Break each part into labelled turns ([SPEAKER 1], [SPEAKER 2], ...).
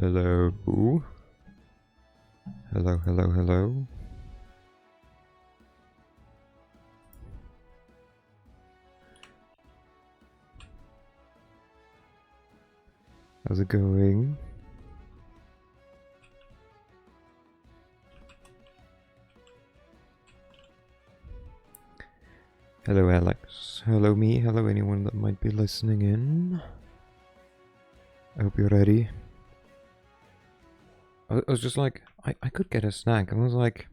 [SPEAKER 1] Hello. Hello, hello, hello. How's it going? Hello, Alex. Hello, me. Hello, anyone that might be listening in. I hope you're ready. I was just like, I could get a snack, and I was like,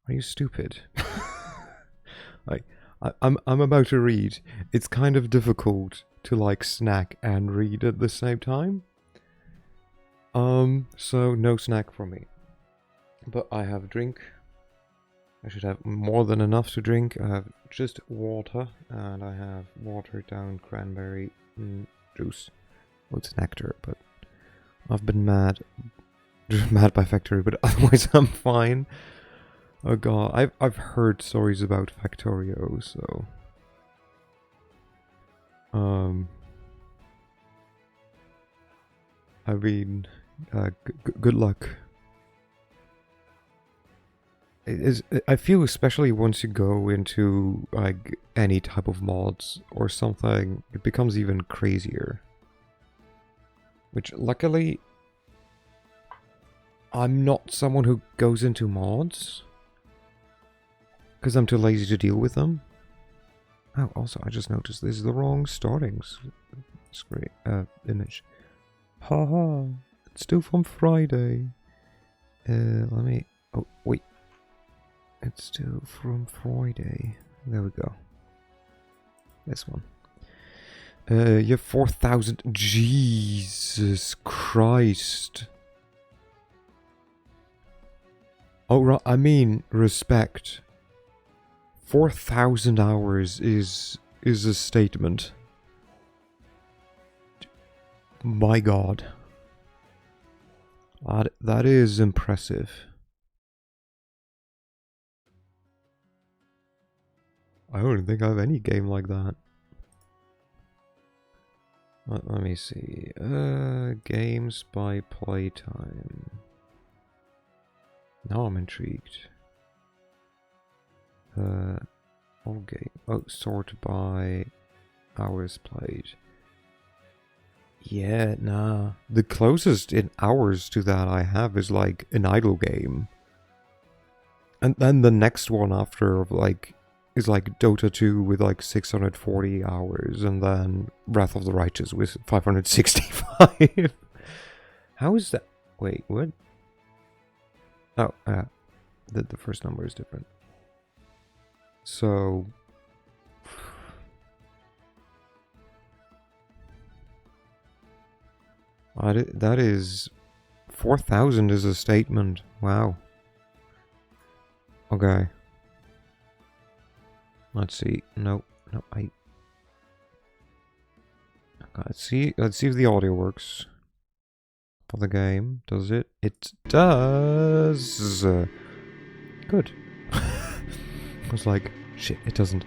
[SPEAKER 1] are you stupid? I'm about to read. It's kind of difficult to like snack and read at the same time. So no snack for me. But I have a drink. I should have more than enough to drink. I have just water, and I have watered down cranberry juice. Well, it's nectar, but I've been mad. Mad by Factory, but otherwise I'm fine. Oh god, I've heard stories about Factorio, so I mean, good luck. I feel especially once you go into like any type of mods or something, it becomes even crazier. Which luckily, I'm not someone who goes into mods because I'm too lazy to deal with them. Oh, also, I just noticed this is the wrong starting screen image. Haha, it's still from Friday. Let me. Oh wait, it's still from Friday. There we go. This one. You have 4,000. Jesus Christ. Oh, I mean, respect. 4,000 hours is a statement. My god. That is impressive. I don't think I have any game like that. Let me see. Games by playtime. Now I'm intrigued. All game. Oh, sort by hours played. Yeah, nah. The closest in hours to that I have is like an idle game. And then the next one after like is like Dota 2 with like 640 hours, and then Wrath of the Righteous with 565. How is that? Wait, what? Oh, the first number is different. So that is 4,000 is a statement. Wow. Okay. Let's see. No, okay, let's see if the audio works for the game. Does it? It does. Good. I was like, shit, it doesn't.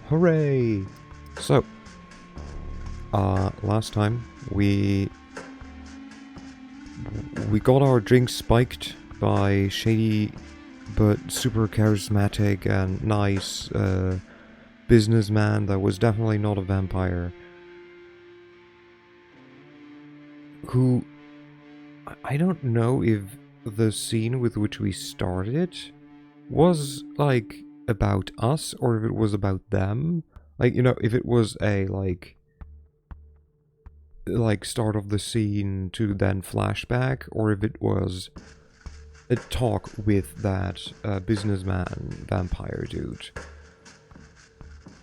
[SPEAKER 1] Hooray! So, last time we got our drinks spiked by shady but super charismatic and nice businessman that was definitely not a vampire, who I don't know if the scene with which we started was like about us or if it was about them. Like, you know, if it was a like start of the scene to then flashback, or if it was a talk with that businessman vampire dude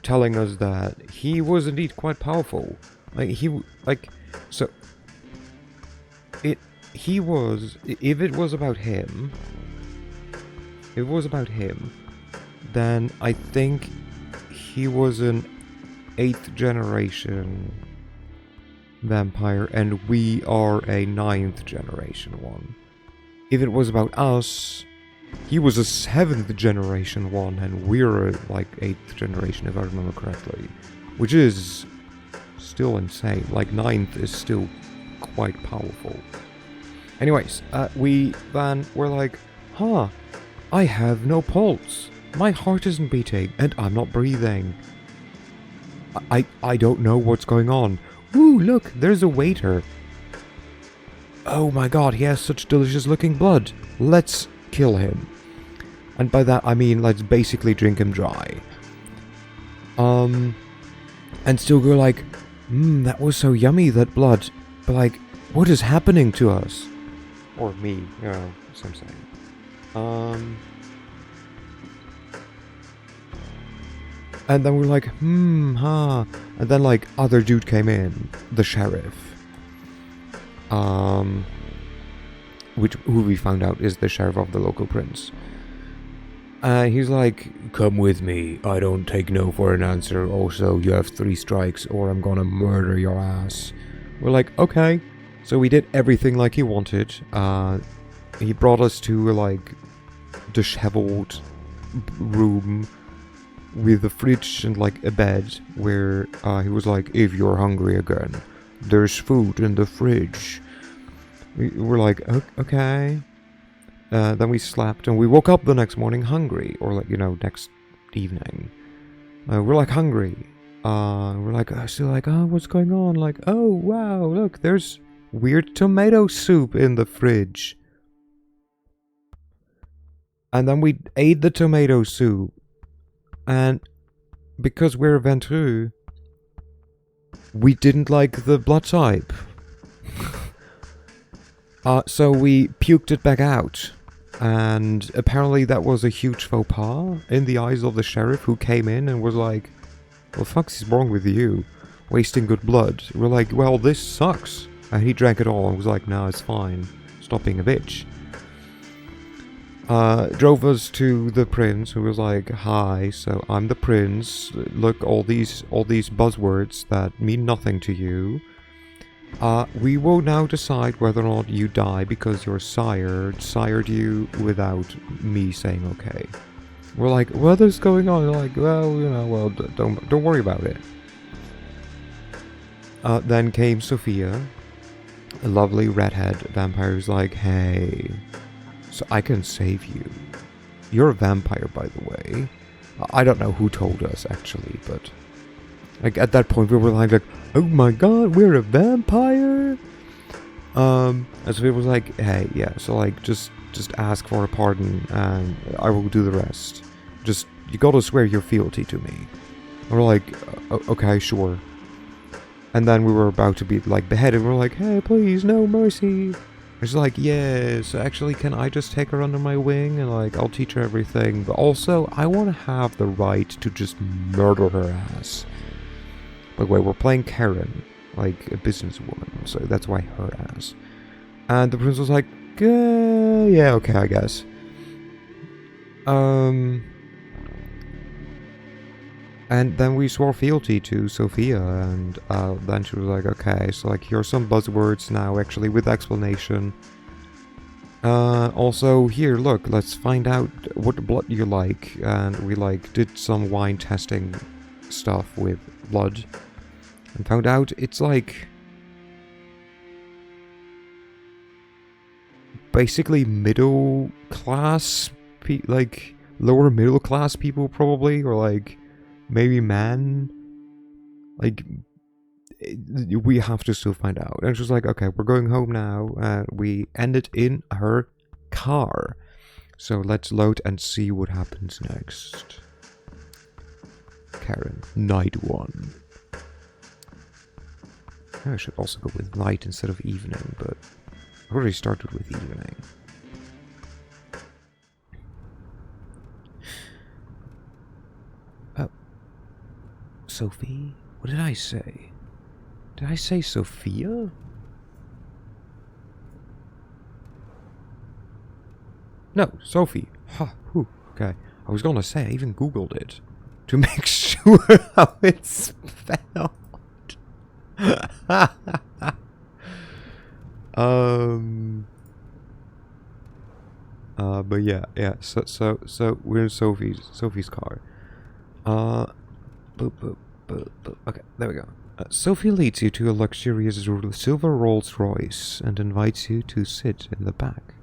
[SPEAKER 1] telling us that he was indeed quite powerful. Like he was, if it was about him, then I think he was an 8th generation vampire and we are a 9th generation one. If it was about us, he was a 7th generation one and we're like 8th generation if I remember correctly. Which is still insane. Like, 9th is still quite powerful. Anyways, we're like, huh, I have no pulse. My heart isn't beating, and I'm not breathing. I don't know what's going on. Ooh, look, there's a waiter. Oh my god, he has such delicious looking blood. Let's kill him. And by that I mean let's basically drink him dry. And still go like, that was so yummy, that blood. But like, what is happening to us? Or me, you know, that's what I'm saying. And then we're like, huh. And then like other dude came in, the sheriff. Who we found out is the sheriff of the local prince. He's like, come with me, I don't take no for an answer, also you have 3 strikes or I'm gonna murder your ass. We're like, okay. So we did everything like he wanted. He brought us to like disheveled room with a fridge and like a bed where he was like, if you're hungry again, there's food in the fridge. We were like, okay. Then we slept and we woke up the next morning hungry, or like, you know, next evening. We're like hungry. We're like, still like, oh, what's going on? Like, oh, wow, look, there's weird tomato soup in the fridge. And then we ate the tomato soup. And because we're Ventrue, we didn't like the blood type. So we puked it back out. And apparently that was a huge faux pas in the eyes of the sheriff, who came in and was like, what the fuck's wrong with you? Wasting good blood. We're like, well, this sucks. And he drank it all and was like, no, it's fine. Stop being a bitch. Drove us to the prince, who was like, hi, so I'm the prince. Look, all these buzzwords that mean nothing to you. We will now decide whether or not you die because your sire sired you without me saying okay. We're like, what is going on? They're like, well, you know, well, don't worry about it. Then came Sophia, a lovely redhead vampire who's like, hey, so I can save you. You're a vampire, by the way. I don't know who told us, actually, but like at that point we were like, oh my god, we're a vampire. And so it was like, hey, yeah, so like just ask for a pardon and I will do the rest. Just, you gotta swear your fealty to me. And we're like, okay, sure. And then we were about to be like beheaded. We're like, hey, please, no mercy. It's like, yes, actually, can I just take her under my wing and like I'll teach her everything, but also I want to have the right to just murder her ass. By the way, we're playing Karen, like a businesswoman, so that's why her ass. And the prince was like, yeah, okay, I guess. And then we swore fealty to Sophia, and then she was like, okay, so like here are some buzzwords now, actually, with explanation. Also, here, look, let's find out what blood you like. And we like did some wine testing stuff with blood, and found out it's like basically middle class, like lower middle class people probably, or like maybe man. Like, we have to still find out. And she was like, okay, we're going home now. We ended in her car. So let's load and see what happens next. Karen, night 1. I should also go with night instead of evening, but I already started with evening. Sophie? What did I say? Did I say Sophia? No, Sophie. Ha, whew, okay. I was gonna say, I even googled it to make sure how it's spelled. But yeah. So we're in Sophie's car. Boop. Okay, there we go. Sophie leads you to a luxurious silver Rolls Royce and invites you to sit in the back.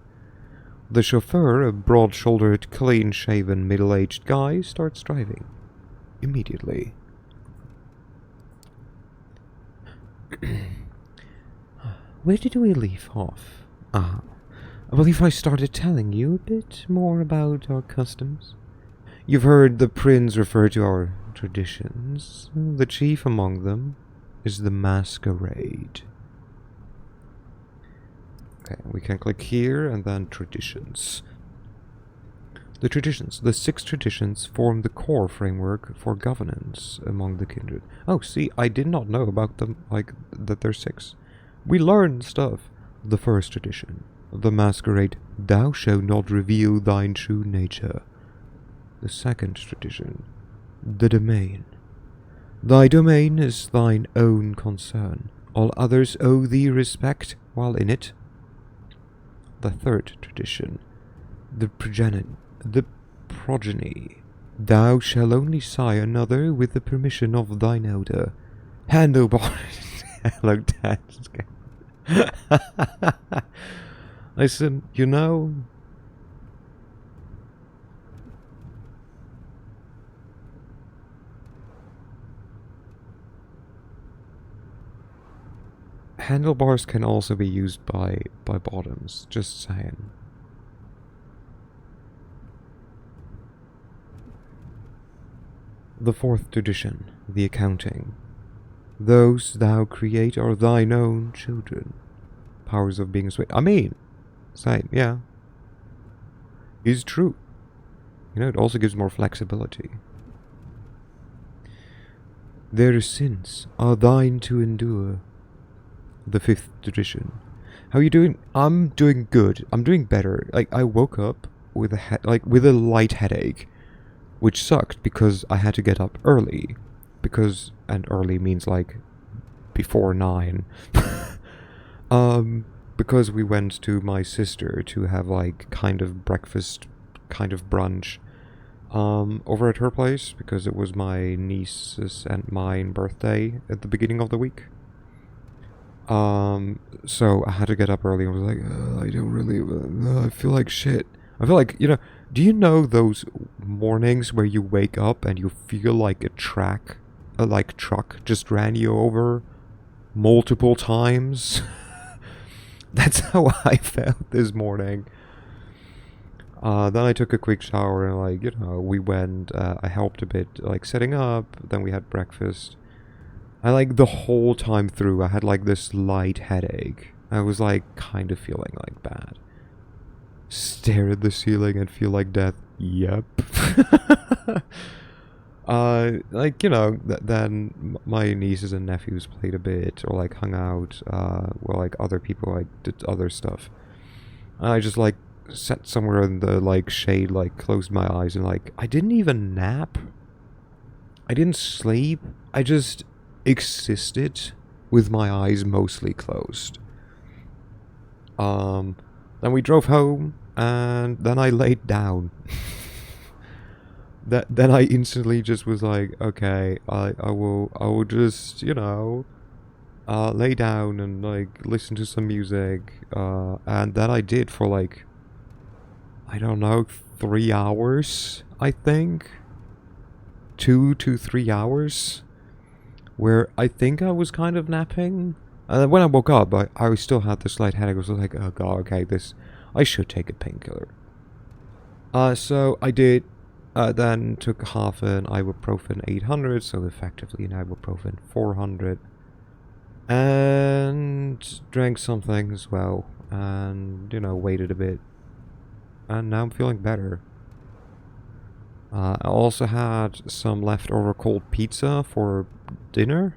[SPEAKER 1] The chauffeur, a broad-shouldered, clean-shaven, middle-aged guy, starts driving. Immediately. Where did we leave off? I believe I started telling you a bit more about our customs. You've heard the prince refer to our traditions. The chief among them is the Masquerade. Okay, we can click here and then traditions. The 6 traditions form the core framework for governance among the kindred. Oh, see, I did not know about them, like, that there's 6. We learned stuff. The first tradition, the Masquerade, thou shalt not reveal thine true nature. The second tradition, the domain. Thy domain is thine own concern. All others owe thee respect while in it. The third tradition, the progeny. Thou shalt only sigh another with the permission of thine elder. Handlebars. Hello, Dad. Listen, you know, handlebars can also be used by bottoms, just saying. The fourth tradition, the accounting. Those thou create are thine own children. Powers of being sweet. I mean, same, yeah. Is true. You know, it also gives more flexibility. Their sins are thine to endure. The fifth tradition. How are you doing? I'm doing good. I'm doing better. Like, I woke up with a light headache, which sucked because I had to get up early. And early means like before 9. Because we went to my sister to have like kind of breakfast, kind of brunch, over at her place because it was my niece's and mine birthday at the beginning of the week. So I had to get up early and was like, I don't really, I feel like shit. I feel like, do you know those mornings where you wake up and you feel like a truck just ran you over multiple times? That's how I felt this morning. Then I took a quick shower and we went, I helped a bit, setting up, then we had breakfast. The whole time through, I had this light headache. I was kind of feeling bad. Stare at the ceiling and feel like death. Yep. Then my nieces and nephews played a bit or hung out, while other people did other stuff. I just sat somewhere in the shade, closed my eyes and I didn't even nap. I didn't sleep. I just existed with my eyes mostly closed. Then we drove home and then I laid down. Then I instantly just was okay, I will just, lay down and listen to some music, and that I did for I don't know, 3 hours, I think. 2 to 3 hours, where I think I was kind of napping. And then when I woke up, I still had this slight headache. I was like, oh god, okay, I should take a painkiller. So I did. Then took half an ibuprofen 800, so effectively an ibuprofen 400, and drank something as well, and waited a bit, and now I'm feeling better. I also had some leftover cold pizza for dinner,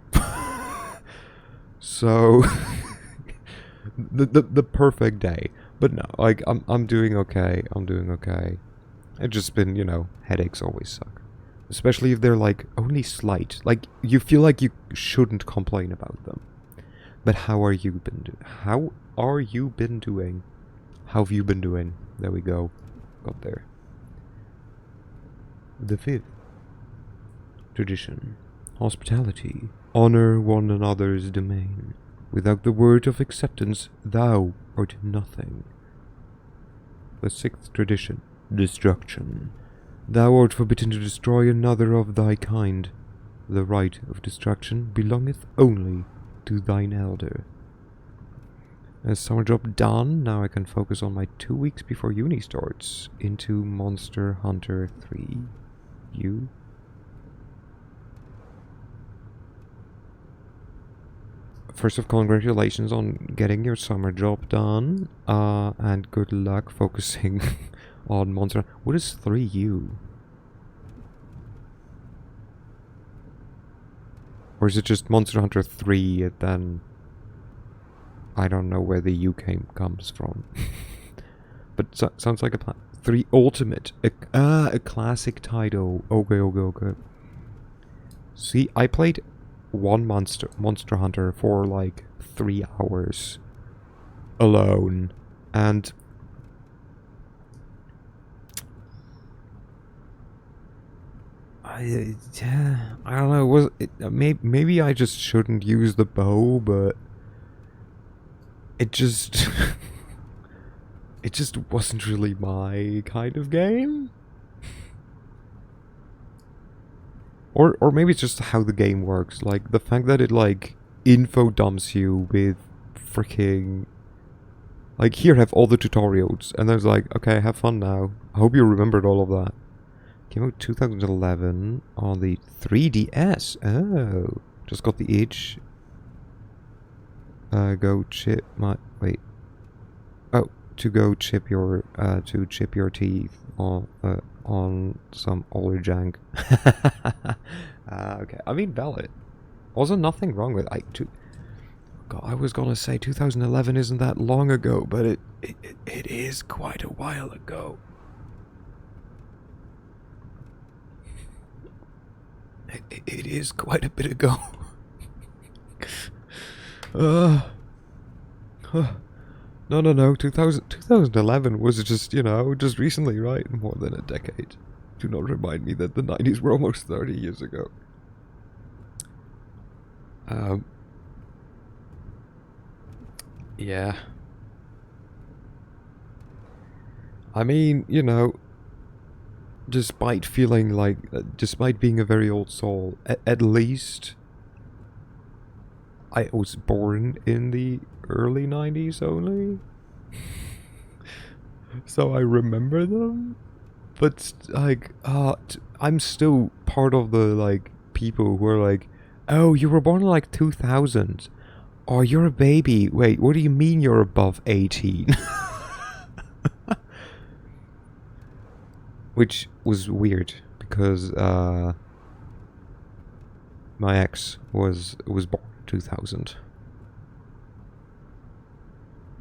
[SPEAKER 1] so the perfect day. But no, I'm doing okay. It's just been, headaches always suck. Especially if they're only slight. You feel like you shouldn't complain about them. But how are you been doing? How have you been doing? There we go. Got there. The fifth tradition. Hospitality. honor one another's domain. Without the word of acceptance, thou art nothing. The sixth tradition, destruction. Thou art forbidden to destroy another of thy kind. The right of destruction belongeth only to thine elder. Summer job done. Now I can focus on my 2 weeks before uni starts into Monster Hunter 3. You? First of, congratulations on getting your summer job done. And good luck focusing on Monster. What is 3U? Or is it just Monster Hunter 3 and then I don't know where the U comes from. But sounds like a plan. 3 Ultimate. A classic title. Okay. See, I played one Monster Hunter for like 3 hours alone, and I don't know. Maybe I just shouldn't use the bow, but it just it just wasn't really my kind of game. Or maybe it's just how the game works. Like, the fact that it, like, info dumps you with freaking... Like, here, have all the tutorials. And then it's like, okay, have fun now. I hope you remembered all of that. Came out 2011 on the 3DS. Oh. Just got the itch. Go chip my... Wait. Oh, to go chip your... to chip your teeth on some older jank. Okay, I mean, valid. Also, nothing wrong with God, I was gonna say 2011 isn't that long ago, but it is quite a while ago. It is quite a bit ago. No. 2011 was just, just recently, right? More than a decade. Do not remind me that the 90s were almost 30 years ago. Yeah. I mean, despite feeling like, despite being a very old soul, at least I was born in the early 90s only. So I remember them. But, like, I'm still part of the, like, people who are like, oh, you were born in, like, 2000. Oh, you're a baby. Wait, what do you mean you're above 18? Which was weird, because, my ex was born in 2000.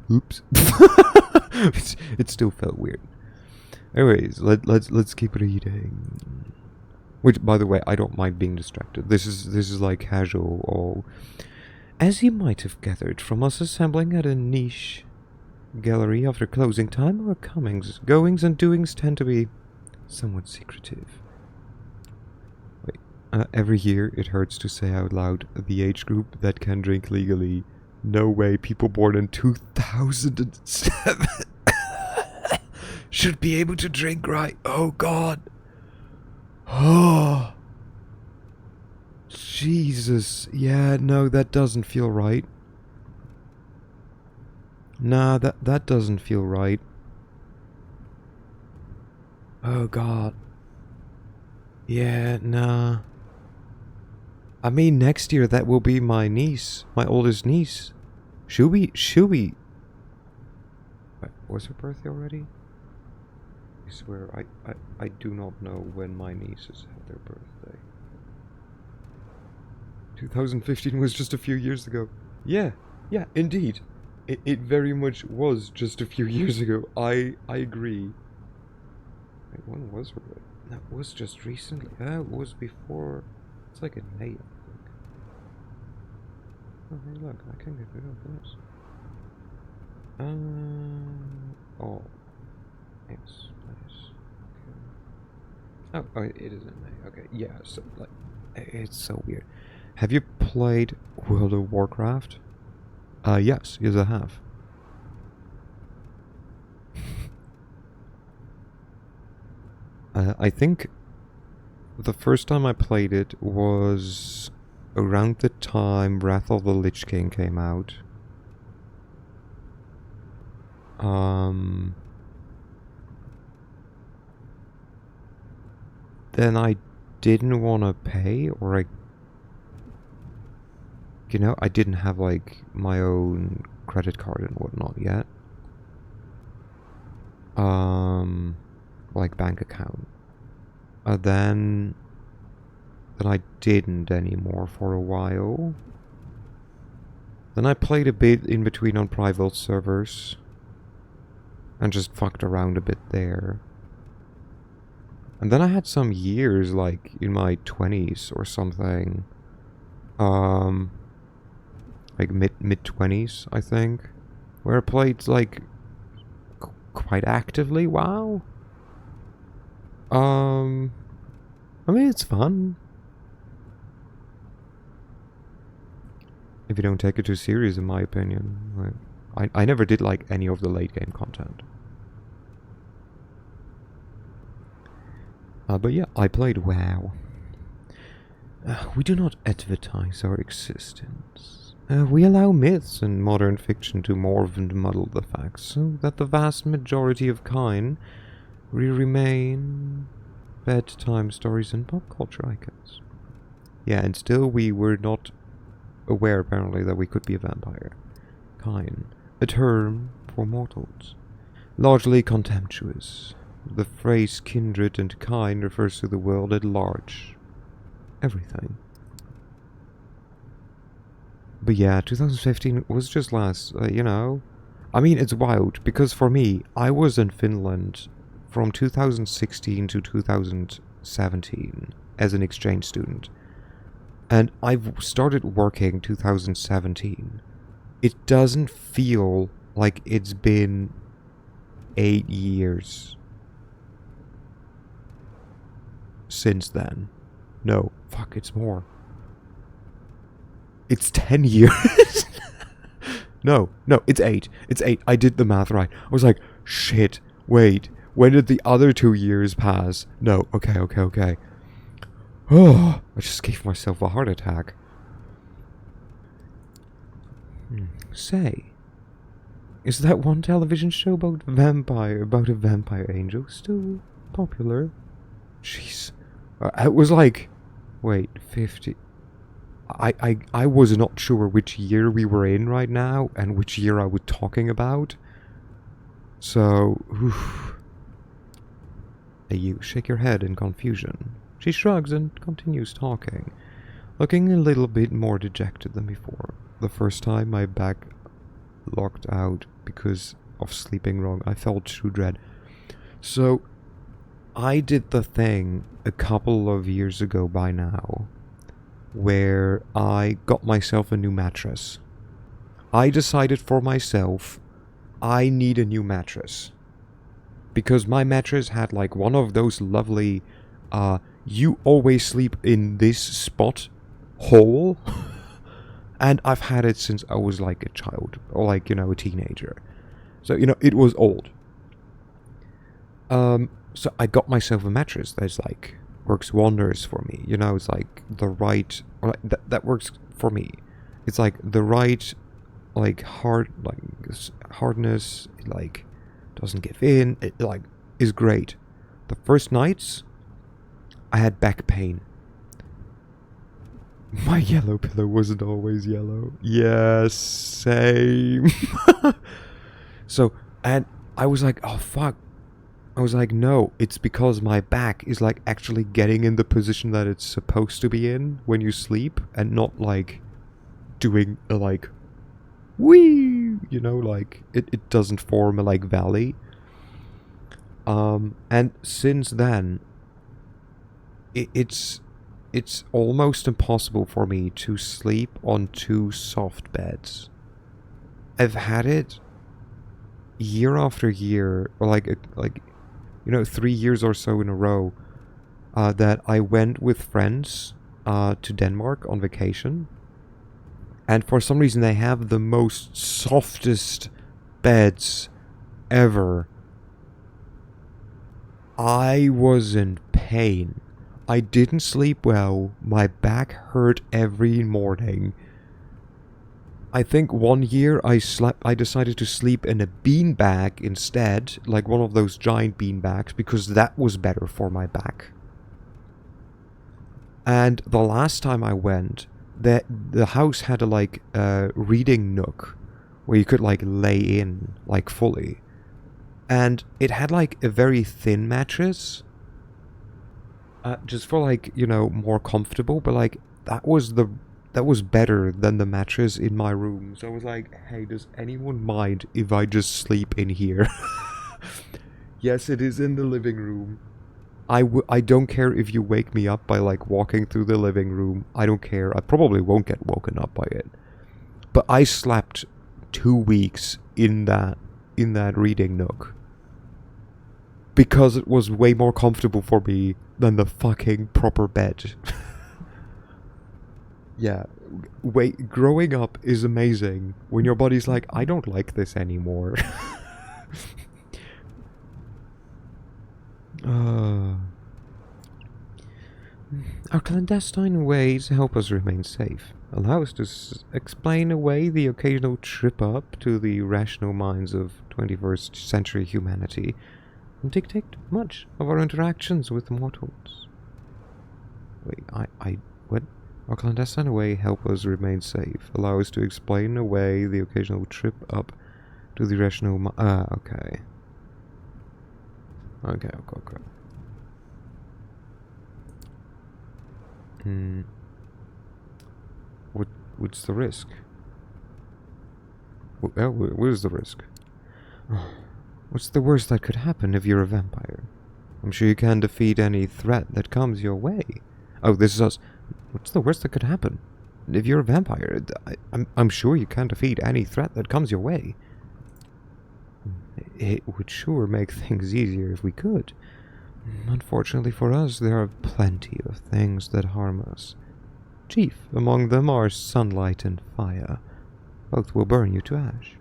[SPEAKER 1] Oops. It still felt weird. Anyways, let's keep reading. Which, by the way, I don't mind being distracted. This is like casual. Or as you might have gathered from us assembling at a niche gallery after closing time, our comings, goings, and doings tend to be somewhat secretive. Wait, every year it hurts to say out loud the age group that can drink legally. No way, people born in 2007 should be able to drink, right? Oh God. Oh. Jesus. Yeah, no, that doesn't feel right. Nah, that doesn't feel right. Oh God. Yeah, nah. I mean, next year that will be my niece, my oldest niece. Should we? Wait, was her birthday already? I swear, I do not know when my nieces had their birthday. 2015 was just a few years ago. Yeah, indeed. It very much was just a few years ago. I agree. Wait, when was her birthday? That was just recently. It was before. It's like in May, I think. Oh, hey, look, I can get rid of this. Oh. Yes, nice. Okay. Oh, it is in May. Okay, yeah, so, like, it's so weird. Have you played World of Warcraft? Yes, I have. I think the first time I played it was around the time Wrath of the Lich King came out. Then I didn't want to pay, or I didn't have like my own credit card and whatnot yet. Like bank account. Then I didn't anymore for a while. Then I played a bit in between on private servers and just fucked around a bit there. And then I had some years, like in my 20s or something, like mid 20s, I think, where I played like quite actively. WoW. I mean, it's fun if you don't take it too serious, in my opinion. Like, I never did like any of the late game content. But yeah, I played WoW. We do not advertise our existence. We allow myths and modern fiction to morph and muddle the facts, so that the vast majority of kind remain bedtime stories and pop culture icons. Yeah, and still we were not aware, apparently, that we could be a vampire. Kind, a term for mortals. Largely contemptuous. The phrase kindred and kind refers to the world at large. Everything. But yeah, 2015 was just last, I mean, it's wild, because for me, I was in Finland from 2016 to 2017 as an exchange student. And I've started working 2017. It doesn't feel like it's been 8 years since then. No, fuck, it's more. It's 10 years. No, it's 8. It's 8. I did the math right. I was like, shit, wait, when did the other 2 years pass? No, okay. Oh, I just gave myself a heart attack. Say, is that one television show about a vampire angel still popular? Jeez. It was like, wait, 50. I was not sure which year we were in right now and which year I was talking about. So, you shake your head in confusion. She shrugs and continues talking, looking a little bit more dejected than before. The first time my back locked out because of sleeping wrong, I felt true dread. So, I did the thing a couple of years ago by now, where I got myself a new mattress. I decided for myself, I need a new mattress. Because my mattress had like one of those lovely, you always sleep in this spot hole. And I've had it since I was like a child, or like, a teenager. So, it was old. So I got myself a mattress that's like, works wonders for me. It's like the right, or like that works for me. It's like the right, like hardness, it like doesn't give in, it like is great. The first nights, I had back pain. My yellow pillow wasn't always yellow. Yes, same. So, and I was like, oh fuck. I was like, no, it's because my back is like actually getting in the position that it's supposed to be in when you sleep, and not like doing a like wee, like it doesn't form a like valley. And since then, it's almost impossible for me to sleep on 2 soft beds. I've had it year after year, or like 3 years or so in a row, that I went with friends to Denmark on vacation. And for some reason they have the most softest beds ever. I was in pain. I didn't sleep well. My back hurt every morning. I think one year I decided to sleep in a beanbag instead, like one of those giant beanbags, because that was better for my back. And the last time I went, the house had a reading nook where you could like lay in like fully. And it had like a very thin mattress. Just for like, you know, more comfortable, but like that was better than the mattress in my room. So I was like, hey, does anyone mind if I just sleep in here? Yes, it is in the living room. I don't care if you wake me up by like walking through the living room. I don't care. I probably won't get woken up by it. But I slept 2 weeks in that reading nook. Because it was way more comfortable for me than the fucking proper bed. Yeah, wait, growing up is amazing when your body's like, I don't like this anymore. Our clandestine ways help us remain safe, allow us to explain away the occasional trip up to the rational minds of 21st century humanity, and dictate much of our interactions with mortals. Wait, what? Our clandestine way help us remain safe, allow us to explain away the occasional trip up to the rational okay. Okay. What's the risk? What is the risk? What's the worst that could happen if you're a vampire? I'm sure you can defeat any threat that comes your way. Oh, this is us. What's the worst that could happen? If you're a vampire, I'm sure you can defeat any threat that comes your way. It would sure make things easier if we could. Unfortunately for us, there are plenty of things that harm us. Chief among them are sunlight and fire. Both will burn you to ash.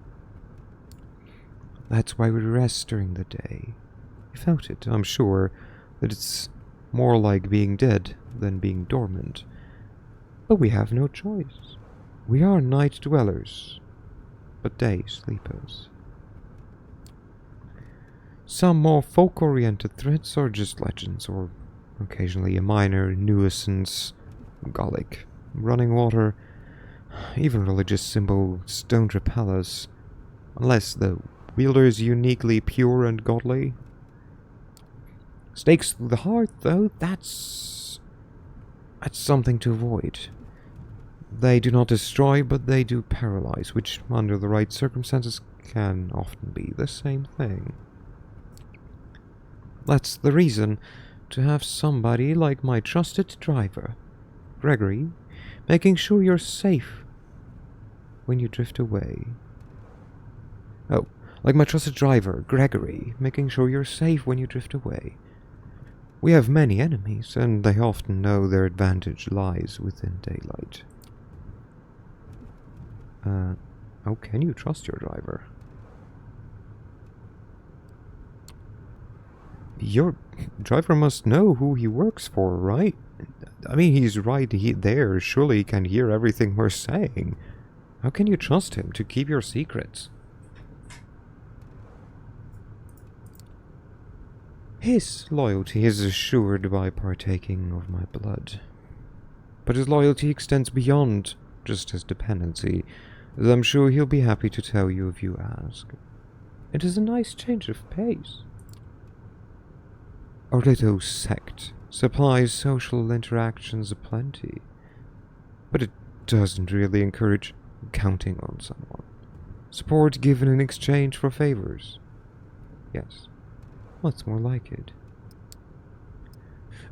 [SPEAKER 1] That's why we rest during the day. You felt it, I'm sure, that it's more like being dead than being dormant. But we have no choice. We are night dwellers, but day sleepers. Some more folk-oriented threats are just legends, or occasionally a minor nuisance. Garlic, running water, even religious symbols don't repel us, unless the wielder is uniquely pure and godly. Stakes through the heart, though, that's something to avoid. They do not destroy, but they do paralyze, which, under the right circumstances, can often be the same thing. That's the reason to have somebody like my trusted driver, Gregory, making sure you're safe when you drift away. Oh, like my trusted driver, Gregory, making sure you're safe when you drift away. We have many enemies, and they often know their advantage lies within daylight. How can you trust your driver? Your driver must know who he works for, right? I mean, he's right there. Surely he can hear everything we're saying. How can you trust him to keep your secrets? His loyalty is assured by partaking of my blood. But his loyalty extends beyond just his dependency, as I'm sure he'll be happy to tell you if you ask. It is a nice change of pace. Our little sect supplies social interactions aplenty, but it doesn't really encourage counting on someone. Support given in exchange for favors. Yes, what's more like it?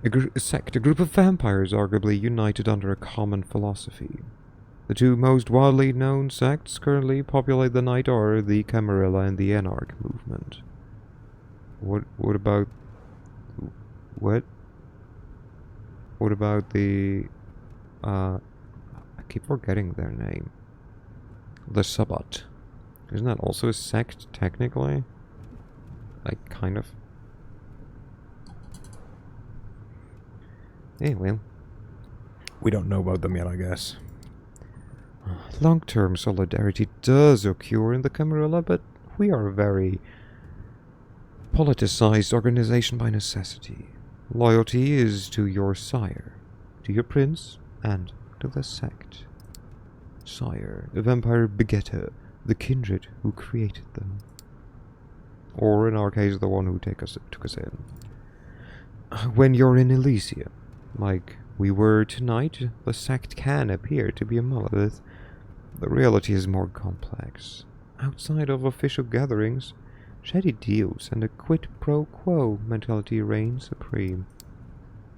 [SPEAKER 1] A sect, a group of vampires arguably united under a common philosophy. The two most widely known sects currently populate the night are the Camarilla and the Anarch movement. What about... What? What about the I keep forgetting their name. The Sabbat. Isn't that also a sect, technically? Like, kind of. Well. We don't know about them yet, I guess. Long-term solidarity does occur in the Camarilla, but we are a very politicized organization by necessity. Loyalty is to your sire, to your prince, and to the sect. Sire, a vampire begetter, the kindred who created them. Or, in our case, the one who took us in. When you're in Elysium, like we were tonight, the sect can appear to be a monolith. The reality is more complex. Outside of official gatherings, shady deals and a quid pro quo mentality reign supreme.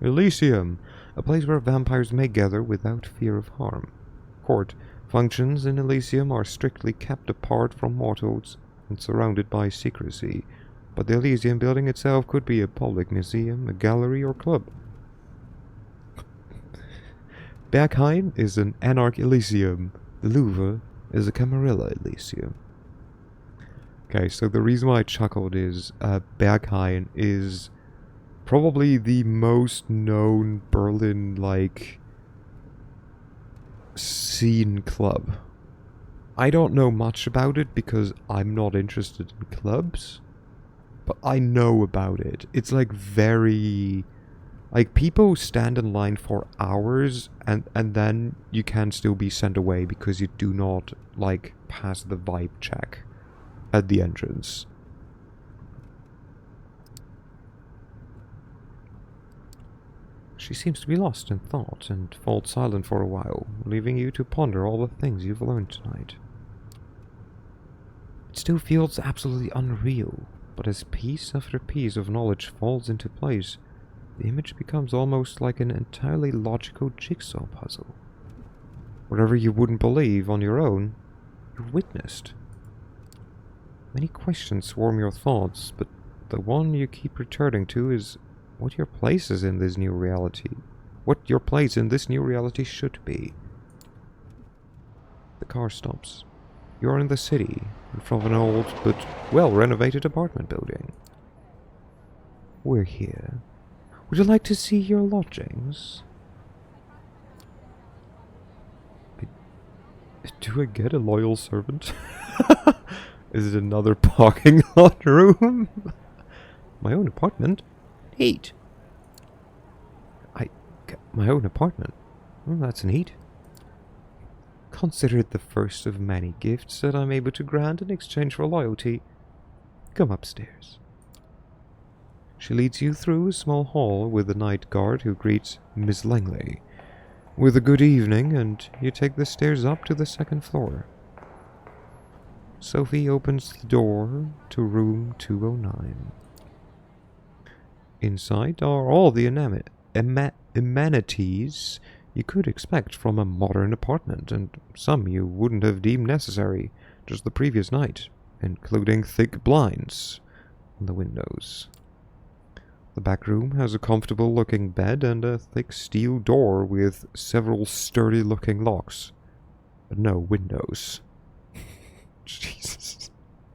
[SPEAKER 1] Elysium, a place where vampires may gather without fear of harm. Court functions in Elysium are strictly kept apart from mortals and surrounded by secrecy, but the Elysium building itself could be a public museum, a gallery, or club. Berghain is an anarch Elysium. The Louvre is a Camarilla Elysium. Okay, so the reason why I chuckled is Berghain is probably the most known Berlin, like, scene club. I don't know much about it because I'm not interested in clubs, but I know about it. It's like very... like, people stand in line for hours and then you can still be sent away because you do not, like, pass the vibe check at the entrance. She seems to be lost in thought and falls silent for a while, leaving you to ponder all the things you've learned tonight. It still feels absolutely unreal, but as piece after piece of knowledge falls into place, the image becomes almost like an entirely logical jigsaw puzzle. Whatever you wouldn't believe on your own, you've witnessed. Many questions swarm your thoughts, but the one you keep returning to is what your place is in this new reality. What your place in this new reality should be. The car stops. You're in the city, in front of an old but well-renovated apartment building. We're here. Would you like to see your lodgings? Do I get a loyal servant? Is it another parking lot room? My own apartment? Neat. My own apartment? Well, that's neat. Consider it the first of many gifts that I'm able to grant in exchange for loyalty. Come upstairs. She leads you through a small hall with a night guard who greets Miss Langley with a good evening, and you take the stairs up to the second floor. Sophie opens the door to room 209. Inside are all the amenities you could expect from a modern apartment, and some you wouldn't have deemed necessary just the previous night, including thick blinds on the windows. The back room has a comfortable-looking bed and a thick steel door with several sturdy-looking locks, but no windows. Jesus.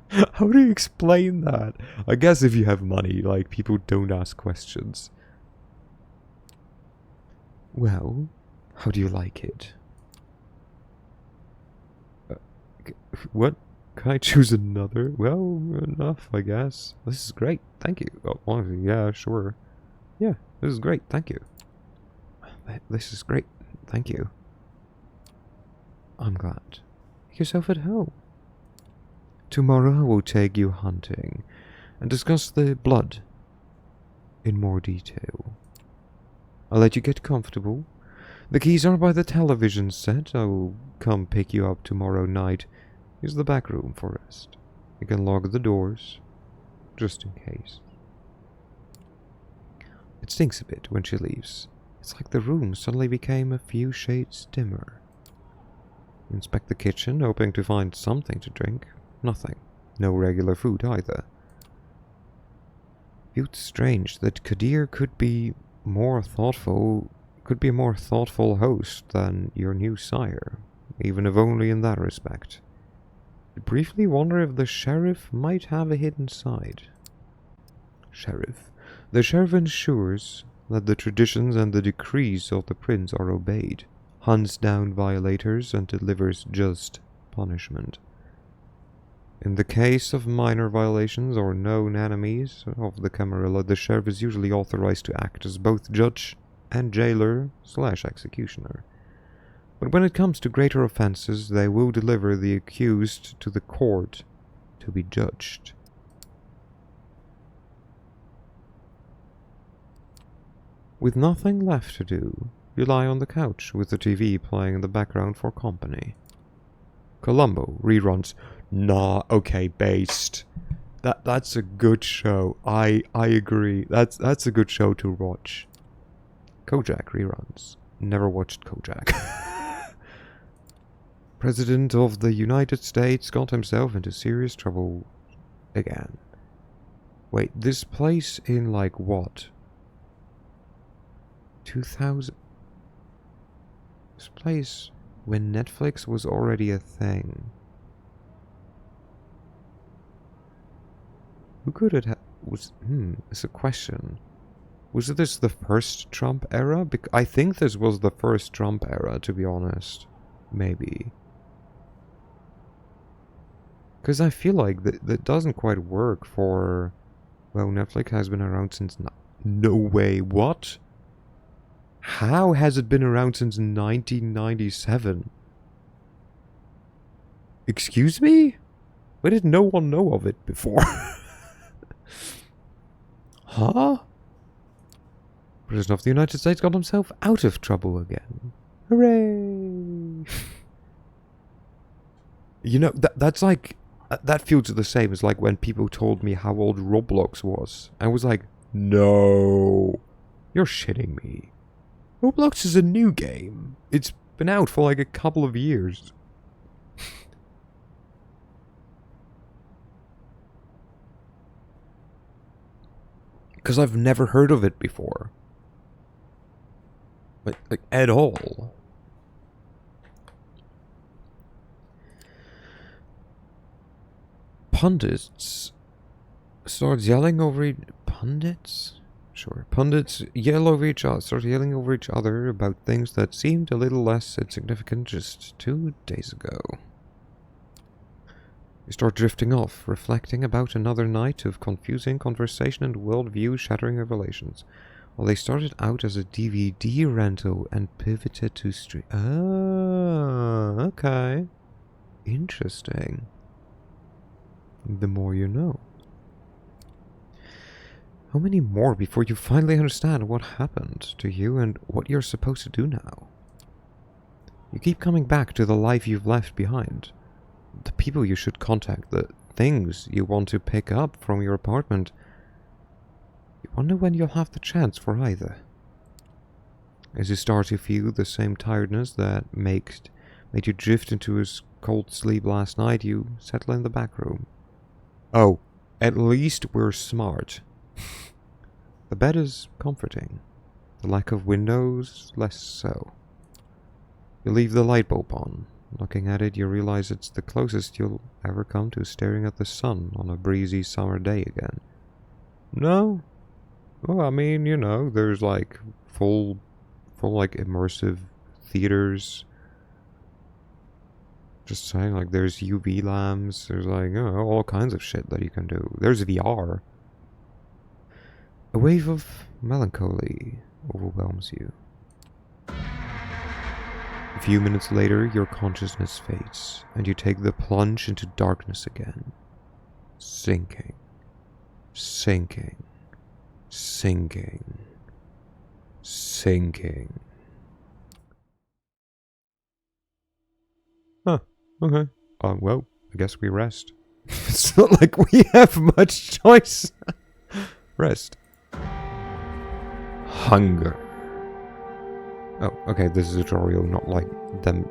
[SPEAKER 1] How do you explain that? I guess if you have money, like, people don't ask questions. Well, how do you like it? What? Can I choose another? Well, enough, I guess. This is great, thank you. Oh, honestly, yeah, sure. Yeah, this is great, thank you. This is great, thank you. I'm glad. Make yourself at home. Tomorrow I will take you hunting and discuss the blood in more detail. I'll let you get comfortable. The keys are by the television set. I will come pick you up tomorrow night. Use the back room for rest. You can lock the doors, just in case. It stinks a bit when she leaves. It's like the room suddenly became a few shades dimmer. You inspect the kitchen, hoping to find something to drink. Nothing. No regular food either. It's strange that Kadir could be more thoughtful could be a more thoughtful host than your new sire, even if only in that respect. You briefly wonder if the sheriff might have a hidden side. Sheriff. The sheriff ensures that the traditions and the decrees of the prince are obeyed, hunts down violators, and delivers just punishment. In the case of minor violations or known enemies of the Camarilla, the sheriff is usually authorized to act as both judge and jailer/executioner. But when it comes to greater offenses, they will deliver the accused to the court to be judged. With nothing left to do, you lie on the couch with the TV playing in the background for company. Columbo reruns. Nah, okay, based. That's a good show. I agree. That's a good show to watch. Kojak reruns. Never watched Kojak. President of the United States got himself into serious trouble again. Wait, this place in like what? 2000? This place when Netflix was already a thing. Who could it have? It's a question. Was this the first Trump era? I think this was the first Trump era, to be honest. Maybe. Because I feel like that doesn't quite work for... Well, Netflix has been around since... No way, what? How has it been around since 1997? Excuse me? Why did no one know of it before? Huh? President of the United States got himself out of trouble again. Hooray! You know, that's like... That feels the same as like when people told me how old Roblox was. I was like, no, you're shitting me. Roblox is a new game. It's been out for like a couple of years. Because I've never heard of it before. Like at all. Pundits start yelling over pundits? Sure. Pundits yell over each other, start yelling over each other about things that seemed a little less insignificant just 2 days ago. You start drifting off, reflecting about another night of confusing conversation and worldview shattering revelations. Well, they started out as a DVD rental and pivoted to stream. Ah, okay. Interesting. The more you know. How many more before you finally understand what happened to you and what you're supposed to do now? You keep coming back to the life you've left behind. The people you should contact, the things you want to pick up from your apartment. You wonder when you'll have the chance for either. As you start to feel the same tiredness that made you drift into a cold sleep last night, you settle in the back room. Oh, at least we're smart. The bed is comforting. The lack of windows, less so. You leave the light bulb on. Looking at it, you realize it's the closest you'll ever come to staring at the sun on a breezy summer day again. No? Well, I mean, you know, there's like full like immersive theaters. Just saying, like, there's UV lamps, there's like, you know, all kinds of shit that you can do. There's VR. A wave of melancholy overwhelms you. A few minutes later, your consciousness fades, and you take the plunge into darkness again. Sinking. Sinking. Sinking. Sinking. Huh. Okay. Well, I guess we rest. It's not like we have much choice. Rest. Hunger. Oh, okay, this is a tutorial, not like them.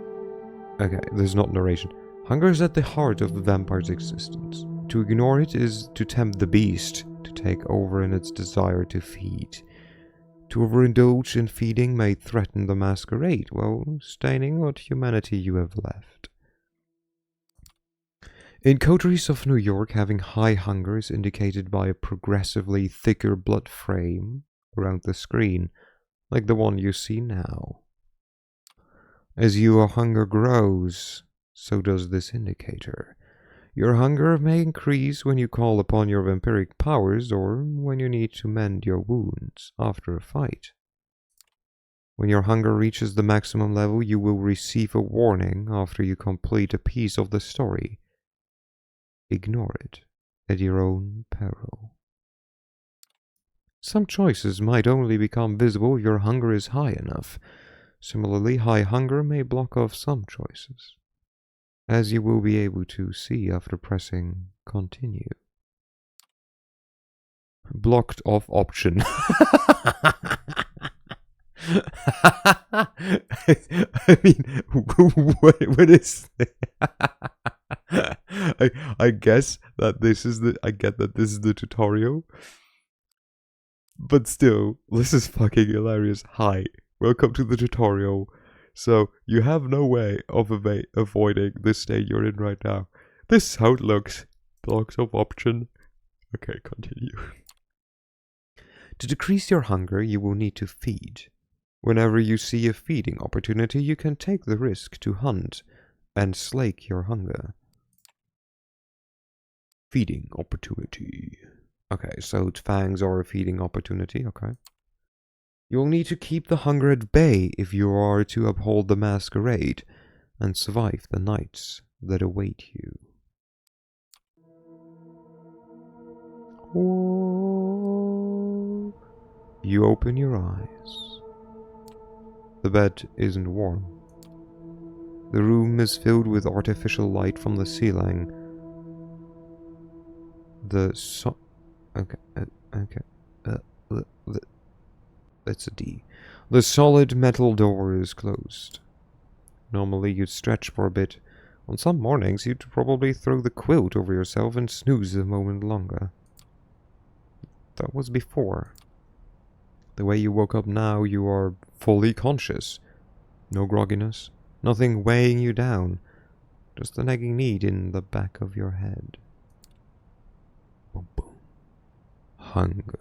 [SPEAKER 1] Okay, this is not narration. Hunger is at the heart of the vampire's existence. To ignore it is to tempt the beast to take over in its desire to feed. To overindulge in feeding may threaten the Masquerade, while staining what humanity you have left. In coteries of New York, having high hunger is indicated by a progressively thicker blood frame around the screen, like the one you see now. As your hunger grows, so does this indicator. Your hunger may increase when you call upon your vampiric powers or when you need to mend your wounds after a fight. When your hunger reaches the maximum level, you will receive a warning after you complete a piece of the story. Ignore it at your own peril. Some choices might only become visible if your hunger is high enough. Similarly, high hunger may block off some choices, as you will be able to see after pressing continue. Blocked off option. I mean, what is I guess that this is I get that this is the tutorial, but still, this is fucking hilarious. Hi, welcome to the tutorial. So, you have no way of avoiding this state you're in right now. This is how it looks. Blocks of option. Okay, continue. To decrease your hunger, you will need to feed. Whenever you see a feeding opportunity, you can take the risk to hunt and slake your hunger. Feeding opportunity. Okay, so fangs are a feeding opportunity, okay. You'll need to keep the hunger at bay if you are to uphold the Masquerade and survive the nights that await you. Oh. You open your eyes. The bed isn't warm. The room is filled with artificial light from the ceiling. That's a D. The solid metal door is closed. Normally you'd stretch for a bit. On some mornings you'd probably throw the quilt over yourself and snooze a moment longer. That was before. The way you woke up now, you are fully conscious. No grogginess, nothing weighing you down. Just the nagging need in the back of your head. Boom, boom. Hunger.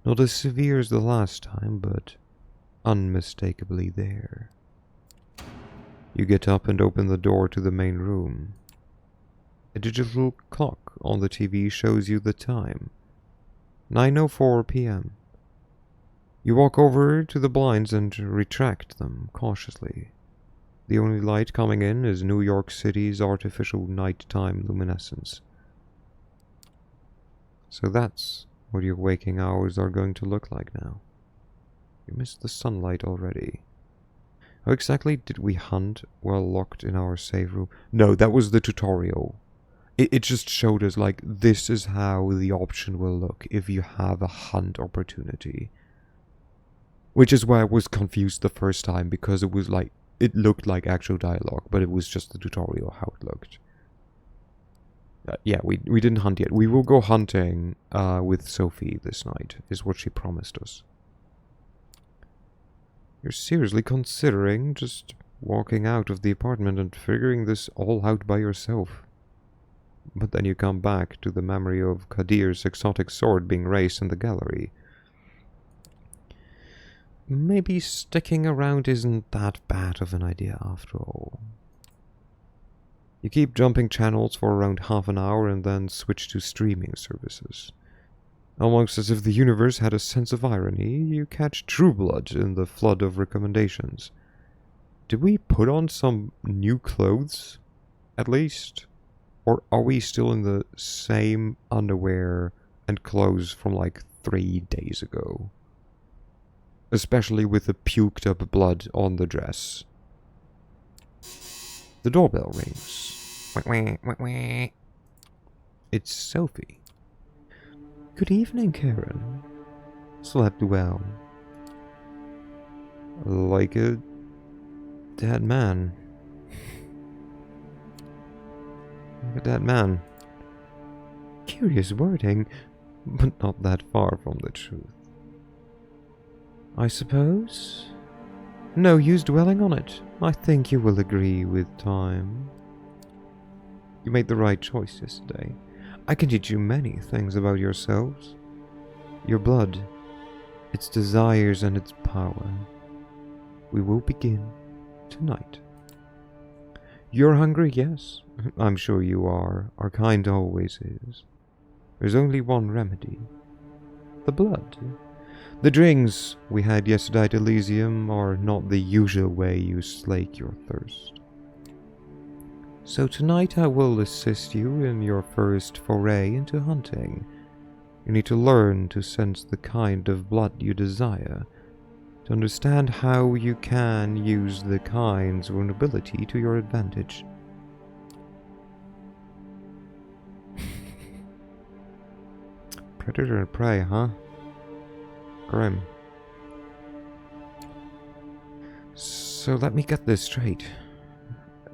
[SPEAKER 1] Not as severe as the last time, but unmistakably there. You get up and open the door to the main room. A digital clock on the TV shows you the time. 9:04 p.m. You walk over to the blinds and retract them cautiously. The only light coming in is New York City's artificial nighttime luminescence. So that's what your waking hours are going to look like now. You missed the sunlight already. How exactly did we hunt while locked in our save room? No, that was the tutorial. It just showed us, like, this is how the option will look if you have a hunt opportunity. Which is why I was confused the first time, because it was like, it looked like actual dialogue, but it was just the tutorial how it looked. Yeah, we didn't hunt yet. We will go hunting with Sophie this night, is what she promised us. You're seriously considering just walking out of the apartment and figuring this all out by yourself. But then you come back to the memory of Kadir's exotic sword being raised in the gallery. Maybe sticking around isn't that bad of an idea after all. You keep jumping channels for around half an hour and then switch to streaming services. Almost as if the universe had a sense of irony, you catch True Blood in the flood of recommendations. Did we put on some new clothes, at least? Or are we still in the same underwear and clothes from like 3 days ago? Especially with the puked up blood on the dress. The doorbell rings. It's Sophie. Good evening, Karen. Slept well. Like a dead man. Like a dead man. Curious wording, but not that far from the truth. I suppose? No use dwelling on it. I think you will agree with time. You made the right choice yesterday. I can teach you many things about yourselves. Your blood, its desires and its power. We will begin tonight. You're hungry, yes. I'm sure you are. Our kind always is. There's only one remedy. The blood. The drinks we had yesterday at Elysium are not the usual way you slake your thirst. So tonight I will assist you in your first foray into hunting. You need to learn to sense the kind of blood you desire, to understand how you can use the kind's vulnerability to your advantage. Predator and prey, huh? Grim. So let me get this straight.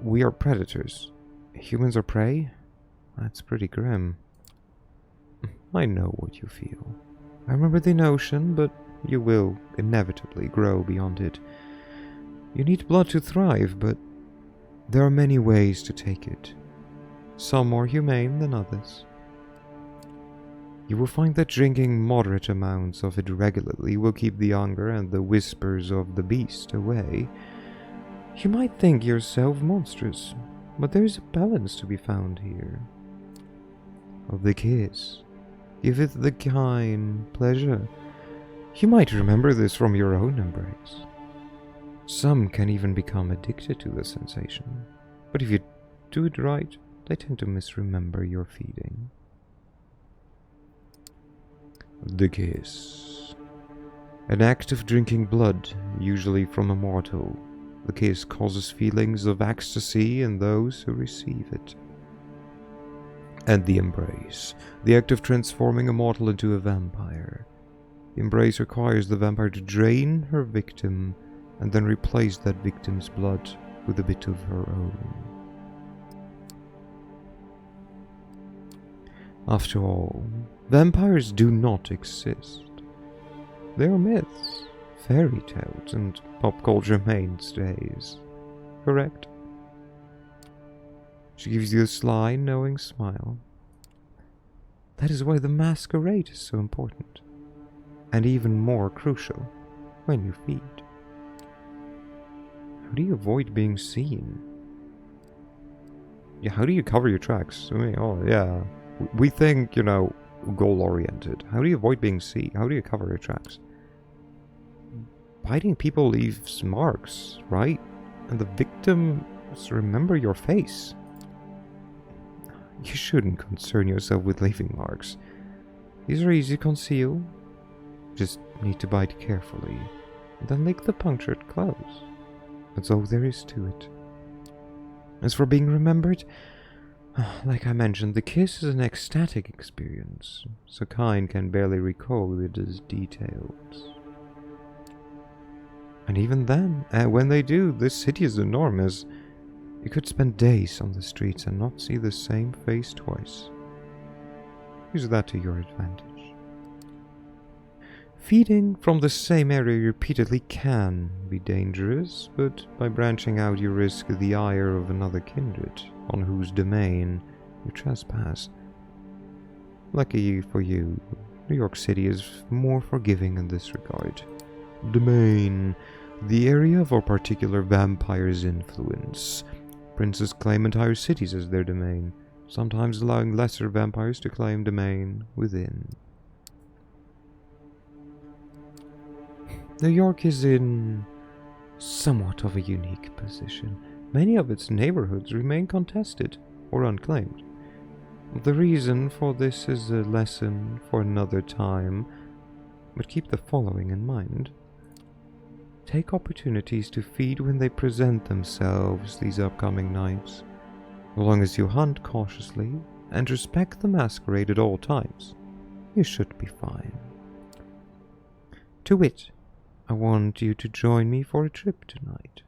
[SPEAKER 1] We are predators. Humans are prey? That's pretty grim. I know what you feel. I remember the notion, but you will inevitably grow beyond it. You need blood to thrive, but there are many ways to take it. Some more humane than others. You will find that drinking moderate amounts of it regularly will keep the hunger and the whispers of the beast away. You might think yourself monstrous, but there is a balance to be found here. Of the kiss. Give it the kind pleasure. You might remember this from your own embrace. Some can even become addicted to the sensation, but if you do it right, they tend to misremember your feeding. The kiss. An act of drinking blood, usually from a mortal. The kiss causes feelings of ecstasy in those who receive it. And the embrace. The act of transforming a mortal into a vampire. The embrace requires the vampire to drain her victim and then replace that victim's blood with a bit of her own. After all, vampires do not exist. They are myths, fairy tales, and pop culture mainstays. Correct? She gives you a sly, knowing smile. That is why the masquerade is so important, and even more crucial when you feed. How do you avoid being seen? Yeah, how do you cover your tracks? I mean, oh yeah, we think, you know, goal-oriented. How do you avoid being seen? How do you cover your tracks? Biting people leaves marks, right? And the victims remember your face. You shouldn't concern yourself with leaving marks. These are easy to conceal. Just need to bite carefully, and then lick the punctured clothes. That's all there is to it. As for being remembered, like I mentioned, the kiss is an ecstatic experience, so kind can barely recall it as details. And even then, when they do, this city is enormous. You could spend days on the streets and not see the same face twice. Use that to your advantage. Feeding from the same area repeatedly can be dangerous, but by branching out you risk the ire of another kindred on whose domain you trespass. Lucky for you, New York City is more forgiving in this regard. Domain. The area of a particular vampire's influence. Princes claim entire cities as their domain, sometimes allowing lesser vampires to claim domain within. New York is in somewhat of a unique position. Many of its neighborhoods remain contested or unclaimed. The reason for this is a lesson for another time, but keep the following in mind. Take opportunities to feed when they present themselves these upcoming nights. As long as you hunt cautiously and respect the masquerade at all times, you should be fine. To wit, I want you to join me for a trip tonight.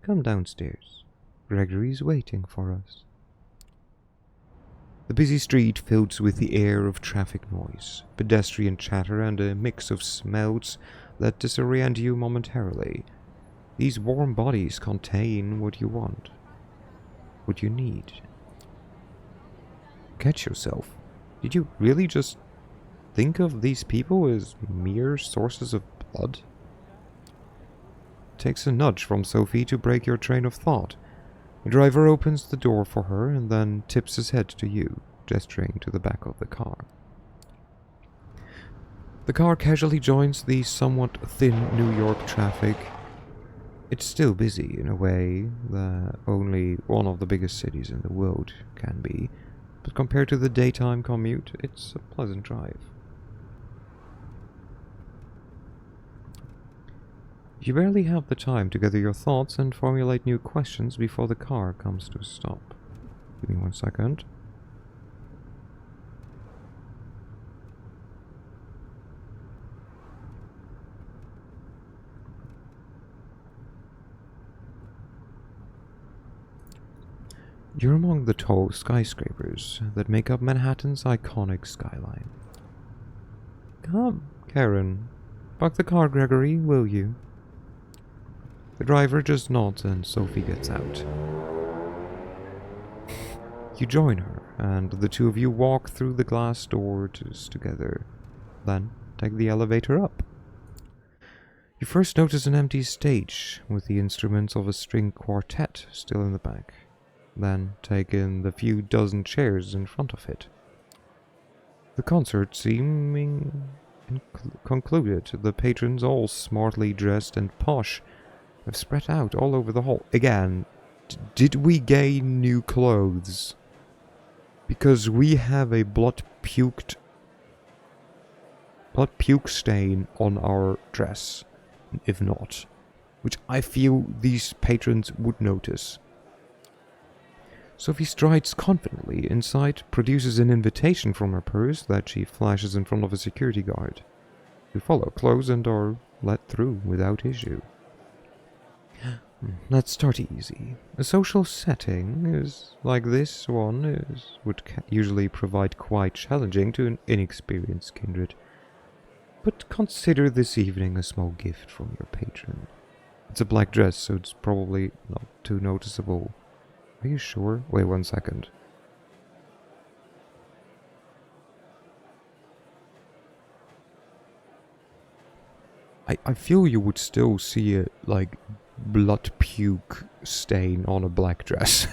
[SPEAKER 1] Come downstairs. Gregory's waiting for us. The busy street fills with the air of traffic noise, pedestrian chatter, and a mix of smells that disorient you momentarily. These warm bodies contain what you want, what you need. Catch yourself. Did you really just think of these people as mere sources of blood? It takes a nudge from Sophie to break your train of thought. The driver opens the door for her and then tips his head to you, gesturing to the back of the car. The car casually joins the somewhat thin New York traffic. It's still busy in a way that only one of the biggest cities in the world can be, but compared to the daytime commute, it's a pleasant drive. You barely have the time to gather your thoughts and formulate new questions before the car comes to a stop. Give me 1 second. You're among the tall skyscrapers that make up Manhattan's iconic skyline. Come, Karen. Park the car, Gregory, will you? The driver just nods and Sophie gets out. You join her, and the two of you walk through the glass doors together, then take the elevator up. You first notice an empty stage with the instruments of a string quartet still in the back. Then take in the few dozen chairs in front of it. The concert seeming concluded, the patrons, all smartly dressed and posh, have spread out all over the hall. Again, did we gain new clothes? Because we have a blood puke stain on our dress, if not, which I feel these patrons would notice. Sophie strides confidently inside, produces an invitation from her purse that she flashes in front of a security guard. You follow close and are let through without issue. Let's start easy. A social setting is like this one would usually provide quite challenging to an inexperienced kindred. But consider this evening a small gift from your patron. It's a black dress, so it's probably not too noticeable. Are you sure? Wait 1 second. I feel you would still see a, like, blood puke stain on a black dress.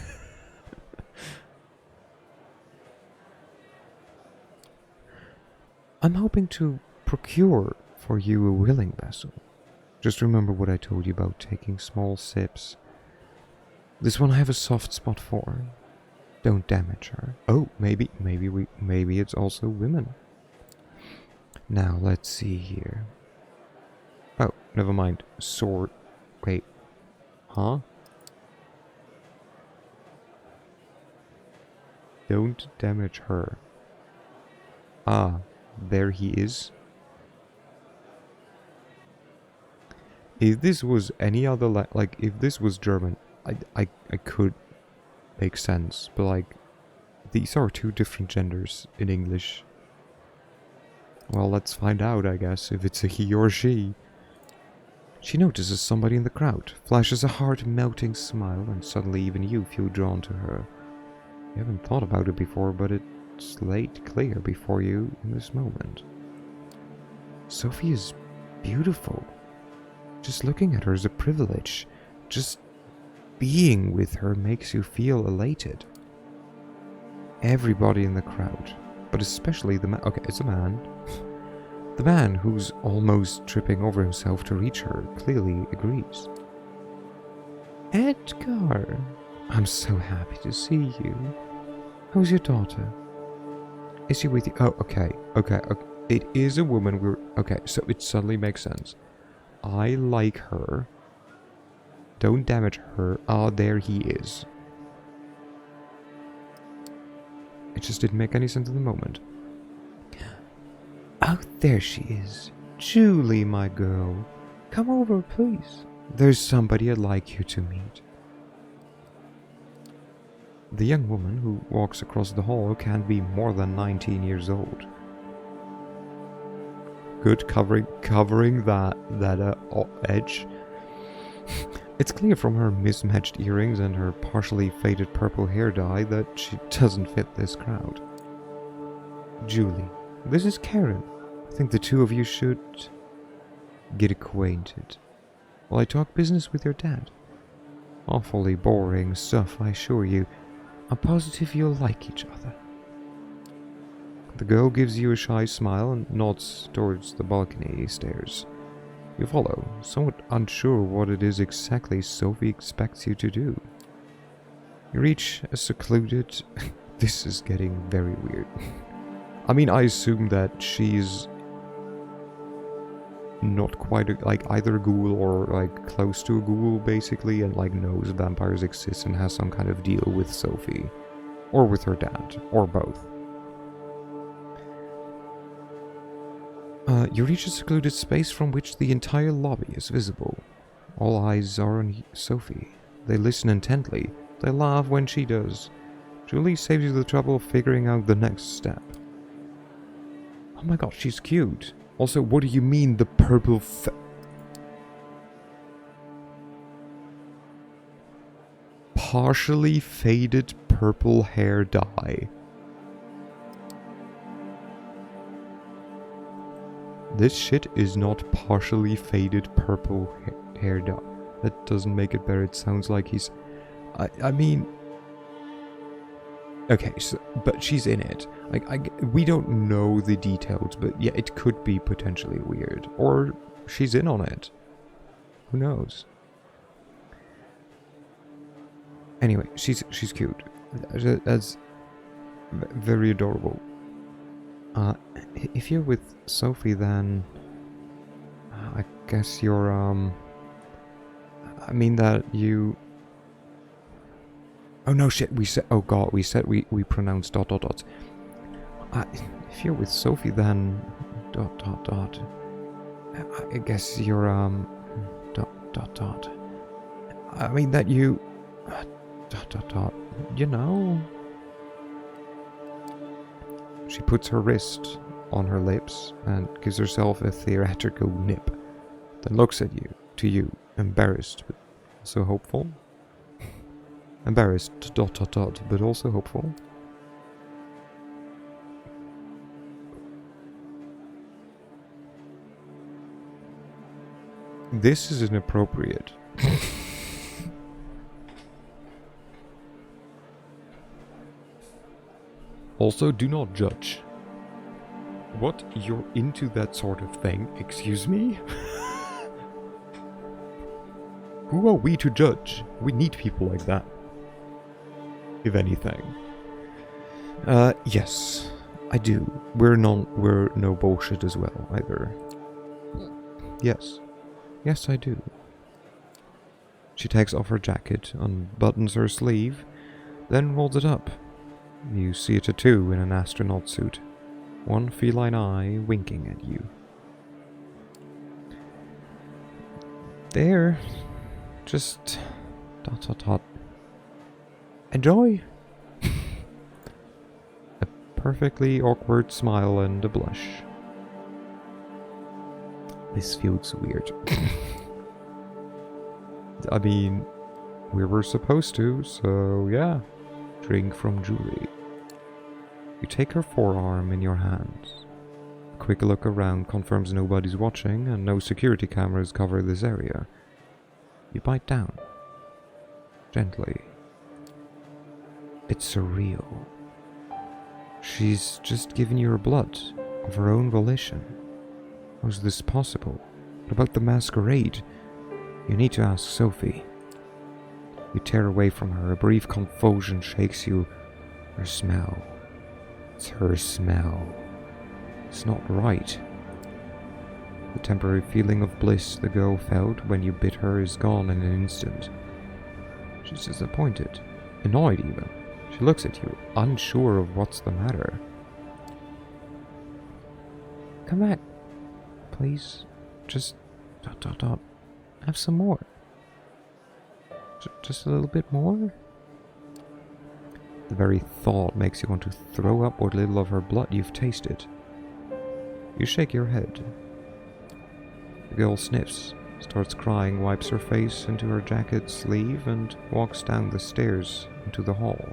[SPEAKER 1] I'm hoping to procure for you a willing vessel. Just remember what I told you about taking small sips. This one I have a soft spot for. Don't damage her. Oh, maybe it's also women. Now, let's see here. Oh, never mind. Sword. Wait. Huh? Don't damage her. Ah, there he is. If this was any other like if this was German, I could make sense, but like these are two different genders in English. Well, let's find out, I guess, if it's a he or she. She notices somebody in the crowd, flashes a heart-melting smile, and suddenly even you feel drawn to her. You haven't thought about it before, but it's laid clear before you in this moment. Sophie is beautiful. Just looking at her is a privilege. Just being with her makes you feel elated. Everybody in the crowd, but especially the man. Okay, it's a man. The man, who's almost tripping over himself to reach her, clearly agrees. Edgar, I'm so happy to see you. How's your daughter? Is she with you? Oh, okay. It is a woman. Okay, so it suddenly makes sense. I like her. Don't damage her. Ah, there he is. It just didn't make any sense in the moment. Oh, there she is. Julie, my girl. Come over, please. There's somebody I'd like you to meet. The young woman who walks across the hall can't be more than 19 years old. Good, covering that edge. It's clear from her mismatched earrings and her partially faded purple hair dye that she doesn't fit this crowd. Julie, this is Karen. I think the two of you should get acquainted while I talk business with your dad. Awfully boring stuff, I assure you. I'm positive you'll like each other. The girl gives you a shy smile and nods towards the balcony stairs. You follow, somewhat unsure what it is exactly Sophie expects you to do. You reach a secluded... This is getting very weird. I mean, I assume that she's not quite either a ghoul or like close to a ghoul basically, and like knows vampires exist and has some kind of deal with Sophie. Or with her dad, or both. You reach a secluded space from which the entire lobby is visible. All eyes are on Sophie. They listen intently. They laugh when she does. Julie saves you the trouble of figuring out the next step. Oh my god, she's cute. Also, what do you mean the purple partially faded purple hair dye? This shit is not partially faded purple hair dye. That doesn't make it better. It sounds like he's... I mean... Okay, so, but she's in it. We don't know the details, but yeah, it could be potentially weird. Or she's in on it. Who knows? Anyway, she's cute. That's very adorable. If you're with Sophie, then I guess you're I mean that you... Oh no, shit, we said... Oh god, we said we pronounced ... If you're with Sophie, then... I guess you're I mean that you... You know... She puts her wrist on her lips and gives herself a theatrical nip. Then looks at you, embarrassed, but also hopeful. Embarrassed, but also hopeful. This is inappropriate. Also, do not judge. What? You're into that sort of thing? Excuse me? Who are we to judge? We need people like that. If anything. Yes, I do. We're no bullshit as well, either. Yes. Yes, I do. She takes off her jacket, unbuttons her sleeve, then rolls it up. You see a tattoo in an astronaut suit. One feline eye winking at you. There. Just... Enjoy! A perfectly awkward smile and a blush. This feels weird. I mean, we were supposed to, so yeah. Drink from Julie. You take her forearm in your hands. A quick look around confirms nobody's watching and no security cameras cover this area. You bite down. Gently. It's surreal. She's just given you her blood, of her own volition. How is this possible? What about the masquerade? You need to ask Sophie. You tear away from her. A brief convulsion shakes you. Her smell. It's her smell. It's not right. The temporary feeling of bliss the girl felt when you bit her is gone in an instant. She's disappointed. Annoyed even. She looks at you, unsure of what's the matter. Come back. Please. Just... Have some more. Just a little bit more? The very thought makes you want to throw up what little of her blood you've tasted. You shake your head. The girl sniffs, starts crying, wipes her face into her jacket sleeve, and walks down the stairs into the hall.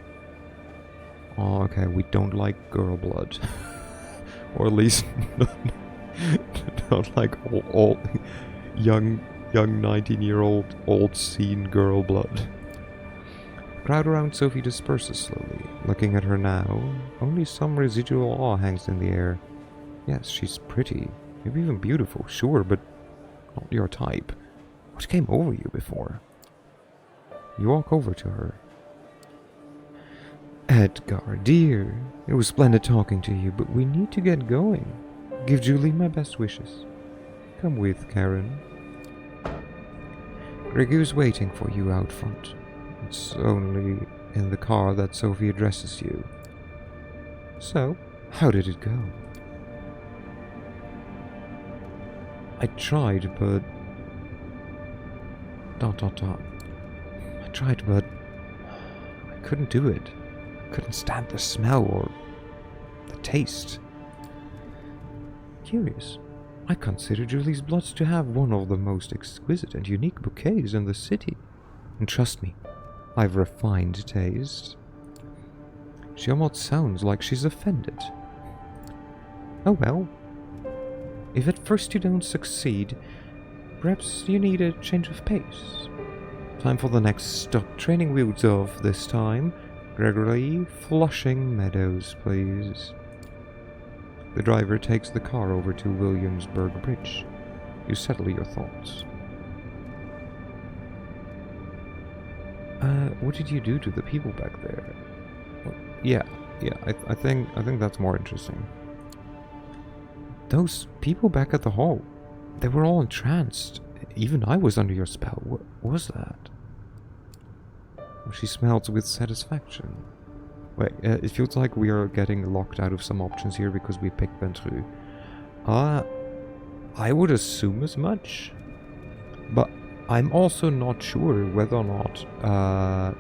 [SPEAKER 1] Oh, okay, we don't like girl blood. Or at least not like all young 19-year-old old scene girl blood. The crowd around Sophie disperses slowly. Looking at her now, only some residual awe hangs in the air. Yes, she's pretty, maybe even beautiful, sure, but not your type. What came over you before? You walk over to her. Edgar, dear, it was splendid talking to you, but we need to get going. Give Julie my best wishes. Come with, Karen. Gregu's waiting for you out front. It's only in the car that Sophie addresses you. So, how did it go? I tried, but... I tried, but... I couldn't do it. Couldn't stand the smell or the taste. Curious. I consider Julie's blood to have one of the most exquisite and unique bouquets in the city. And trust me, I've refined taste. She almost sounds like she's offended. Oh well. If at first you don't succeed, perhaps you need a change of pace. Time for the next stop. Training wheels off this time. Gregory, Flushing Meadows, please. The driver takes the car over to Williamsburg Bridge. You settle your thoughts. What did you do to the people back there? Well, yeah, I think that's more interesting. Those people back at the hall, they were all entranced. Even I was under your spell. What was that? She smells with satisfaction. Wait, it feels like we are getting locked out of some options here because we picked Ventru. I would assume as much. But I'm also not sure whether or not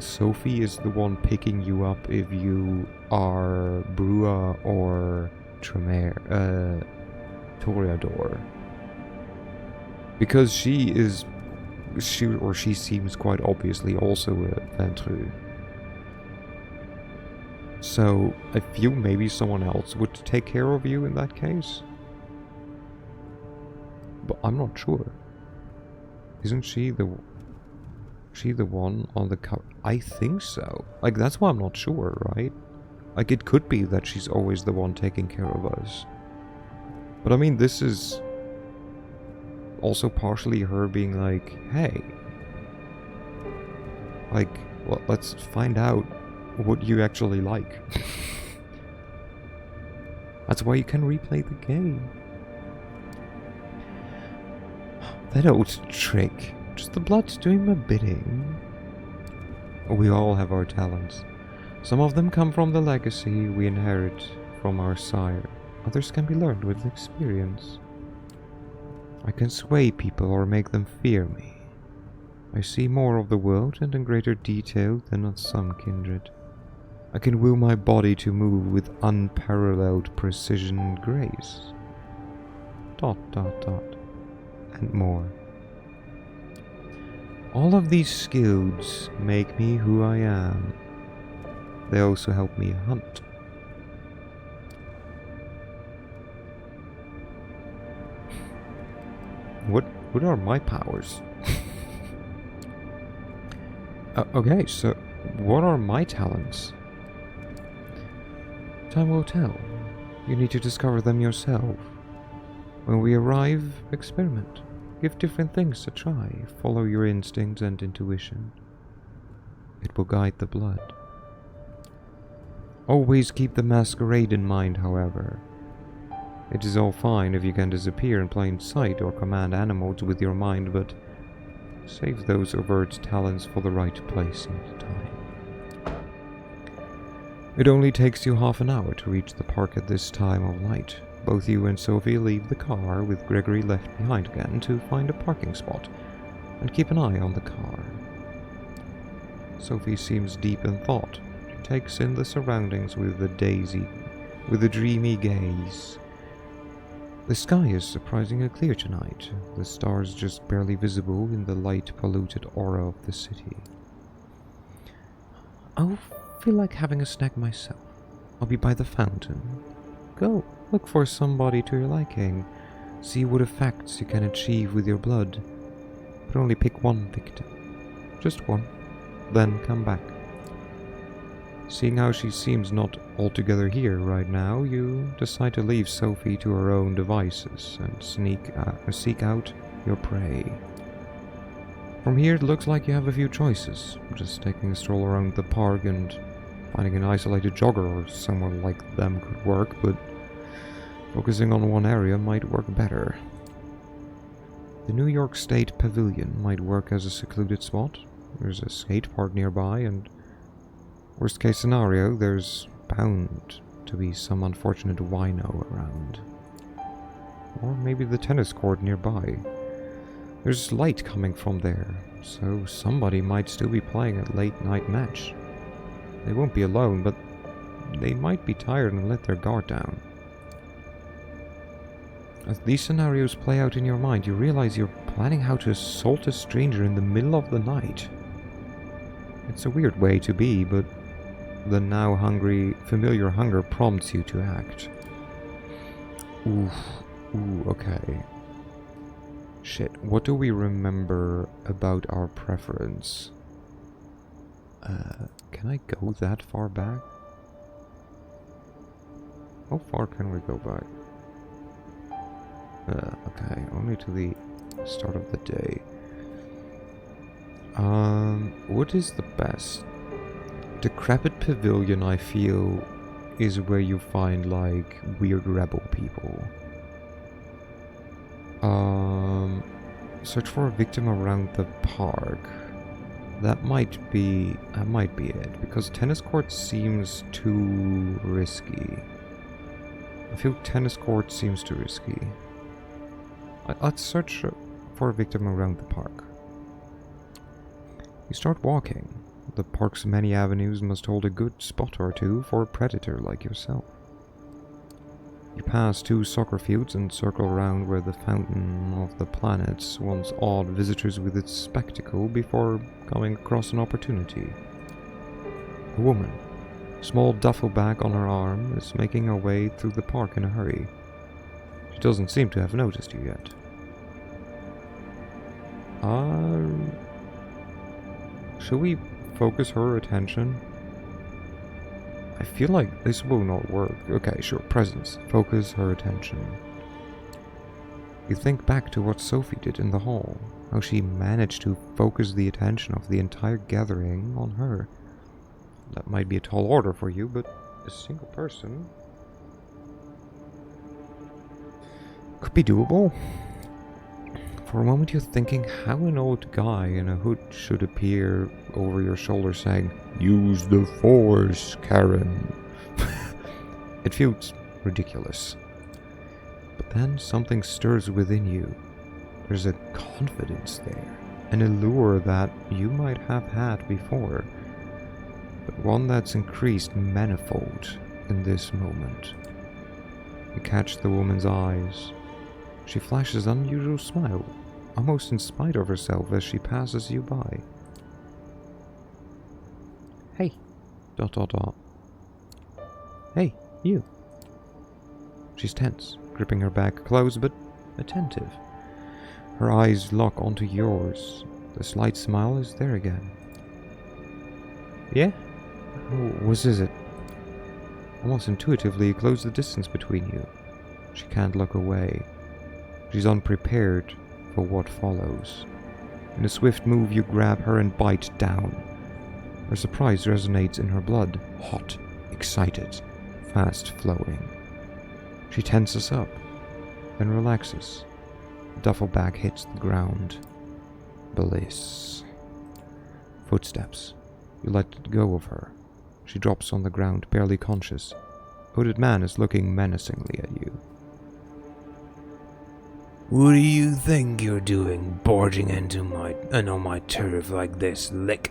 [SPEAKER 1] Sophie is the one picking you up if you are Brua or Toreador. Because she seems quite obviously also a Ventru. So I feel maybe someone else would take care of you in that case. But I'm not sure. Isn't she the one on the cover? I think so. Like, that's why I'm not sure, right? Like, it could be that she's always the one taking care of us. But I mean, this is also partially her being like, hey, like, well, let's find out what you actually like. That's why you can replay the game. That old trick. Just the blood doing my bidding. We all have our talents. Some of them come from the legacy we inherit from our sire. Others can be learned with experience. I can sway people or make them fear me. I see more of the world and in greater detail than on some kindred. I can will my body to move with unparalleled precision and grace. ... and more. All of these skills make me who I am. They also help me hunt. What are my powers? Okay, so what are my talents? Time will tell. You need to discover them yourself. When we arrive, experiment. Give different things a try. Follow your instincts and intuition. It will guide the blood. Always keep the masquerade in mind, however. It is all fine if you can disappear in plain sight or command animals with your mind, but save those overt talents for the right place and time. It only takes you half an hour to reach the park at this time of night. Both you and Sophie leave the car, with Gregory left behind again to find a parking spot and keep an eye on the car. Sophie seems deep in thought. She takes in the surroundings with a dreamy gaze. The sky is surprisingly clear tonight, the stars just barely visible in the light-polluted aura of the city. I feel like having a snack myself. I'll be by the fountain. Go, look for somebody to your liking. See what effects you can achieve with your blood. But only pick one victim. Just one. Then come back. Seeing how she seems not altogether here right now, you decide to leave Sophie to her own devices and seek out your prey. From here it looks like you have a few choices. Just taking a stroll around the park and finding an isolated jogger or someone like them could work, but focusing on one area might work better. The New York State Pavilion might work as a secluded spot. There's a skate park nearby, and worst case scenario, there's bound to be some unfortunate wino around. Or maybe the tennis court nearby. There's light coming from there, so somebody might still be playing a late night match. They won't be alone, but they might be tired and let their guard down. As these scenarios play out in your mind, you realize you're planning how to assault a stranger in the middle of the night. It's a weird way to be, but the now familiar hunger prompts you to act. Ooh, okay. Shit, what do we remember about our preference? Can I go that far back? How far can we go back? Okay, only to the start of the day. What is the best? Decrepit Pavilion, I feel, is where you find, like, weird rebel people. Search for a victim around the park. That might be it, because tennis court seems too risky. I feel tennis court seems too risky. Let's search for a victim around the park. You start walking. The park's many avenues must hold a good spot or two for a predator like yourself. You pass 2 soccer fields and circle around where the Fountain of the Planets once awed visitors with its spectacle before coming across an opportunity. A woman, small duffel bag on her arm, is making her way through the park in a hurry. She doesn't seem to have noticed you yet. Should we focus her attention? I feel like this will not work. Okay, sure, presence. Focus her attention. You think back to what Sophie did in the hall, how she managed to focus the attention of the entire gathering on her. That might be a tall order for you, but a single person could be doable. For a moment you're thinking how an old guy in a hood should appear over your shoulder saying, "Use the force, Karen." It feels ridiculous. But then something stirs within you. There's a confidence there, an allure that you might have had before, but one that's increased manifold in this moment. You catch the woman's eyes. She flashes an unusual smile, almost in spite of herself as she passes you by. Hey, ... Hey, you. She's tense, gripping her bag close but attentive. Her eyes lock onto yours. The slight smile is there again. Yeah? What is it? Almost intuitively, you close the distance between you. She can't look away. She's unprepared for what follows. In a swift move, you grab her and bite down. Her surprise resonates in her blood, hot, excited, fast-flowing. She tenses up, then relaxes. The duffel bag hits the ground. Bliss. Footsteps. You let go of her. She drops on the ground, barely conscious. A hooded man is looking menacingly at you.
[SPEAKER 2] What do you think you're doing, barging into on my turf like this, lick?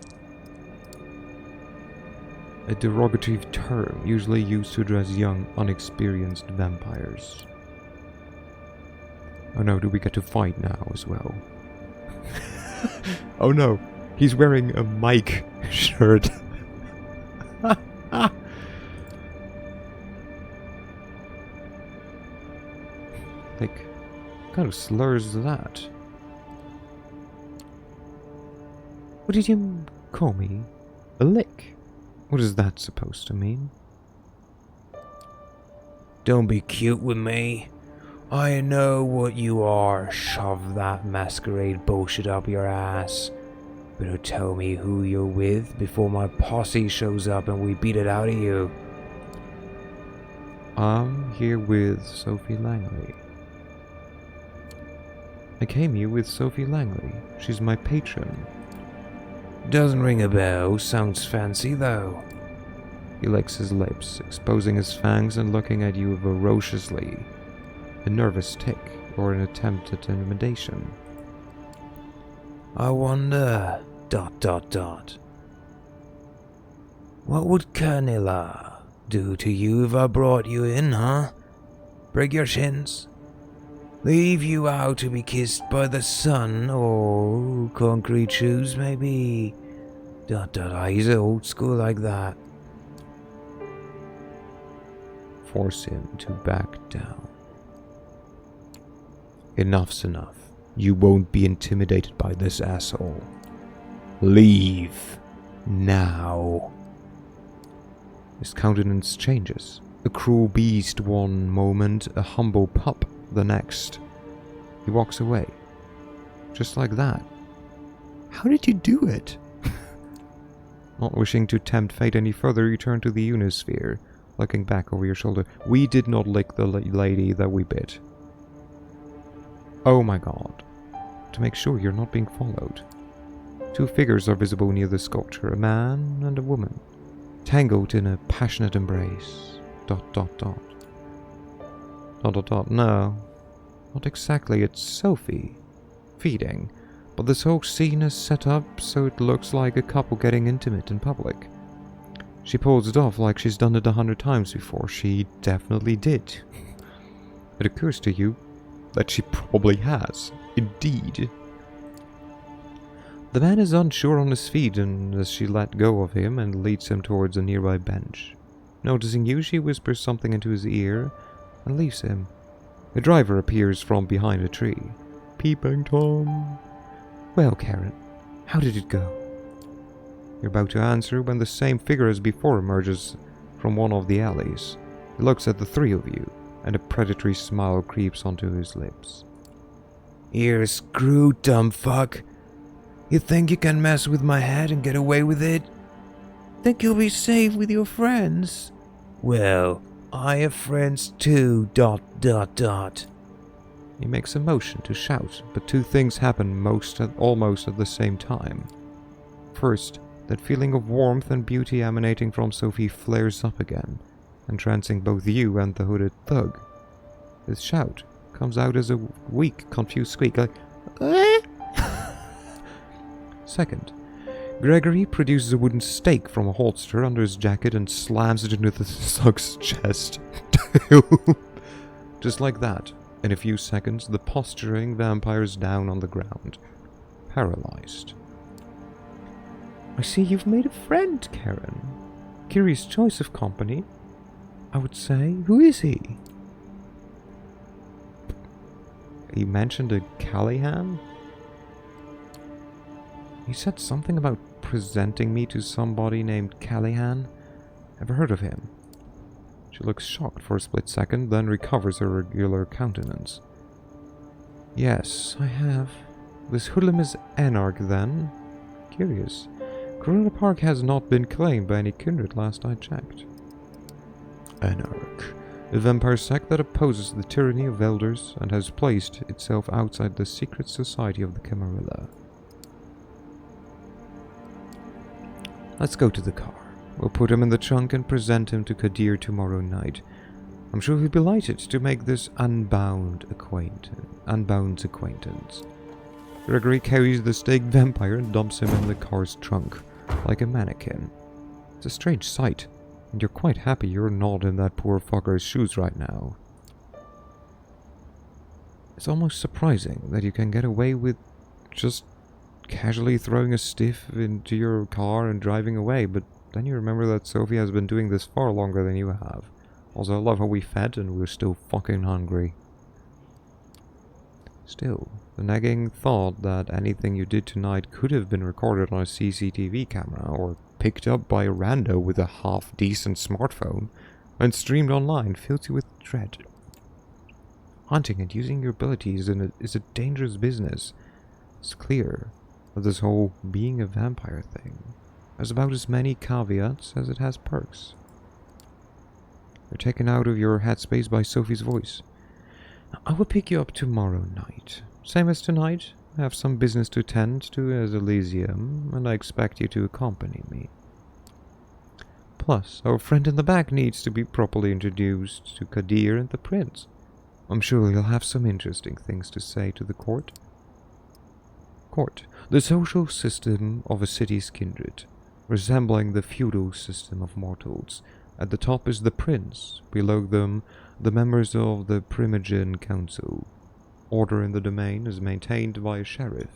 [SPEAKER 1] A derogative term usually used to address young, unexperienced vampires. Oh no, do we get to fight now as well? Oh no, he's wearing a Mike shirt. Like, what kind of slurs is that? What did you call me? A lick? What is that supposed to mean?
[SPEAKER 2] Don't be cute with me. I know what you are. Shove that masquerade bullshit up your ass. Better tell me who you're with before my posse shows up and we beat it out of you.
[SPEAKER 1] I'm here with Sophie Langley. I came here with Sophie Langley. She's my patron.
[SPEAKER 2] Doesn't ring a bell. Sounds fancy though.
[SPEAKER 1] He licks his lips, exposing his fangs and looking at you ferociously. A nervous tick, or an attempt at intimidation.
[SPEAKER 2] I wonder... ... What would Carnilla do to you if I brought you in, huh? Break your shins? Leave you out to be kissed by the sun, or concrete shoes, maybe? ... He's old school like that.
[SPEAKER 1] Force him to back down. Enough's enough. You won't be intimidated by this asshole. Leave. Now. His countenance changes. A cruel beast one moment, a humble pup the next. He walks away. Just like that. How did you do it? Not wishing to tempt fate any further, you turn to the Unisphere, looking back over your shoulder. We did not lick the lady that we bit. Oh my god. To make sure you're not being followed. Two figures are visible near the sculpture, a man and a woman, tangled in a passionate embrace. ... No, not exactly. It's Sophie, feeding, but this whole scene is set up so it looks like a couple getting intimate in public. She pulls it off like she's done it 100 times before. She definitely did. It occurs to you that she probably has, indeed. The man is unsure on his feet and as she let go of him and leads him towards a nearby bench. Noticing you, she whispers something into his ear and leaves him. A driver appears from behind a tree. Peeping Tom. Well, Karen, how did it go? You're about to answer when the same figure as before emerges from one of the alleys. He looks at the three of you, and a predatory smile creeps onto his lips.
[SPEAKER 2] You're screwed, dumb fuck. You think you can mess with my head and get away with it? Think you'll be safe with your friends? Well, I have friends too, ...
[SPEAKER 1] He makes a motion to shout, but two things happen almost at the same time. First, that feeling of warmth and beauty emanating from Sophie flares up again, entrancing both you and the hooded thug. His shout comes out as a weak, confused squeak like, "Eh?" Second, Gregory produces a wooden stake from a holster under his jacket and slams it into the thug's chest. Just like that, in a few seconds, the posturing vampire is down on the ground, paralyzed. I see you've made a friend, Karen. Curious choice of company, I would say. Who is he? He mentioned a Callahan? He said something about presenting me to somebody named Callahan. Ever heard of him? She looks shocked for a split second, then recovers her regular countenance. Yes, I have. This hoodlum is Anarch, then? Curious. Corona Park has not been claimed by any kindred last I checked. Anarch. A vampire sect that opposes the tyranny of elders and has placed itself outside the secret society of the Camarilla. Let's go to the car. We'll put him in the trunk and present him to Kadir tomorrow night. I'm sure he'll be delighted to make this unbound acquaintance. Gregory carries the staked vampire and dumps him in the car's trunk, like a mannequin. It's a strange sight, and you're quite happy you're not in that poor fucker's shoes right now. It's almost surprising that you can get away with just casually throwing a stiff into your car and driving away, but then you remember that Sophie has been doing this far longer than you have. Also, I love how we fed and we're still fucking hungry. Still, the nagging thought that anything you did tonight could have been recorded on a CCTV camera or picked up by a rando with a half-decent smartphone and streamed online fills you with dread. Hunting and using your abilities is a dangerous business. It's clear that this whole being a vampire thing has about as many caveats as it has perks. You're taken out of your headspace by Sophie's voice. I will pick you up tomorrow night. Same as tonight. I have some business to tend to at Elysium, and I expect you to accompany me. Plus, our friend in the back needs to be properly introduced to Kadir and the prince. I'm sure he'll have some interesting things to say to the court. Court, the social system of a city's kindred, resembling the feudal system of mortals. At the top is the prince, below them the members of the Primogen Council. Order in the domain is maintained by a sheriff.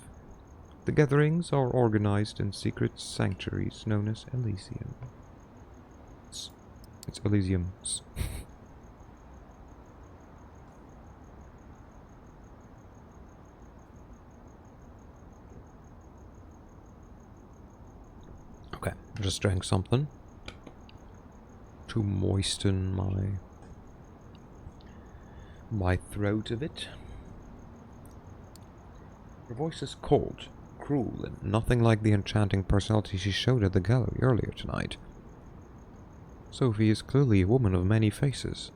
[SPEAKER 1] The gatherings are organized in secret sanctuaries known as Elysium. It's Elysiums. Okay, just drank something to moisten my throat a bit. Her voice is cold, cruel, and nothing like the enchanting personality she showed at the gallery earlier tonight. Sophie is clearly a woman of many faces.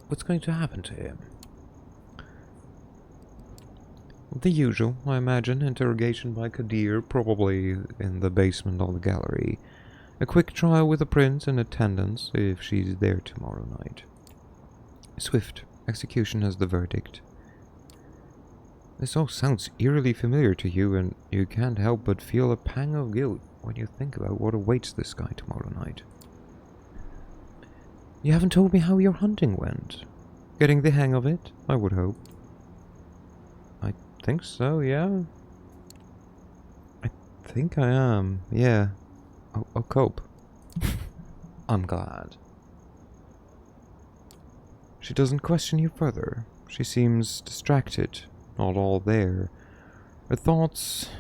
[SPEAKER 1] What's going to happen to him? The usual, I imagine. Interrogation by Kadir, probably in the basement of the gallery. A quick trial with the prince in attendance, if she's there tomorrow night. Swift execution as the verdict. This all sounds eerily familiar to you, and you can't help but feel a pang of guilt when you think about what awaits this guy tomorrow night. You haven't told me how your hunting went. Getting the hang of it, I would hope. I think so, yeah. I think I am, yeah. I'll cope. I'm glad. She doesn't question you further. She seems distracted, not all there. Her thoughts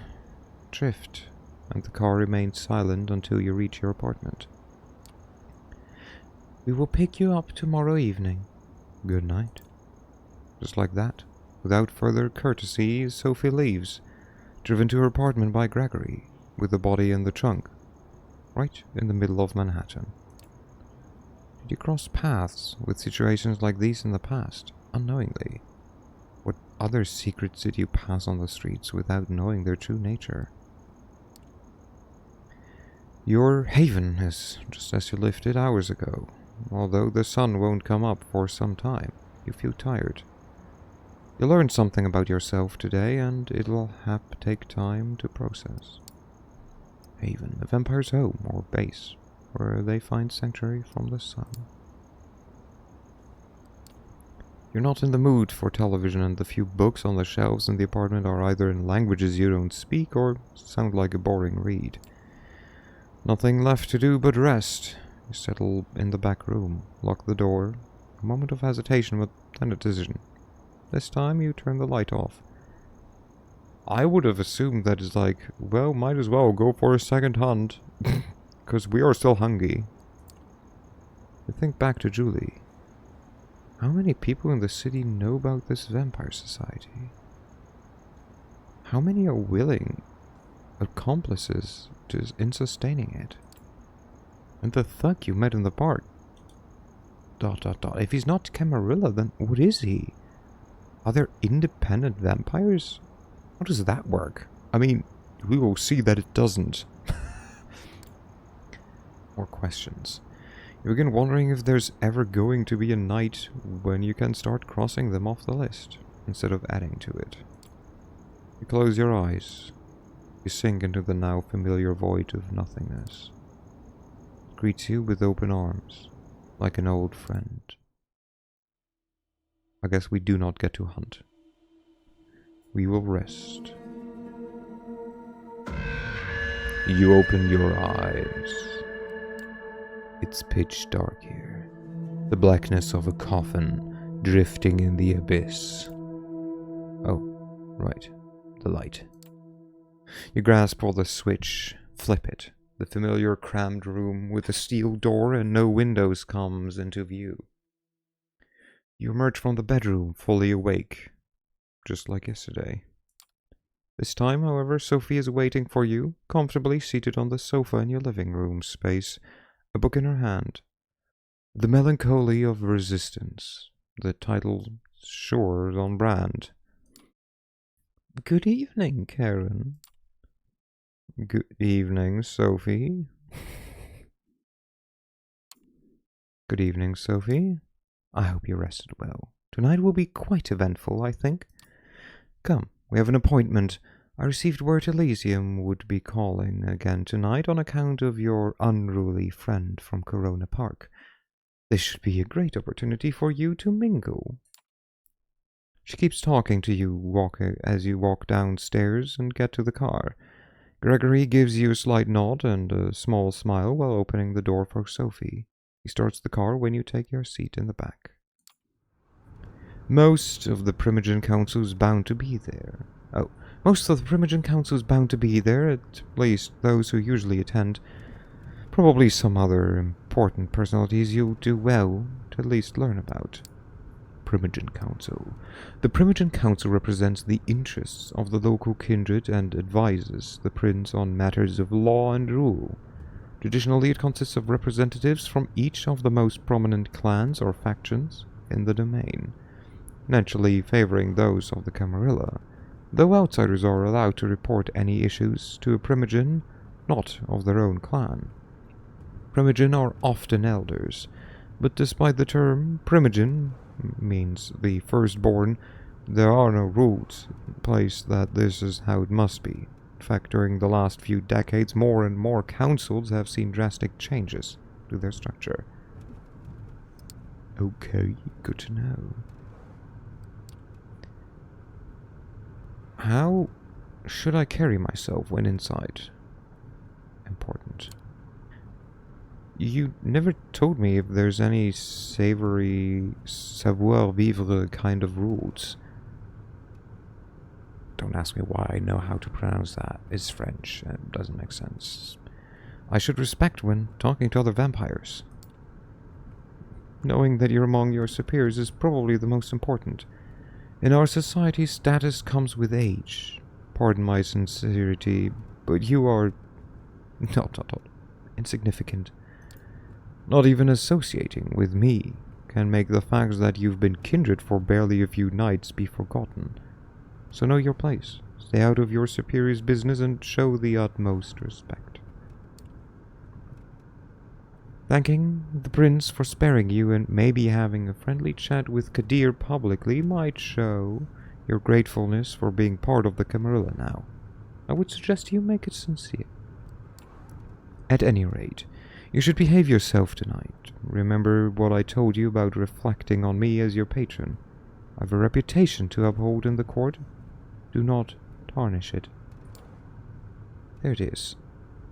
[SPEAKER 1] drift, and the car remains silent until you reach your apartment. We will pick you up tomorrow evening. Good night. Just like that, without further courtesy, Sophie leaves, driven to her apartment by Gregory, with the body in the trunk, right in the middle of Manhattan. Did you cross paths with situations like these in the past, unknowingly? What other secrets did you pass on the streets without knowing their true nature? Your haven is just as you left it hours ago. Although the sun won't come up for some time, you feel tired. You learned something about yourself today, and it'll have to take time to process. Haven, a vampire's home or base, where they find sanctuary from the sun. You're not in the mood for television, and the few books on the shelves in the apartment are either in languages you don't speak or sound like a boring read. Nothing left to do but rest. You settle in the back room, lock the door. A moment of hesitation, but then a decision. This time you turn the light off. I would have assumed that it's like, well, might as well go for a second hunt, because we are still hungry. You think back to Julie. How many people in the city know about this vampire society? How many are willing accomplices in sustaining it? And the thug you met in the park. ... If he's not Camarilla, then what is he? Are there independent vampires? How does that work? I mean, we will see that it doesn't. More questions. You begin wondering if there's ever going to be a night when you can start crossing them off the list, instead of adding to it. You close your eyes. You sink into the now familiar void of nothingness. It greets you with open arms, like an old friend. I guess we do not get to hunt. We will rest. You open your eyes. It's pitch dark here. The blackness of a coffin drifting in the abyss. Oh, right. The light. You grasp for the switch, flip it. The familiar crammed room with a steel door and no windows comes into view. You emerge from the bedroom fully awake, just like yesterday. This time, however, Sophie is waiting for you, comfortably seated on the sofa in your living room space, a book in her hand. The Melancholy of Resistance. The title sure is on brand. Good evening, Karen. Good evening, Sophie. Good evening, Sophie. I hope you rested well. Tonight will be quite eventful, I think. Come, we have an appointment. I received word Elysium would be calling again tonight on account of your unruly friend from Corona Park. This should be a great opportunity for you to mingle. She keeps talking to you as you walk downstairs and get to the car. Gregory gives you a slight nod and a small smile while opening the door for Sophie. He starts the car when you take your seat in the back. Most of the Primogen Council's bound to be there. Most of the Primogen Council's bound to be there, at least those who usually attend. Probably some other important personalities you'll do well to at least learn about. Primogen Council. The Primogen Council represents the interests of the local kindred and advises the prince on matters of law and rule. Traditionally, it consists of representatives from each of the most prominent clans or factions in the domain, naturally favoring those of the Camarilla, though outsiders are allowed to report any issues to a Primogen not of their own clan. Primogen are often elders, but despite the term Primogen means the firstborn, there are no rules in place that this is how it must be. In fact, during the last few decades, more and more councils have seen drastic changes to their structure. Okay, good to know. How should I carry myself when inside? Important. You never told me if there's any savory savoir-vivre kind of rules. Don't ask me why I know how to pronounce that. It's French, and it doesn't make sense. I should respect when talking to other vampires. Knowing that you're among your superiors is probably the most important. In our society, status comes with age. Pardon my sincerity, but you are not insignificant. Not even associating with me can make the facts that you've been kindred for barely a few nights be forgotten. So know your place, stay out of your superior's business, and show the utmost respect. Thanking the prince for sparing you and maybe having a friendly chat with Kadir publicly might show your gratefulness for being part of the Camarilla now. I would suggest you make it sincere. At any rate, you should behave yourself tonight. Remember what I told you about reflecting on me as your patron. I have a reputation to uphold in the court. Do not tarnish it. There it is.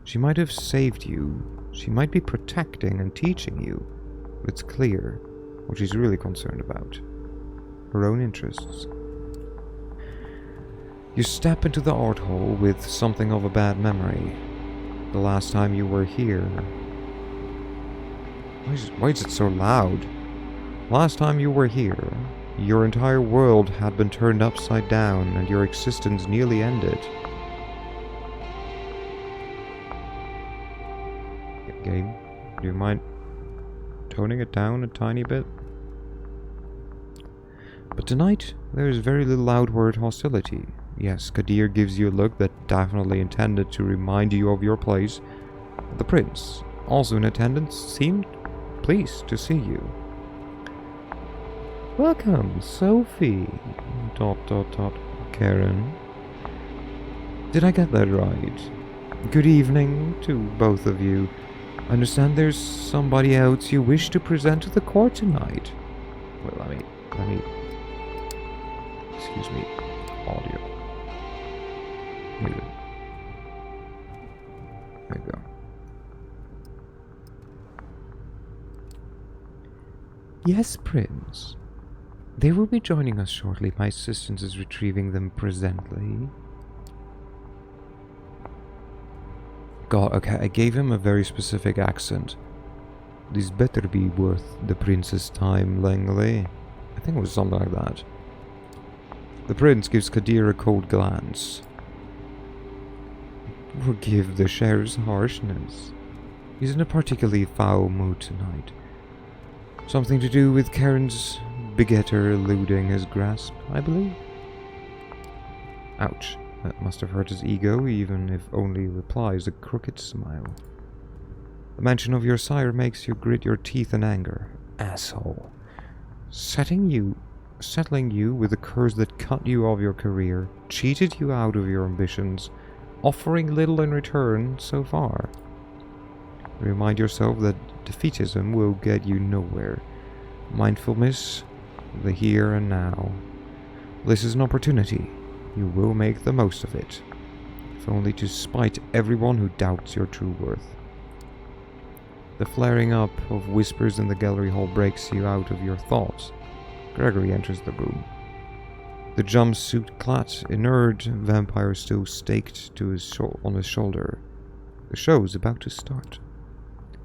[SPEAKER 1] She might have saved you. She might be protecting and teaching you. But it's clear what she's really concerned about. Her own interests. You step into the art hall with something of a bad memory. The last time you were here. Why is it so loud? Last time you were here, your entire world had been turned upside down and your existence nearly ended. Game, do you mind toning it down a tiny bit? But tonight, there is very little outward hostility. Yes, Kadir gives you a look that definitely intended to remind you of your place. The prince, also in attendance, seemed pleased to see you. Welcome, Sophie. ... Karen. Did I get that right? Good evening to both of you. I understand there's somebody else you wish to present to the court tonight. Wait, let me... Excuse me. Audio. Muted. There you go. Yes, Prince. They will be joining us shortly. My assistant is retrieving them presently. God, okay, I gave him a very specific accent. This better be worth the prince's time, Langley. I think it was something like that. The prince gives Kadir a cold glance. Forgive the sheriff's harshness. He's in a particularly foul mood tonight. Something to do with Karen's begetter eluding his grasp, I believe. Ouch. That must have hurt his ego, even if only replies a crooked smile. The mention of your sire makes you grit your teeth in anger, asshole. Settling you with a curse that cut you off your career, cheated you out of your ambitions, offering little in return so far. Remind yourself that defeatism will get you nowhere. Mindfulness, the here and now. This is an opportunity. You will make the most of it, if only to spite everyone who doubts your true worth. The flaring up of whispers in the gallery hall breaks you out of your thoughts. Gregory enters the room. The jumpsuit-clad, inert vampire still staked to on his shoulder. The show is about to start.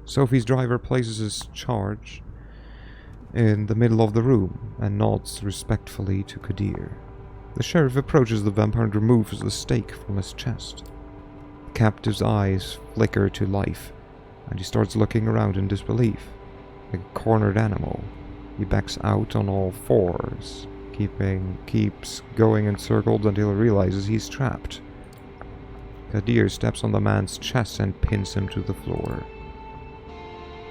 [SPEAKER 1] Sophie's driver places his charge in the middle of the room and nods respectfully to Kadir. The sheriff approaches the vampire and removes the stake from his chest. The captive's eyes flicker to life, and he starts looking around in disbelief. Like a cornered animal, he backs out on all fours, keeps going in circles until he realizes he's trapped. Kadir steps on the man's chest and pins him to the floor.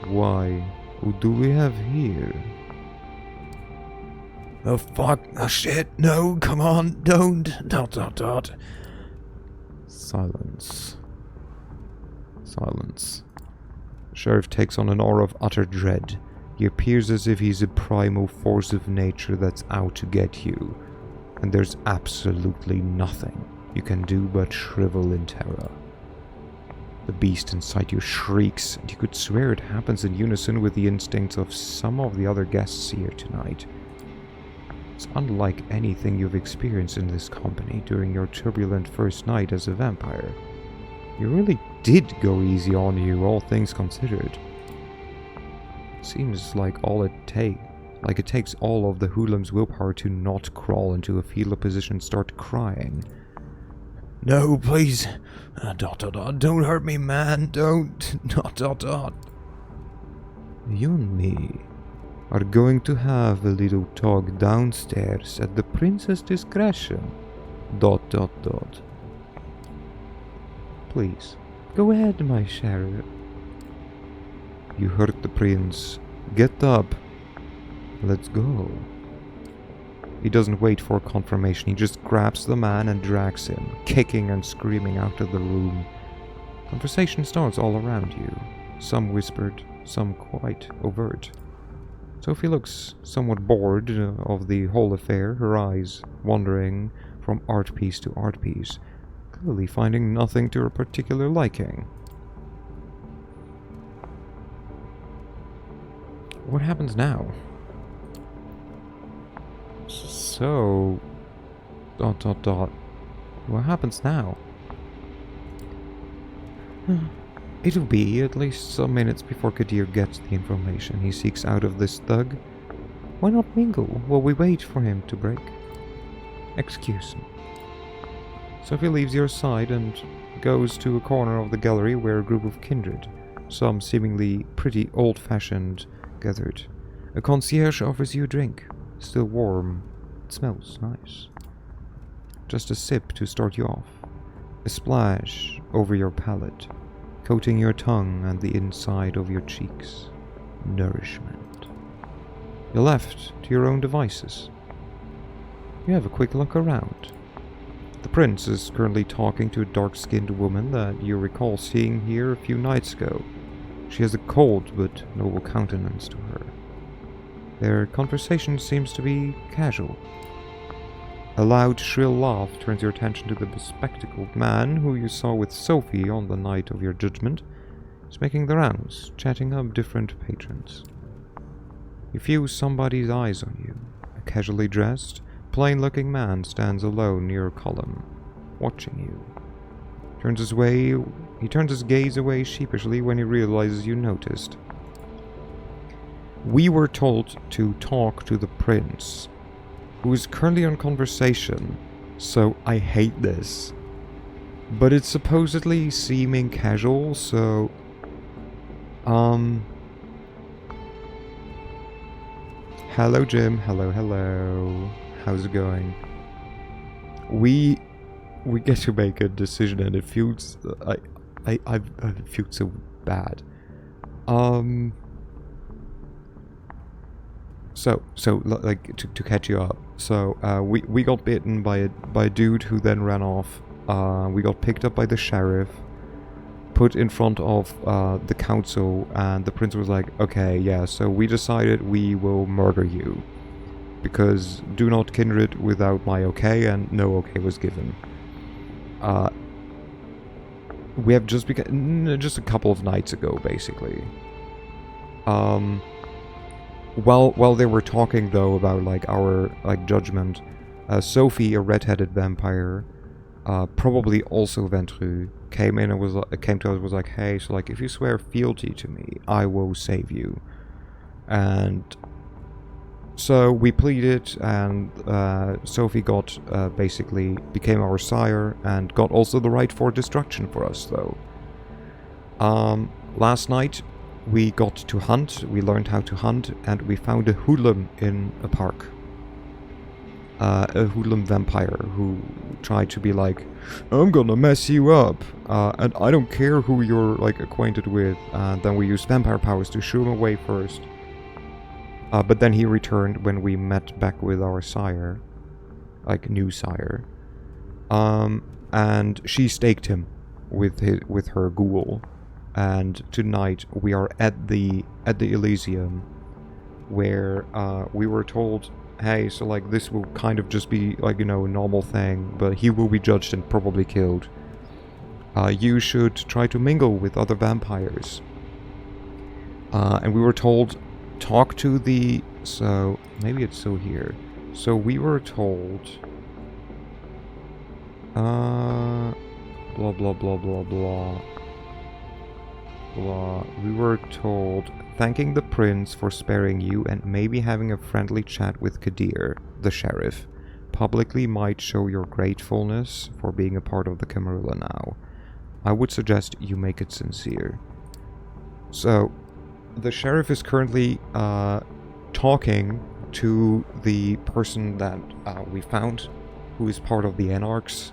[SPEAKER 1] Why, who do we have here?
[SPEAKER 2] Oh fuck, oh shit, no, come on, don't, dot.
[SPEAKER 1] Silence. Silence. The sheriff takes on an aura of utter dread. He appears as if he's a primal force of nature that's out to get you, and there's absolutely nothing you can do but shrivel in terror. The beast inside you shrieks, and you could swear it happens in unison with the instincts of some of the other guests here tonight. It's unlike anything you've experienced in this company during your turbulent first night as a vampire. You really did go easy on you, all things considered. Seems like it takes all of the hoodlum's willpower to not crawl into a fetal position and start crying.
[SPEAKER 2] No, please, don't hurt me, man, don't,
[SPEAKER 1] You and me are going to have a little talk downstairs at the prince's discretion. ... Please, go ahead, my sheriff. You hurt the prince. Get up. Let's go. He doesn't wait for confirmation, he just grabs the man and drags him, kicking and screaming out of the room. Conversation starts all around you, some whispered, some quite overt. Sophie looks somewhat bored of the whole affair, her eyes wandering from art piece to art piece, clearly finding nothing to her particular liking. What happens now? So... ... What happens now? It'll be at least some minutes before Kadir gets the information he seeks out of this thug. Why not mingle while we wait for him to break? Excuse me. Sophie leaves your side and goes to a corner of the gallery where a group of kindred, some seemingly pretty old-fashioned, gathered. A concierge offers you a drink, still warm. It smells nice. Just a sip to start you off. A splash over your palate, coating your tongue and the inside of your cheeks. Nourishment. You're left to your own devices. You have a quick look around. The prince is currently talking to a dark-skinned woman that you recall seeing here a few nights ago. She has a cold but noble countenance to her. Their conversation seems to be casual. A loud, shrill laugh turns your attention to the bespectacled man who you saw with Sophie on the night of your judgment. He's making the rounds, chatting up different patrons. You feel somebody's eyes on you. A casually dressed, plain-looking man stands alone near a column, watching you. He turns his gaze away sheepishly when he realizes you noticed. We were told to talk to the prince, who is currently in conversation, so I hate this. But it's supposedly seeming casual, so... Hello, Jim. Hello. How's it going? We get to make a decision, and it feels... I feel so bad. So like to catch you up. So we got bitten by a dude who then ran off. We got picked up by the sheriff, put in front of the council, and the prince was like, okay, yeah, so we decided we will murder you because do not kindred without my okay, and no okay was given. We have just begun just a couple of nights ago, basically. While they were talking though about like our judgment, Sophie, a red-headed vampire, probably also Ventru, came in and came to us and was like, hey, so like if you swear fealty to me, I will save you. And so we pleaded, and Sophie got basically became our sire and got also the right for destruction for us though. Last night we got to hunt, we learned how to hunt, and we found a hoodlum in a park. A hoodlum vampire who tried to be like, I'm gonna mess you up, and I don't care who you're like acquainted with. Then we used vampire powers to shoo him away first. But then he returned when we met back with our sire, like new sire. And she staked him with her ghoul. And tonight we are at the Elysium, where we were told, hey, so like this will kind of just be like, you know, a normal thing, but he will be judged and probably killed. You should try to mingle with other vampires. And we were told, talk to the... So, maybe it's still here. So we were told... blah blah blah blah blah. We were told, thanking the prince for sparing you and maybe having a friendly chat with Kadir, the sheriff, publicly might show your gratefulness for being a part of the Camarilla now. I would suggest you make it sincere. So, the sheriff is currently talking to the person that we found, who is part of the Anarchs.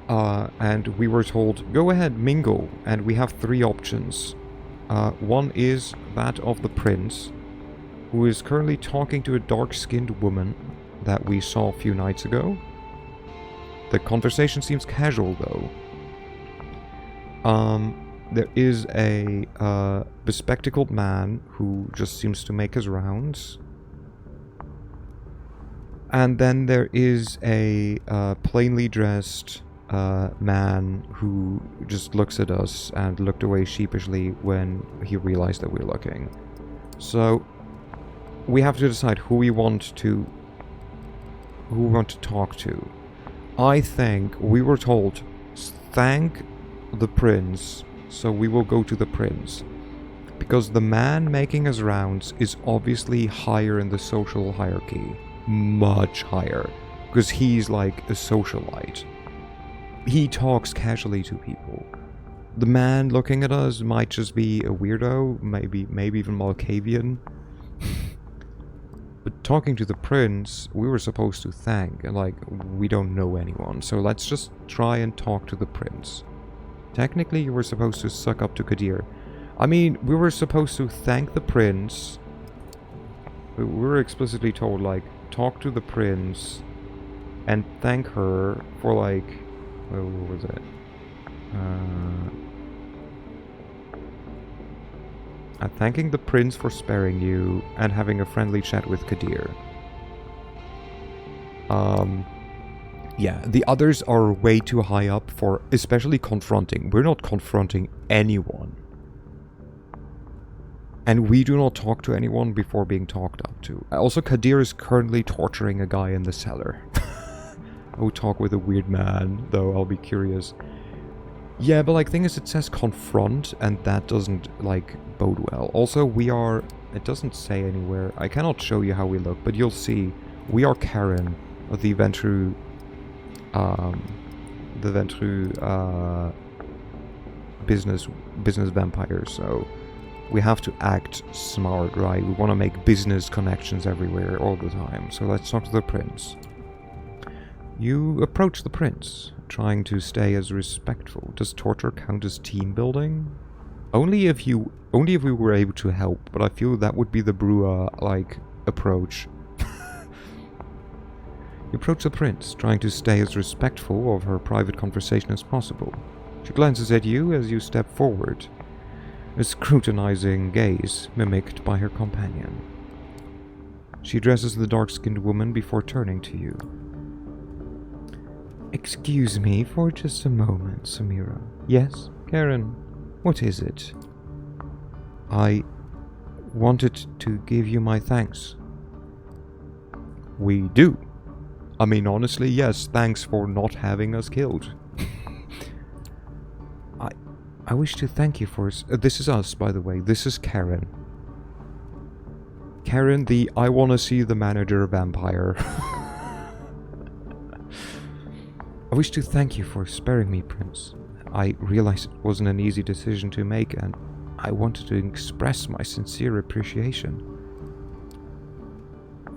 [SPEAKER 1] And we were told, go ahead, mingle, and we have three options. One is that of the prince, who is currently talking to a dark-skinned woman that we saw a few nights ago. The conversation seems casual, though. There is a bespectacled man who just seems to make his rounds. And then there is a plainly dressed man who just looks at us and looked away sheepishly when he realized that we're looking. So we have to decide who we want to talk to. I think we were told, thank the prince, so we will go to the prince. Because the man making his rounds is obviously higher in the social hierarchy. Much higher. Because he's like a socialite. He talks casually to people. The man looking at us might just be a weirdo, maybe even Malkavian. But talking to the prince, we were supposed to thank, and like, we don't know anyone, so let's just try and talk to the prince. Technically, you were supposed to suck up to Kadir. I mean, we were supposed to thank the prince. We were explicitly told, like, talk to the prince and thank her for, like... what was it? Thanking the prince for sparing you and having a friendly chat with Kadir. Yeah, the others are way too high up for especially confronting. We're not confronting anyone. And we do not talk to anyone before being talked up to. Also, Kadir is currently torturing a guy in the cellar. I would talk with a weird man, though I'll be curious. Yeah, but like, thing is, it says confront, and that doesn't, like, bode well. Also, we are... It doesn't say anywhere. I cannot show you how we look, but you'll see. We are Karen of the Ventru... business vampires, so... We have to act smart, right? We want to make business connections everywhere all the time. So let's talk to the prince. You approach the prince, trying to stay as respectful. Does torture count as team building? Only if we were able to help, but I feel that would be the Brewer, like, approach. You approach the prince, trying to stay as respectful of her private conversation as possible. She glances at you as you step forward. A scrutinizing gaze mimicked by her companion. She addresses the dark-skinned woman before turning to you. Excuse me for just a moment, Samira. Yes, Karen, what is it? I wanted to give you my thanks. We do. I mean, honestly, yes, thanks for not having us killed. I wish to thank you for... this is us, by the way. This is Karen. Karen, the I want to see the manager vampire. I wish to thank you for sparing me, Prince. I realized it wasn't an easy decision to make, and I wanted to express my sincere appreciation.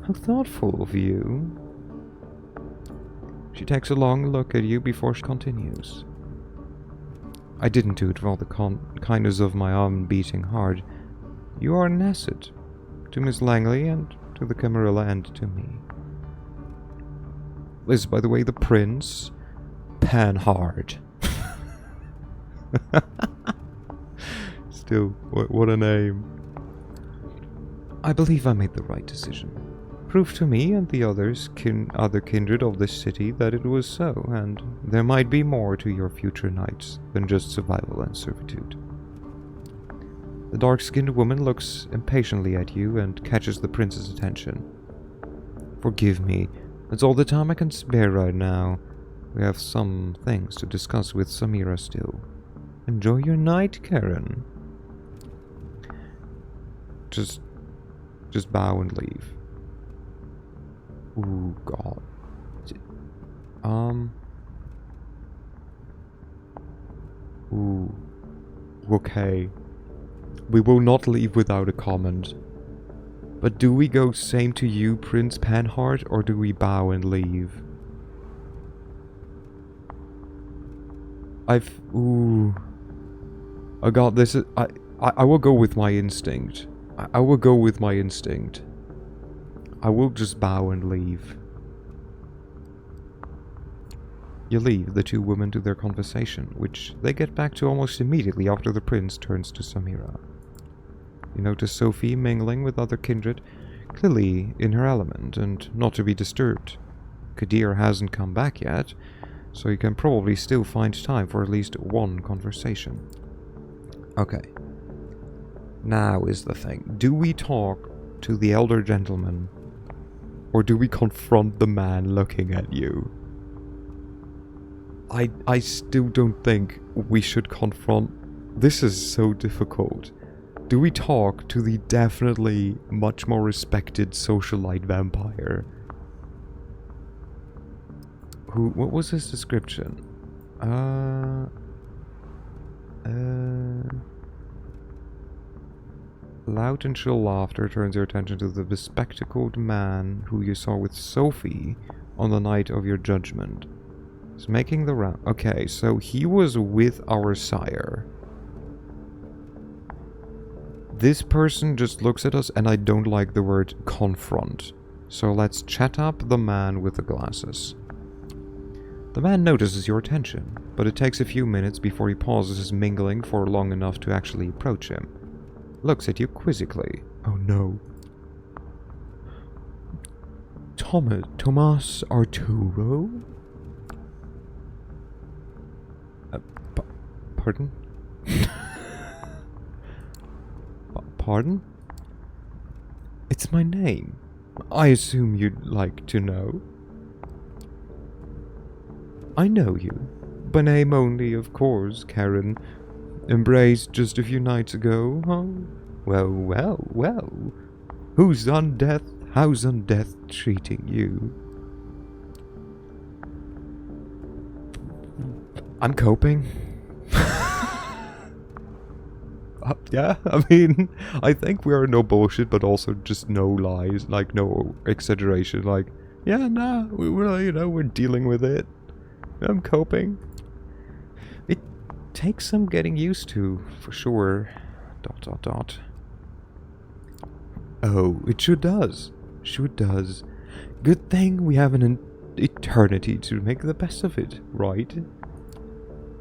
[SPEAKER 1] How thoughtful of you. She takes a long look at you before she continues. I didn't do it for all the kindness of my arm beating hard. You are an asset to Miss Langley and to the Camarilla and to me. This is, by the way, the Prince Panhard. Still, what a name. I believe I made the right decision. Prove to me and the others, other kindred of this city, that it was so, and there might be more to your future nights than just survival and servitude. The dark-skinned woman looks impatiently at you and catches the prince's attention. Forgive me, that's all the time I can spare right now. We have some things to discuss with Samira still. Enjoy your night, Karen. Just bow and leave. Ooh, God. Ooh. Okay. We will not leave without a comment. But do we go same to you, Prince Panhard, or do we bow and leave? Ooh. Oh God, this is... I will go with my instinct. I will go with my instinct. I will just bow and leave. You leave the two women to their conversation, which they get back to almost immediately after the prince turns to Samira. You notice Sophie mingling with other kindred, clearly in her element and not to be disturbed. Kadir hasn't come back yet, so you can probably still find time for at least one conversation. Okay. Now is the thing. Do we talk to the elder gentleman, or do we confront the man looking at you? I still don't think we should confront... This is so difficult. Do we talk to the definitely much more respected socialite vampire? What was his description? Loud and shrill laughter turns your attention to the bespectacled man who you saw with Sophie on the night of your judgment. He's making the round. Okay, so he was with our sire. This person just looks at us, and I don't like the word confront. So let's chat up the man with the glasses. The man notices your attention, but it takes a few minutes before he pauses his mingling for long enough to actually approach him. looks at you quizzically. Oh no. Tomas Arturo? Pardon? Pardon? It's my name. I assume you'd like to know. I know you. By name only, of course, Karen. Embraced just a few nights ago, huh? Well, well, well. How's undeath treating you? I'm coping. Yeah, I mean, I think we are no bullshit, but also just no lies, like no exaggeration, like, yeah, nah, we're dealing with it. I'm coping. It takes some getting used to, for sure. ... Oh, it sure does. Sure does. Good thing we have an eternity to make the best of it, right?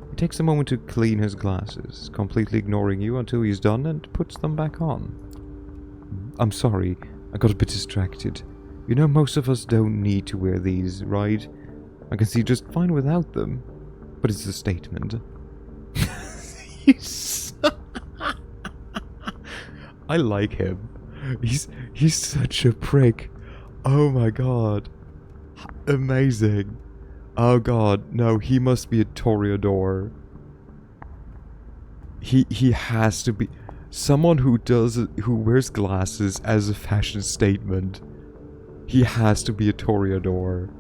[SPEAKER 1] He takes a moment to clean his glasses, completely ignoring you until he's done and puts them back on. I'm sorry, I got a bit distracted. You know, most of us don't need to wear these, right? I can see just fine without them. But it's a statement. I like him. He's such a prick. Oh my god. Amazing. Oh god, no, he must be a toreador. He has to be someone who wears glasses as a fashion statement. He has to be a toreador.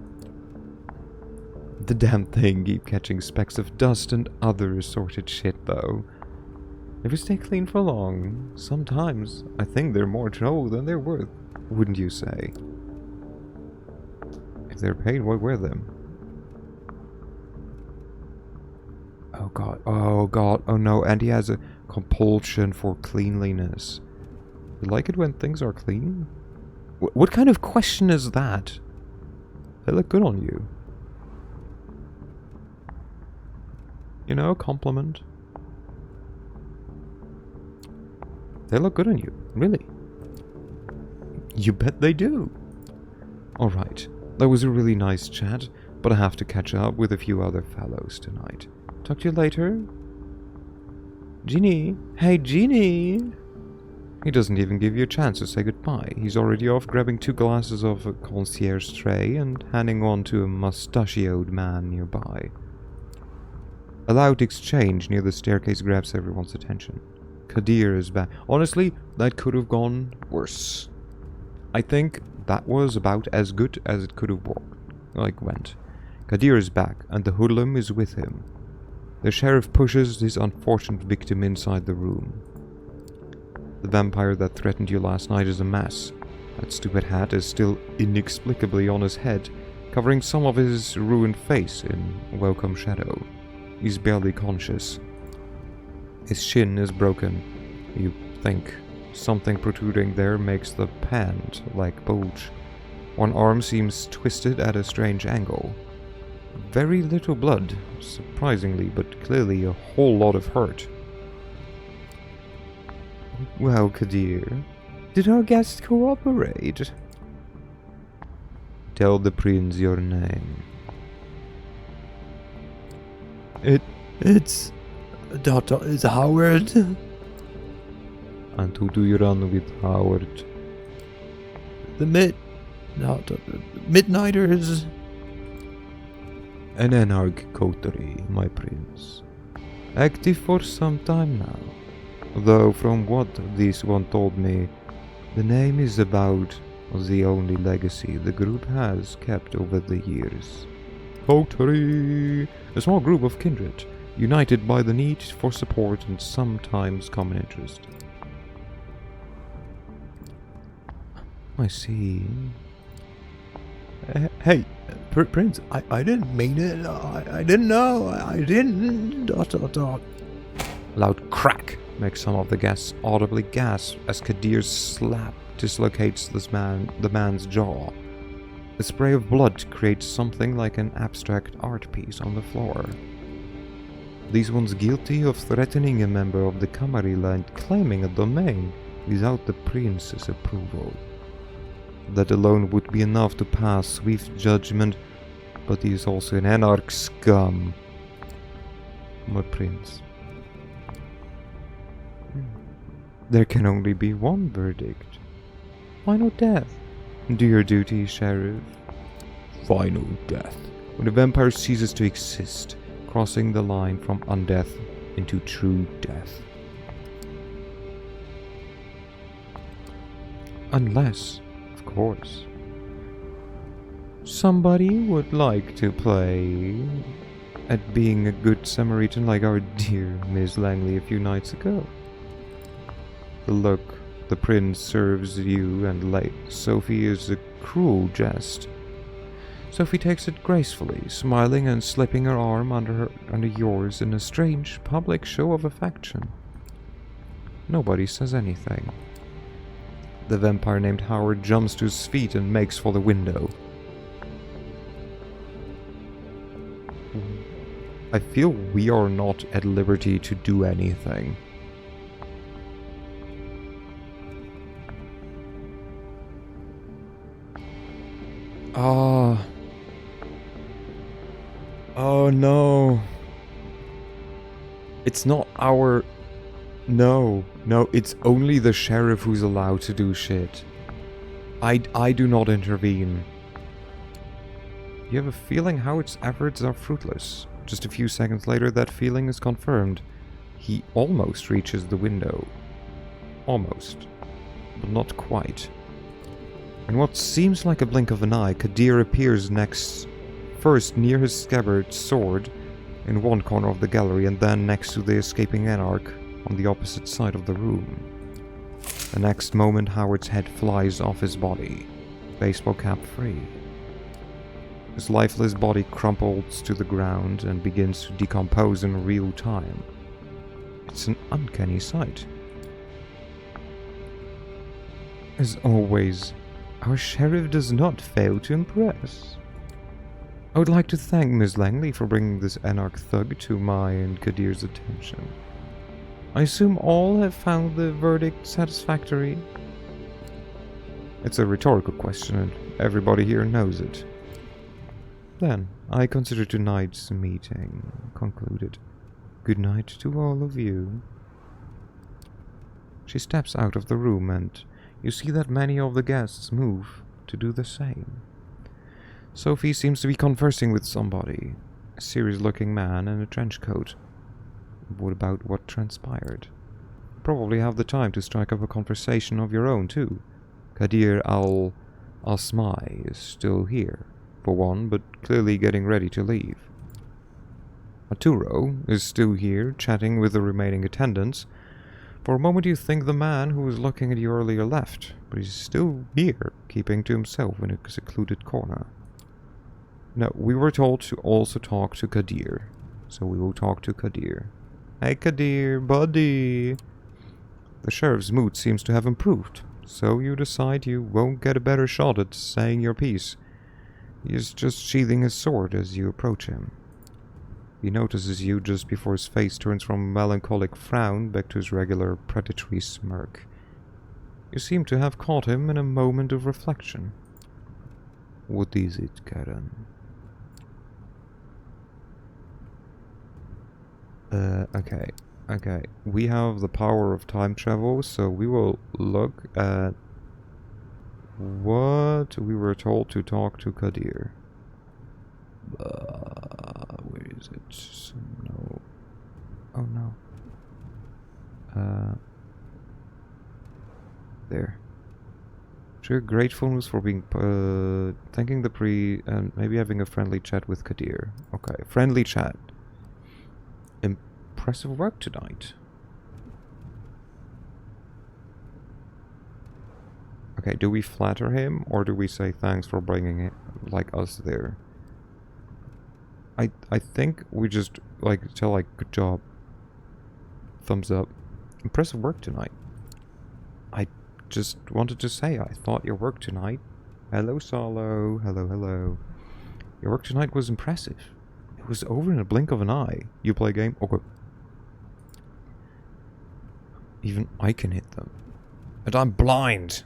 [SPEAKER 1] The damn thing keep catching specks of dust and other assorted shit though. If you stay clean for long, sometimes I think they're more trouble than they're worth, wouldn't you say? If they're paid, why wear them? Oh god, oh no, and he has a compulsion for cleanliness. You like it when things are clean? What kind of question is that? They look good on you. You know, compliment. They look good on you, really. You bet they do. Alright, that was a really nice chat, but I have to catch up with a few other fellows tonight. Talk to you later. Jeannie! Hey, Jeannie! He doesn't even give you a chance to say goodbye. He's already off grabbing 2 glasses of a concierge tray and handing one to a mustachioed man nearby. A loud exchange near the staircase grabs everyone's attention. Kadir is back. Honestly, that could have gone worse. I think that was about as good as it could have went. Kadir is back, and the hoodlum is with him. The sheriff pushes his unfortunate victim inside the room. The vampire that threatened you last night is a mess. That stupid hat is still inexplicably on his head, covering some of his ruined face in welcome shadow. He's barely conscious. His shin is broken. You think something protruding there makes the pant-like bulge. One arm seems twisted at a strange angle. Very little blood, surprisingly, but clearly a whole lot of hurt. Well, Kadir, did our guest cooperate? Tell the prince your name.
[SPEAKER 2] It's Howard.
[SPEAKER 1] And who do you run with, Howard?
[SPEAKER 2] The Midnighters.
[SPEAKER 1] An anarch coterie, my prince. Active for some time now. Though from what this one told me, the name is about the only legacy the group has kept over the years. Coterie! A small group of kindred, united by the need for support and sometimes common interest. I see.
[SPEAKER 2] Hey, Prince, I didn't mean it. I didn't know. I didn't. ...
[SPEAKER 1] Loud crack makes some of the guests audibly gasp as Kadir's slap dislocates the man's jaw. The spray of blood creates something like an abstract art piece on the floor. These ones guilty of threatening a member of the Coteries and claiming a domain without the prince's approval. That alone would be enough to pass swift judgment, but he is also an anarch scum. My prince. There can only be one verdict. Final death. Do your duty, Sheriff. Final death. When a vampire ceases to exist, crossing the line from undeath into true death. Unless, of course, somebody would like to play at being a good Samaritan like our dear Miss Langley a few nights ago. The look the prince serves you and late Sophie is a cruel jest. Sophie takes it gracefully, smiling and slipping her arm under yours in a strange public show of affection. Nobody says anything. The vampire named Howard jumps to his feet and makes for the window. I feel we are not at liberty to do anything. Oh no. It's not our... No, it's only the sheriff who's allowed to do shit. I do not intervene. You have a feeling Howard's efforts are fruitless. Just a few seconds later, that feeling is confirmed. He almost reaches the window. Almost. But not quite. In what seems like a blink of an eye, Kadir appears first near his scabbard sword in one corner of the gallery and then next to the escaping anarch on the opposite side of the room. The next moment, Howard's head flies off his body, baseball cap free. His lifeless body crumples to the ground and begins to decompose in real time. It's an uncanny sight. As always, our sheriff does not fail to impress. I would like to thank Miss Langley for bringing this anarch thug to my and Kadir's attention. I assume all have found the verdict satisfactory? It's a rhetorical question and everybody here knows it. Then, I consider tonight's meeting concluded. Good night to all of you. She steps out of the room and you see that many of the guests move to do the same. Sophie seems to be conversing with somebody, a serious-looking man in a trench coat. What about what transpired? You probably have the time to strike up a conversation of your own, too. Kadir al-Smai is still here, for one, but clearly getting ready to leave. Arturo is still here, chatting with the remaining attendants. For a moment you think the man who was looking at you earlier left, but he's still here, keeping to himself in a secluded corner. No, we were told to also talk to Kadir, so we will talk to Kadir. Hey Kadir, buddy! The sheriff's mood seems to have improved, so you decide you won't get a better shot at saying your piece. He is just sheathing his sword as you approach him. He notices you just before his face turns from a melancholic frown back to his regular predatory smirk. You seem to have caught him in a moment of reflection. What is it, Karen? Okay. We have the power of time travel, so we will look at what we were told to talk to Kadir. Where is it? No. Oh no. There. Sure, gratefulness for being, thanking the and maybe having a friendly chat with Kadir. Okay, friendly chat. Impressive work tonight. Okay, do we flatter him, or do we say thanks for bringing it, like, us there? I think we just, like, tell, like, good job. Thumbs up. Impressive work tonight. I just wanted to say I thought your work tonight... Hello, Solo. Hello. Your work tonight was impressive. It it was over in a blink of an eye. You play a game? Okay. Even I can hit them. And I'm blind!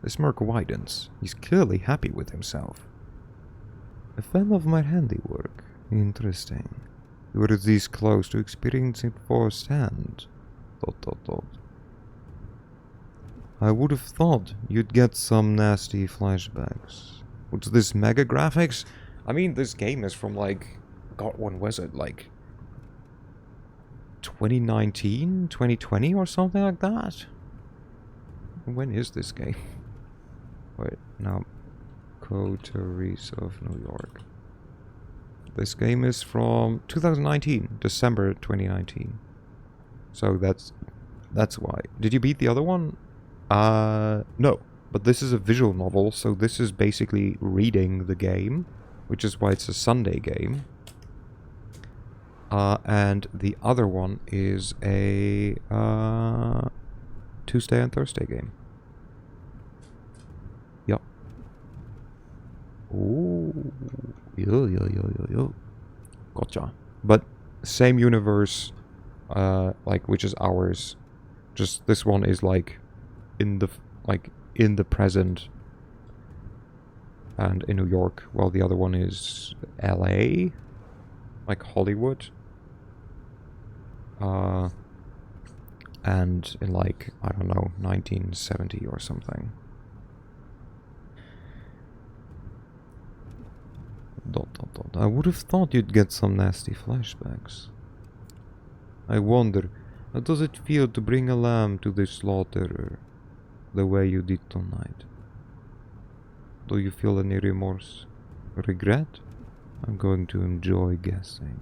[SPEAKER 1] The smirk widens. He's clearly happy with himself. A fan of my handiwork. Interesting. You were this close to experiencing it firsthand. ... I would have thought you'd get some nasty flashbacks. What's this, mega graphics? I mean, this game is from like... God, when was it? Like... 2019? 2020 or something like that? When is this game? Wait, no. Coteries of New York. This game is from 2019, December 2019. So that's why. Did you beat the other one? No. But this is a visual novel, so this is basically reading the game, which is why it's a Sunday game. And the other one is a Tuesday and Thursday game. Yep. Ooh. Yo. Gotcha. But same universe, like, which is ours. Just this one is like in the present and in New York, while the other one is LA, like Hollywood. And in like, I don't know, 1970 or something. ... I would have thought you'd get some nasty flashbacks. I wonder, how does it feel to bring a lamb to the slaughterer the way you did tonight? Do you feel any remorse? Regret? I'm going to enjoy guessing.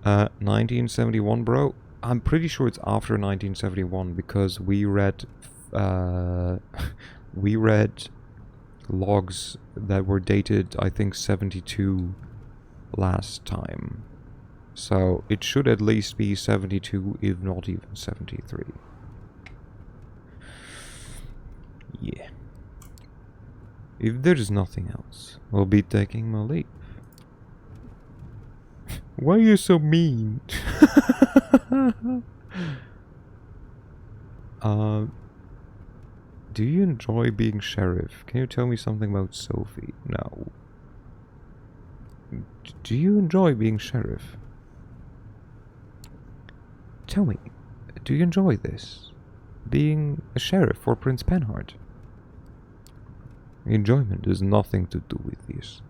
[SPEAKER 1] 1971, bro? I'm pretty sure it's after 1971 because we read logs that were dated, I think, 72 last time. So it should at least be 72, if not even 73. Yeah. If there's nothing else, I'll be taking my leave. Why are you so mean? Do you enjoy being sheriff? Can you tell me something about Sophie? No. Do you enjoy being sheriff? Tell me, do you enjoy this? Being a sheriff for Prince Penhart? Enjoyment has nothing to do with this.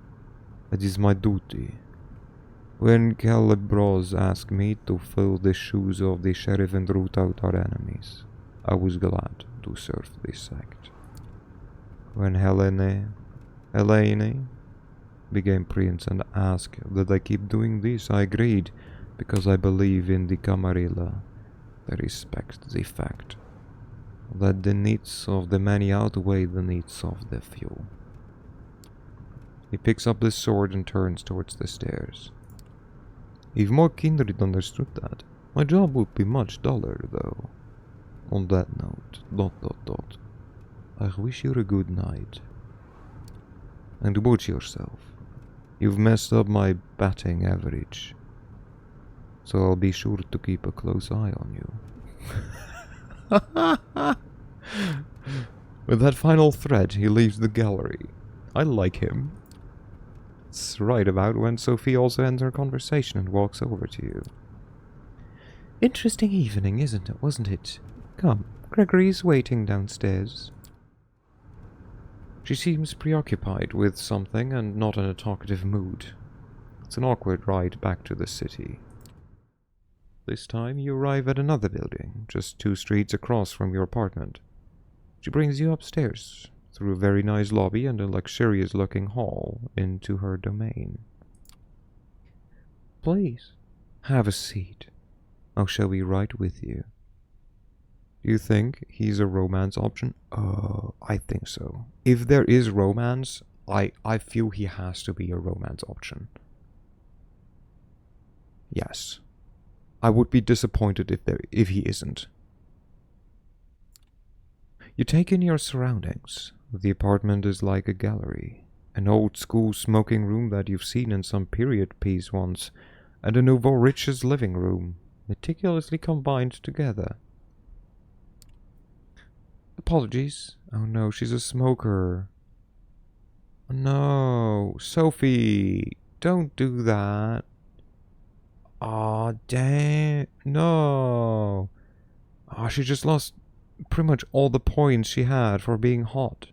[SPEAKER 1] It is my duty. When Calibros asked me to fill the shoes of the sheriff and root out our enemies, I was glad to serve this act. When Helene became prince and asked that I keep doing this, I agreed, because I believe in the Camarilla. I respect the fact that the needs of the many outweigh the needs of the few. He picks up the sword and turns towards the stairs. If more kindred understood that, my job would be much duller, though. On that note, ... I wish you a good night. And watch yourself. You've messed up my batting average, so I'll be sure to keep a close eye on you. With that final threat, he leaves the gallery. I like him. It's right about when Sophie also ends her conversation and walks over to you. Interesting evening, wasn't it? Come, Gregory's waiting downstairs. She seems preoccupied with something and not in a talkative mood. It's an awkward ride back to the city. This time you arrive at another building, just 2 streets across from your apartment. She brings you upstairs, through a very nice lobby and a luxurious-looking hall, into her domain. Please, have a seat. I shall be right with you. Do you think he's a romance option? I think so. If there is romance, I feel he has to be a romance option. Yes. I would be disappointed if he isn't. You take in your surroundings. The apartment is like a gallery, An old school smoking room that you've seen in some period piece once, and a nouveau rich's living room, meticulously combined together. Apologies. Oh no, she's a smoker. No, Sophie, don't do that. Aw, damn. No. Ah, she just lost pretty much all the points she had for being hot.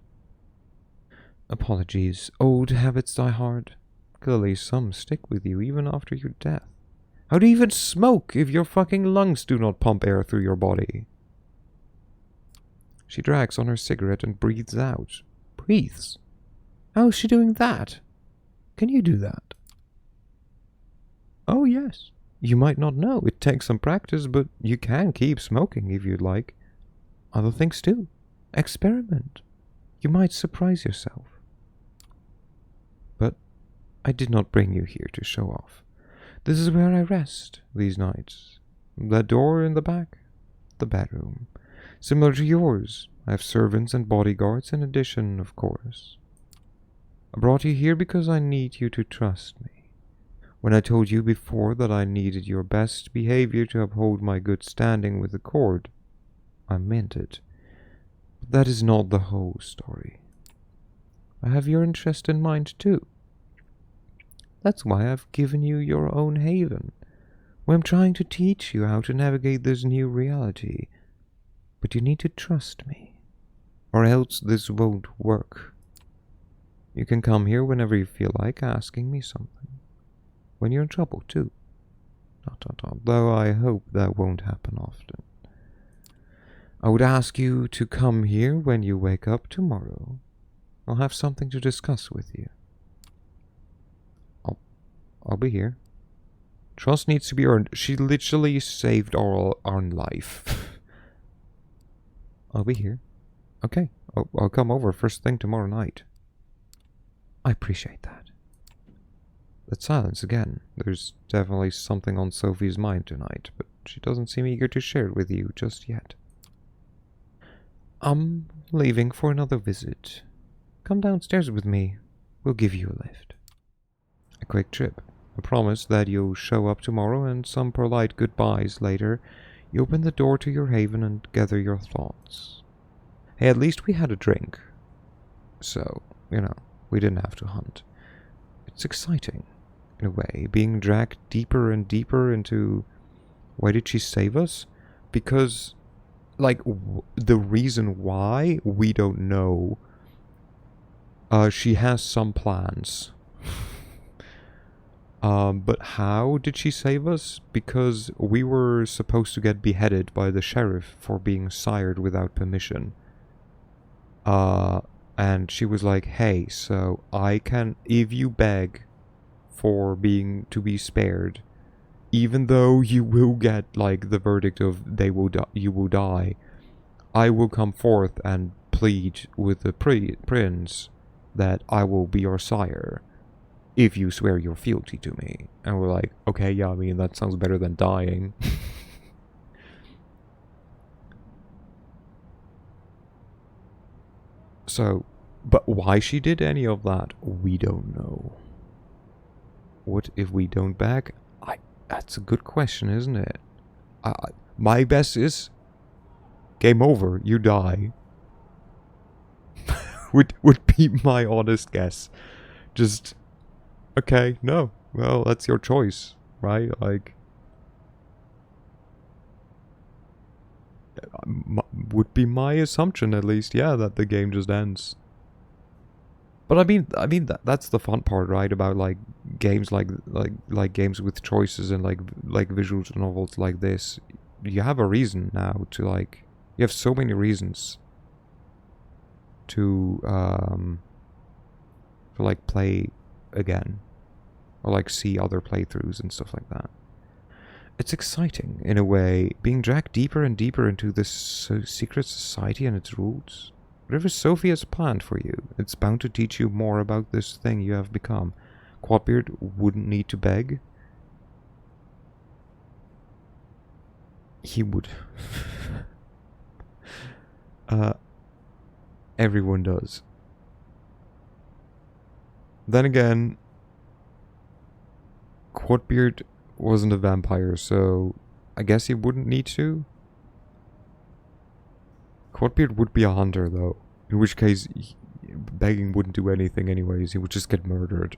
[SPEAKER 1] Apologies. Old habits die hard. Clearly some stick with you even after your death. How do you even smoke if your fucking lungs do not pump air through your body? She drags on her cigarette and breathes out. Breathes? How is she doing that? Can you do that? Oh, yes. You might not know. It takes some practice, but you can keep smoking if you'd like. Other things too. Experiment. You might surprise yourself. But I did not bring you here to show off. This is where I rest these nights. That door in the back? The bedroom. Similar to yours. I have servants and bodyguards in addition, of course. I brought you here because I need you to trust me. When I told you before that I needed your best behavior to uphold my good standing with the court, I meant it. But that is not the whole story. I have your interest in mind too. That's why I've given you your own haven, where I'm trying to teach you how to navigate this new reality. But you need to trust me, or else this won't work. You can come here whenever you feel like asking me something. When you're in trouble, too. Though I hope that won't happen often. I would ask you to come here when you wake up tomorrow. I'll have something to discuss with you. I'll be here. Trust needs to be earned. She literally saved our life. I'll be here. Okay, I'll come over first thing tomorrow night. I appreciate that. That silence again. There's definitely something on Sophie's mind tonight, but she doesn't seem eager to share it with you just yet. I'm leaving for another visit. Come downstairs with me. We'll give you a lift. A quick trip. I promise that you'll show up tomorrow, and some polite goodbyes later. You open the door to your haven and gather your thoughts. Hey, at least we had a drink. So, we didn't have to hunt. It's exciting, in a way, being dragged deeper and deeper into... Why did she save us? Because, the reason why, we don't know. She has some plans. But how did she save us? Because we were supposed to get beheaded by the sheriff for being sired without permission. And she was like, hey, so I can, if you beg for to be spared, even though you will get, the verdict of you will die, I will come forth and plead with the prince that I will be your sire if you swear your fealty to me. And we're like, okay, yeah, I mean, that sounds better than dying. So, but why she did any of that, we don't know. What if we don't beg? That's a good question, isn't it? My best is game over, you die. would be my honest guess. Just, okay, no, well, that's your choice, right? Would be my assumption, at least, yeah, that the game just ends. But I mean that's the fun part, right? About games like games with choices and like visual novels like this. You have a reason now to you have so many reasons to play again, or see other playthroughs and stuff like that. It's exciting in a way, being dragged deeper and deeper into this secret society and its rules. Whatever Sophie has planned for you, it's bound to teach you more about this thing you have become. Quadbeard wouldn't need to beg. He would. Everyone does. Then again, Quadbeard wasn't a vampire, so I guess he wouldn't need to. Quadbeard would be a hunter, though. In which case, begging wouldn't do anything anyways. He would just get murdered.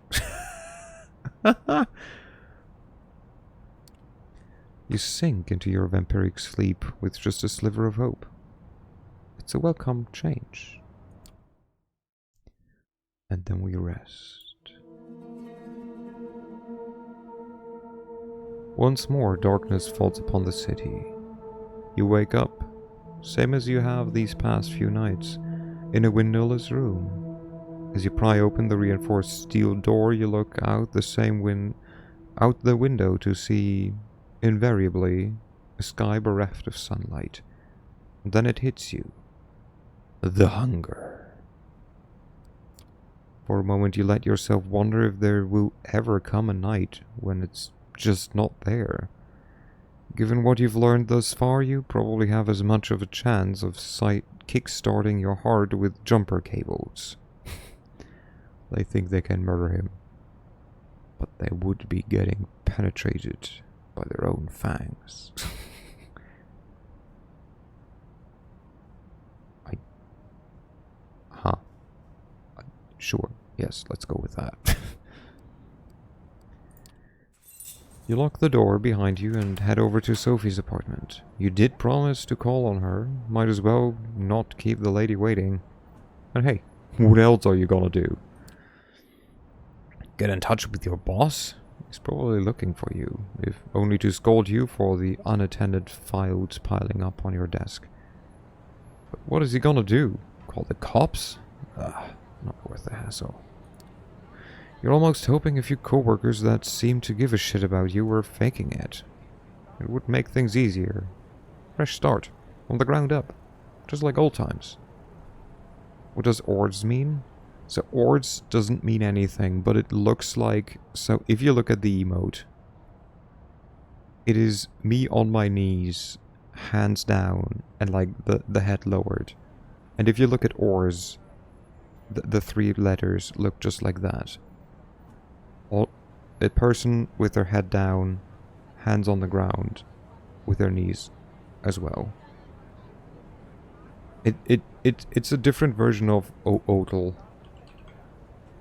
[SPEAKER 1] You sink into your vampiric sleep with just a sliver of hope. It's a welcome change. And then we rest. Once more, darkness falls upon the city. You wake up, same as you have these past few nights, in a windowless room. As you pry open the reinforced steel door, you look out out the window to see, invariably, a sky bereft of sunlight. And then it hits you. The hunger. For a moment you let yourself wonder if there will ever come a night when it's just not there. Given what you've learned thus far, you probably have as much of a chance of kick-starting your heart with jumper cables. They think they can murder him, but they would be getting penetrated by their own fangs. Sure, yes, let's go with that. You lock the door behind you and head over to Sophie's apartment. You did promise to call on her, might as well not keep the lady waiting. And hey, what else are you gonna do? Get in touch with your boss? He's probably looking for you, if only to scold you for the unattended files piling up on your desk. But what is he gonna do? Call the cops? Not worth the hassle. You're almost hoping a few coworkers that seem to give a shit about you were faking it. It would make things easier. Fresh start, from the ground up, just like old times. What does ORDS mean? So ORDS doesn't mean anything, but it looks like... So if you look at the emote, it is me on my knees, hands down, and like the head lowered. And if you look at ORS, the three letters look just like that. A person with their head down, hands on the ground, with their knees as well. It's a different version of OTL,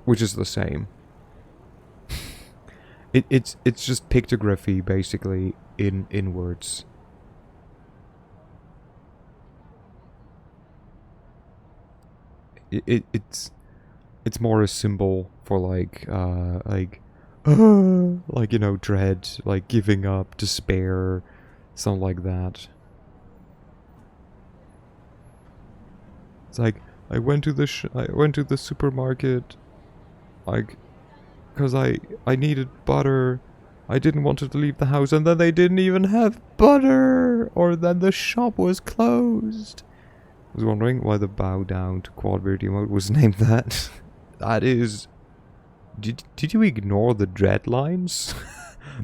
[SPEAKER 1] which is the same. It's just pictography basically in words. It's more a symbol for like you know, dread, like giving up, despair, something like that. It's like I went to the supermarket, like, cause I needed butter. I didn't want to leave the house, and then they didn't even have butter, or then the shop was closed. I was wondering why the bow down to Quadbeard emote was named that. That is... Did you ignore the dread lines?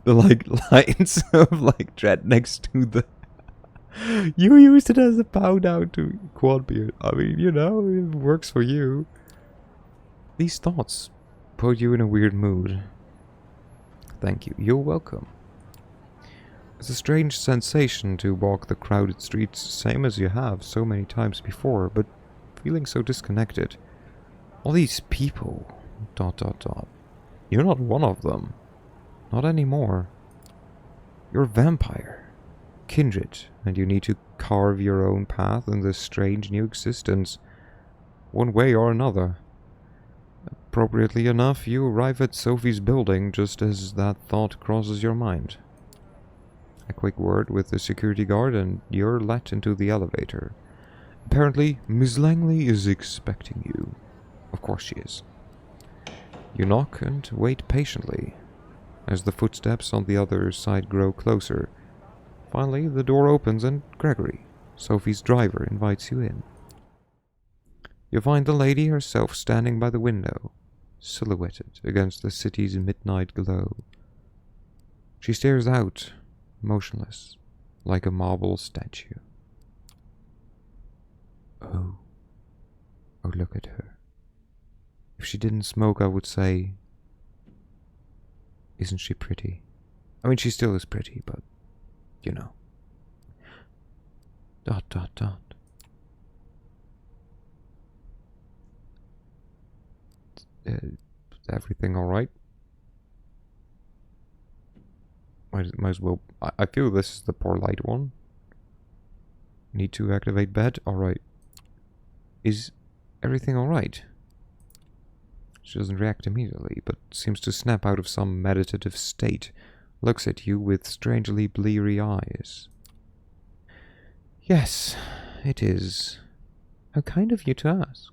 [SPEAKER 1] The like lines of like dread next to the... You used it as a bow down to Quadbeard. I mean, you know, it works for you. These thoughts put you in a weird mood. Thank you. You're welcome. It's a strange sensation to walk the crowded streets, same as you have so many times before, but feeling so disconnected. All these people... ... You're not one of them. Not anymore. You're a vampire. Kindred, and you need to carve your own path in this strange new existence, one way or another. Appropriately enough, you arrive at Sophie's building just as that thought crosses your mind. A quick word with the security guard and you're let into the elevator. Apparently, Miss Langley is expecting you. Of course she is. You knock and wait patiently, as the footsteps on the other side grow closer. Finally, the door opens and Gregory, Sophie's driver, invites you in. You find the lady herself standing by the window, silhouetted against the city's midnight glow. She stares out, motionless, like a marble statue. Oh, look at her. If she didn't smoke, I would say, isn't she pretty? I mean, she still is pretty, but, you know. Dot, dot, dot. Is everything alright? Might as well. I feel this is the poor light one. Need to activate bed? Alright. Is everything alright? She doesn't react immediately, but seems to snap out of some meditative state. Looks at you with strangely bleary eyes. Yes, it is. How kind of you to ask.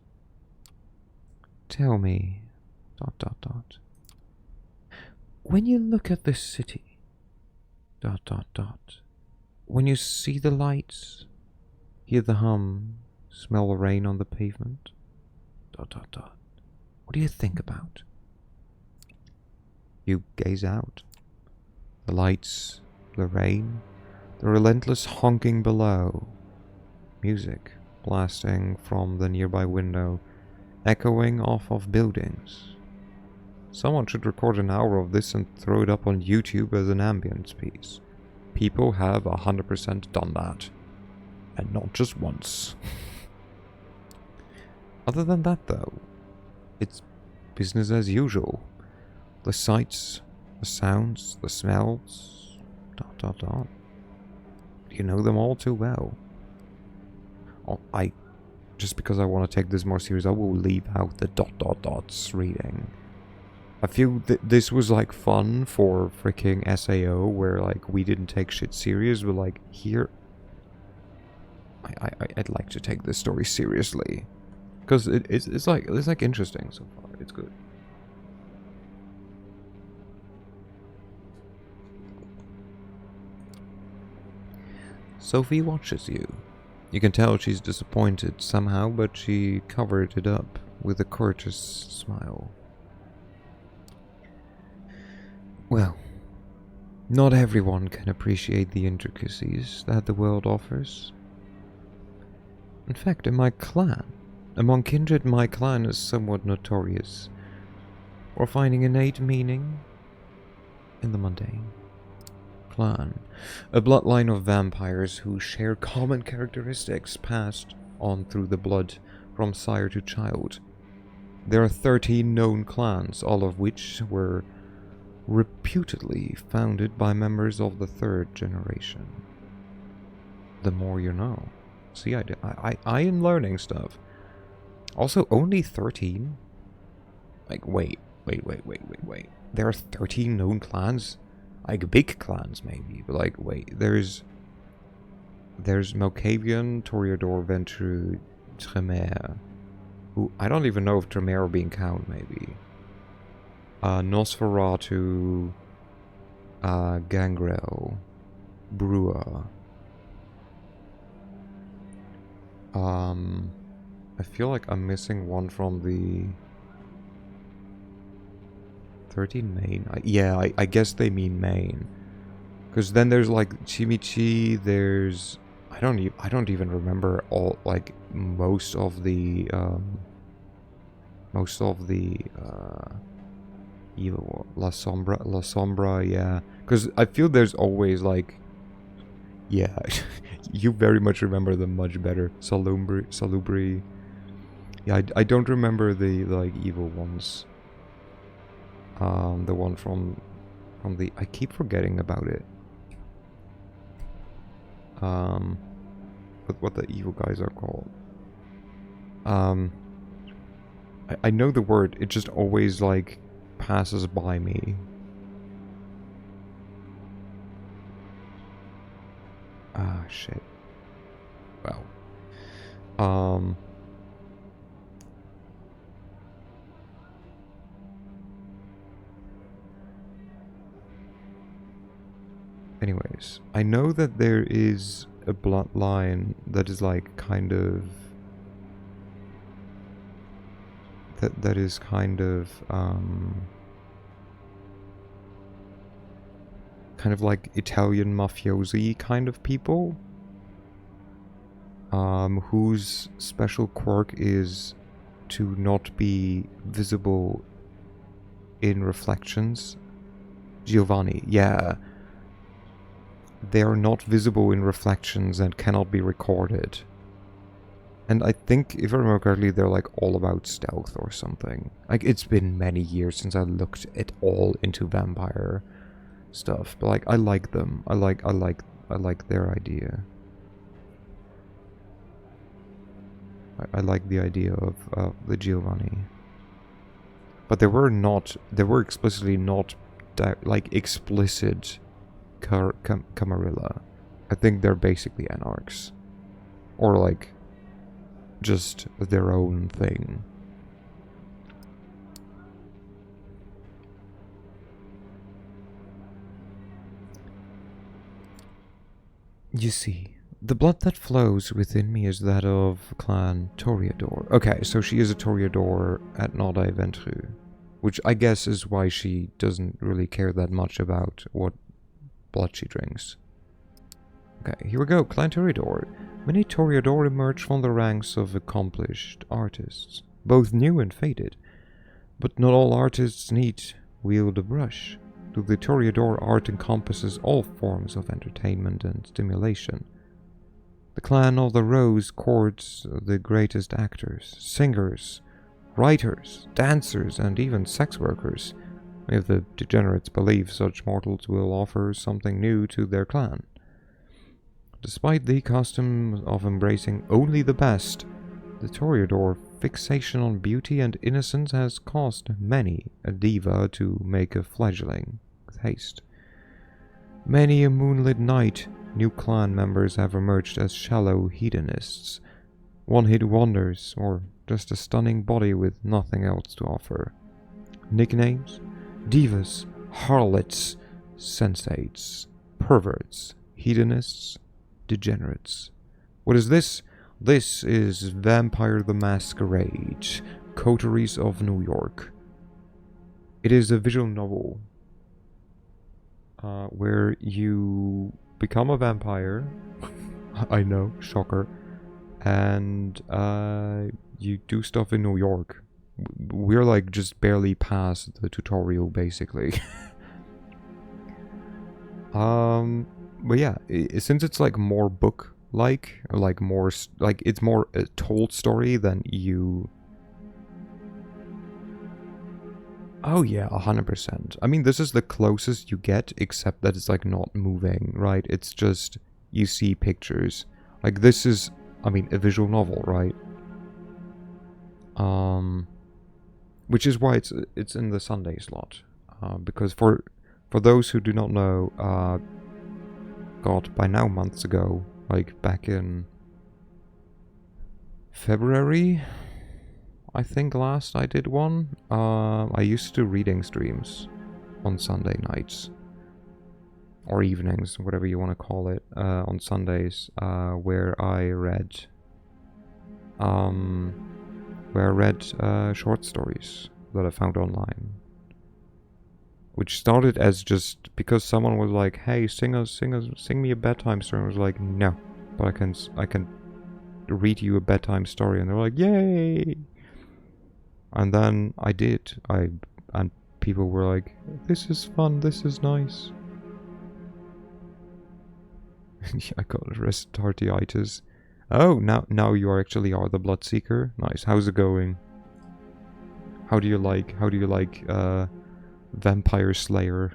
[SPEAKER 1] Tell me, dot, dot, dot. When you look at this city, dot, dot, dot. When you see the lights, hear the hum, smell the rain on the pavement, dot, dot, dot. What do you think about? You gaze out. The lights, the rain, the relentless honking below. Music blasting from the nearby window, echoing off of buildings. Someone should record an hour of this and throw it up on YouTube as an ambience piece. People have 100% done that. And not just once. Other than that though, it's business as usual. The sights, the sounds, the smells, dot dot dot. You know them all too well. Just because I want to take this more serious, I will leave out the dot dot dots reading. I feel that this was like fun for freaking SAO, where like we didn't take shit serious, but like here, I'd like to take this story seriously, because it's like interesting so far. It's good. Sophie watches you. You can tell she's disappointed somehow, but she covered it up with a courteous smile. Well, not everyone can appreciate the intricacies that the world offers. In fact, in my clan, among kindred, my clan is somewhat notorious for finding innate meaning in the mundane. Clan, a bloodline of vampires who share common characteristics passed on through the blood from sire to child. There are 13 known clans, all of which were reputedly founded by members of the third generation. The more you know. See, I am learning stuff. Also, only 13? Like, wait. There are 13 known clans? Like, big clans, maybe. But, like, wait, there's Malkavian, Toreador, Ventrue, Tremere. Who, I don't even know if Tremere being count, maybe. Nosferatu, Gangrel, Brewer. I feel like I'm missing one from the 13 main. I guess they mean main, because then there's like Chimichi. There's I don't even remember all like most of the evil La Sombra, yeah, because I feel there's always like, yeah, you very much remember them much better. Salubri. Yeah, I don't remember the like evil ones. The one from the, I keep forgetting about it. What the evil guys are called. I know the word, it just always like passes by me. Ah, shit. Well. Anyways, I know that there is a bloodline that is like kind of that is kind of like Italian mafiosi kind of people, whose special quirk is to not be visible in reflections. Giovanni, yeah. They are not visible in reflections and cannot be recorded. And I think, if I remember correctly, they're like all about stealth or something. Like, it's been many years since I looked at all into vampire stuff, but like, I like them. I like their idea. I like the idea of the Giovanni. But they were explicitly not, like, explicit Camarilla. I think they're basically anarchs. Or, like, just their own thing. You see, the blood that flows within me is that of Clan Toreador. Okay, so she is a Toreador at Nordai Ventru, which I guess is why she doesn't really care that much about what blood she drinks. Okay, here we go, Clan Toreador. Many Toreador emerge from the ranks of accomplished artists, both new and faded. But not all artists need wield a brush. To the Toreador, art encompasses all forms of entertainment and stimulation. The clan of the Rose courts the greatest actors, singers, writers, dancers, and even sex workers, if the degenerates believe such mortals will offer something new to their clan. Despite the custom of embracing only the best, the Toreador fixation on beauty and innocence has caused many a diva to make a fledgling with haste. Many a moonlit night, new clan members have emerged as shallow hedonists, one-hit wonders, or just a stunning body with nothing else to offer. Nicknames? Divas, harlots, sensates, perverts, hedonists, degenerates. What is this? This is Vampire the Masquerade, Coteries of New York. It is a visual novel where you become a vampire. I know, shocker. And you do stuff in New York. We're like just barely past the tutorial, basically. But yeah, since it's like more book like more like it's more a told story than you. Oh yeah, 100%. I mean, this is the closest you get, except that it's like not moving, right? It's just you see pictures. Like this is, I mean, a visual novel, right? Which is why it's in the Sunday slot, because for those who do not know, God, by now months ago, like back in February, I think last I did one. I used to do reading streams on Sunday nights or evenings, whatever you want to call it, on Sundays, where I read short stories that I found online. Which started as just because someone was like, "Hey, sing me a bedtime story." I was like, "No, but I can read you a bedtime story," and they're like, "Yay!" And then I did. And people were like, "This is fun. This is nice." I got restartitis. Oh, now you actually are the Bloodseeker. Nice. How's it going? How do you like Vampire Slayer?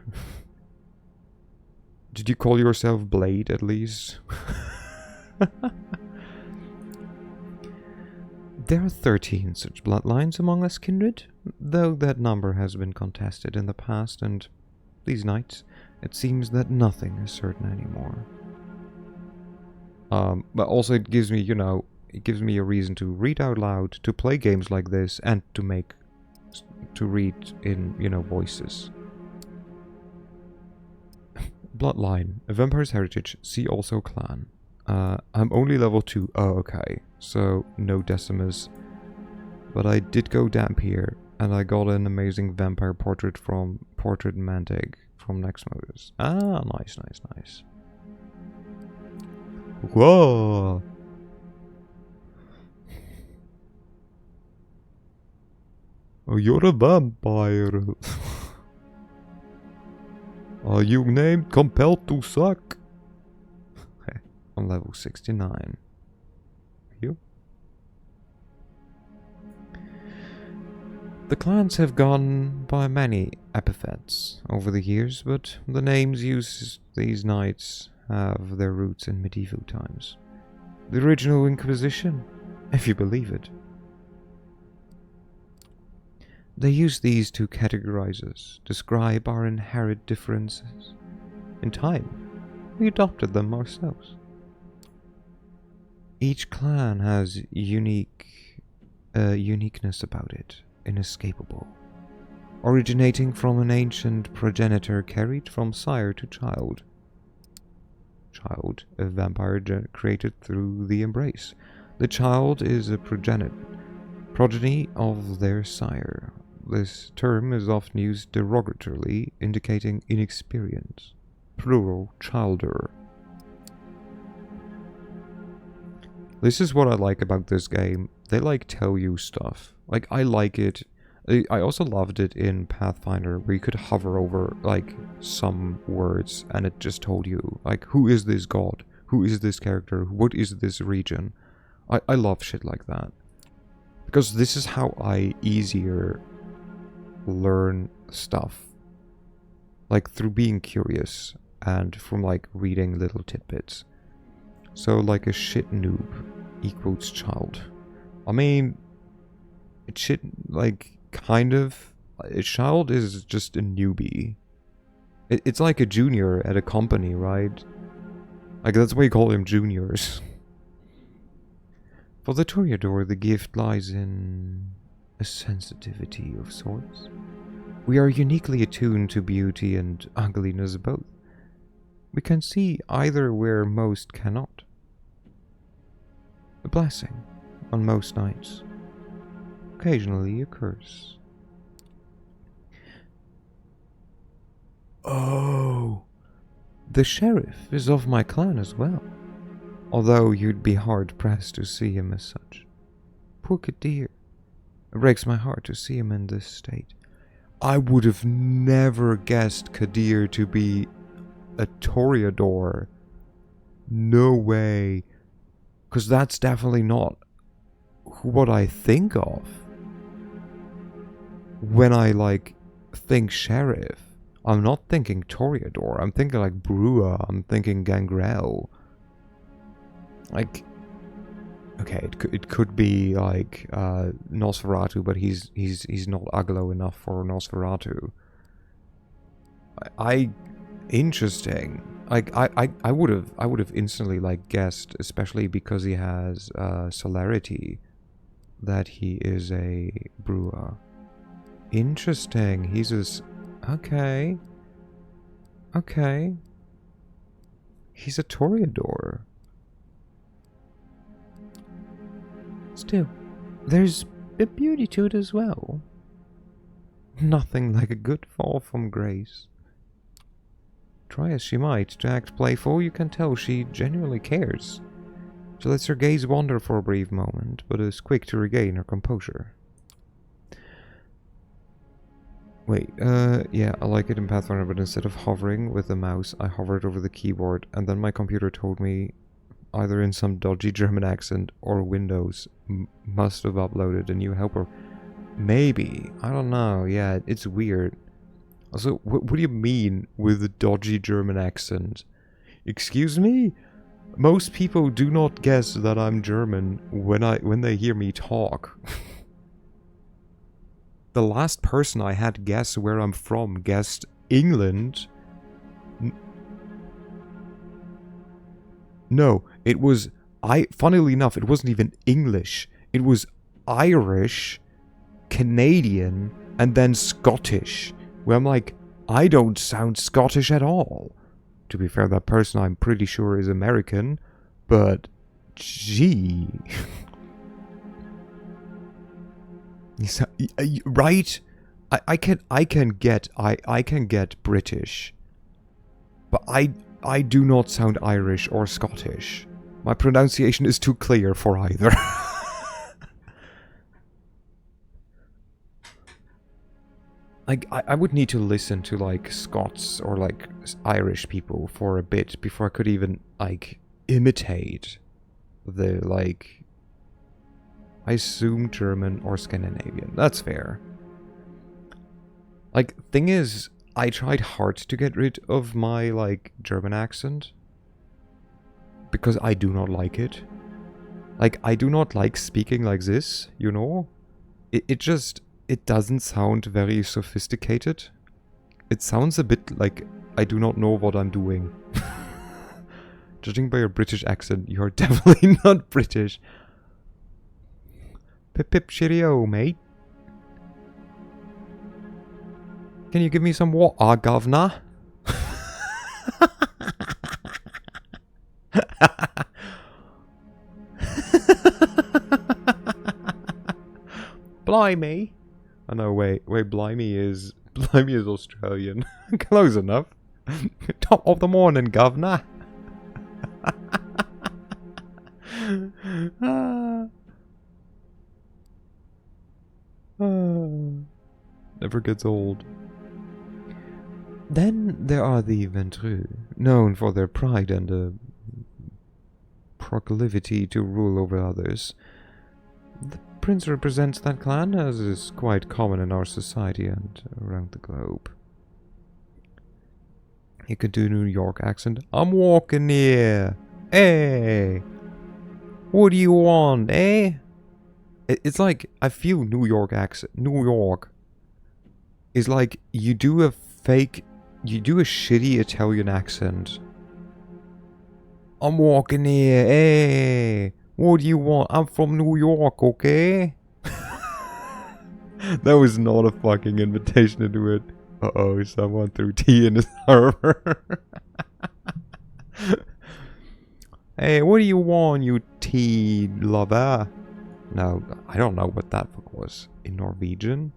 [SPEAKER 1] Did you call yourself Blade at least? There are 13 such bloodlines among us kindred, though that number has been contested in the past, and these nights it seems that nothing is certain anymore. But also it gives me, it gives me a reason to read out loud, to play games like this, and to read in, voices. Bloodline, a vampire's heritage, see also clan. I'm only level 2. Oh, okay. So, no Decimus. But I did go damp here, and I got an amazing vampire portrait from Portrait Mantig from Next Modus. Ah, nice. Whoa! Oh, you're a vampire. Are you named Compelled to Suck? On level 69. You? The clans have gone by many epithets over the years, but the names used these knights have their roots in medieval times. The original Inquisition, if you believe it. They use these to categorize us, describe our inherent differences. In time, we adopted them ourselves. Each clan has uniqueness about it, inescapable, originating from an ancient progenitor carried from sire to child. Child, a vampire created through the embrace. The child is a progeny of their sire. This term is often used derogatorily, indicating inexperience. Plural, childer. This is what I like about this game. They like tell you stuff. Like, I like it. I also loved it in Pathfinder, where you could hover over, like, some words, and it just told you, like, who is this god? Who is this character? What is this region? I love shit like that. Because this is how I easier learn stuff. Like, through being curious, and from, like, reading little tidbits. So, like, a shit noob equals child. I mean, it should, like, kind of. A child is just a newbie. It's like a junior at a company, right? Like, that's why you call them juniors. For the Toreador, the gift lies in a sensitivity of sorts. We are uniquely attuned to beauty and ugliness both. We can see either where most cannot. A blessing on most nights. Occasionally a curse. Oh, the sheriff is of my clan as well, although you'd be hard-pressed to see him as such. Poor Kadir. It breaks my heart to see him in this state. I would have never guessed Kadir to be a Toreador. No way. Because that's definitely not what I think of when I, like, think sheriff. I'm not thinking Toreador. I'm thinking, like, Brewer. I'm thinking Gangrel. Like, okay, it could be, like, Nosferatu, but he's not ugly enough for Nosferatu. Interesting. Like, I would have instantly, like, guessed, especially because he has celerity, that he is a Brewer. Interesting. He's a okay. Okay. He's a Toreador. Still, there's a beauty to it as well. Nothing like a good fall from grace. Try as she might to act playful, you can tell she genuinely cares. She lets her gaze wander for a brief moment, but is quick to regain her composure. Wait, yeah, I like it in Pathfinder, but instead of hovering with the mouse, I hovered over the keyboard, and then my computer told me, either in some dodgy German accent or Windows must have uploaded a new helper. Maybe. I don't know. Yeah, it's weird. Also, what do you mean with a dodgy German accent? Excuse me? Most people do not guess that I'm German when they hear me talk. The last person I had guess where I'm from guessed England. No, it was funnily enough, it wasn't even English. It was Irish, Canadian, and then Scottish. Where I'm like, I don't sound Scottish at all. To be fair, that person I'm pretty sure is American, but gee. Right? I can get British, but I do not sound Irish or Scottish. My pronunciation is too clear for either. Like, I would need to listen to, like, Scots or, like, Irish people for a bit before I could even, like, imitate the, like, I assume German or Scandinavian. That's fair. Like, thing is, I tried hard to get rid of my, like, German accent. Because I do not like it. Like, I do not like speaking like this, you know? It just, it doesn't sound very sophisticated. It sounds a bit like I do not know what I'm doing. Judging by your British accent, you're definitely not British. Pip pip cheerio, mate. Can you give me some water, governor? Blimey. Oh no, wait, blimey is Australian. Close enough. Top of the morning, governor. Never gets old. Then there are the Ventreux, known for their pride and a proclivity to rule over others. The prince represents that clan, as is quite common in our society and around the globe. He could do a New York accent. I'm walking here. Hey, what do you want, eh? It's like, I feel New York accent. New York is like, you do a shitty Italian accent. I'm walking here, hey, what do you want? I'm from New York, okay? That was not a fucking invitation to do it. Uh-oh, someone threw tea in his harbor. Hey, what do you want, you tea lover? No, I don't know what that fuck was. In Norwegian?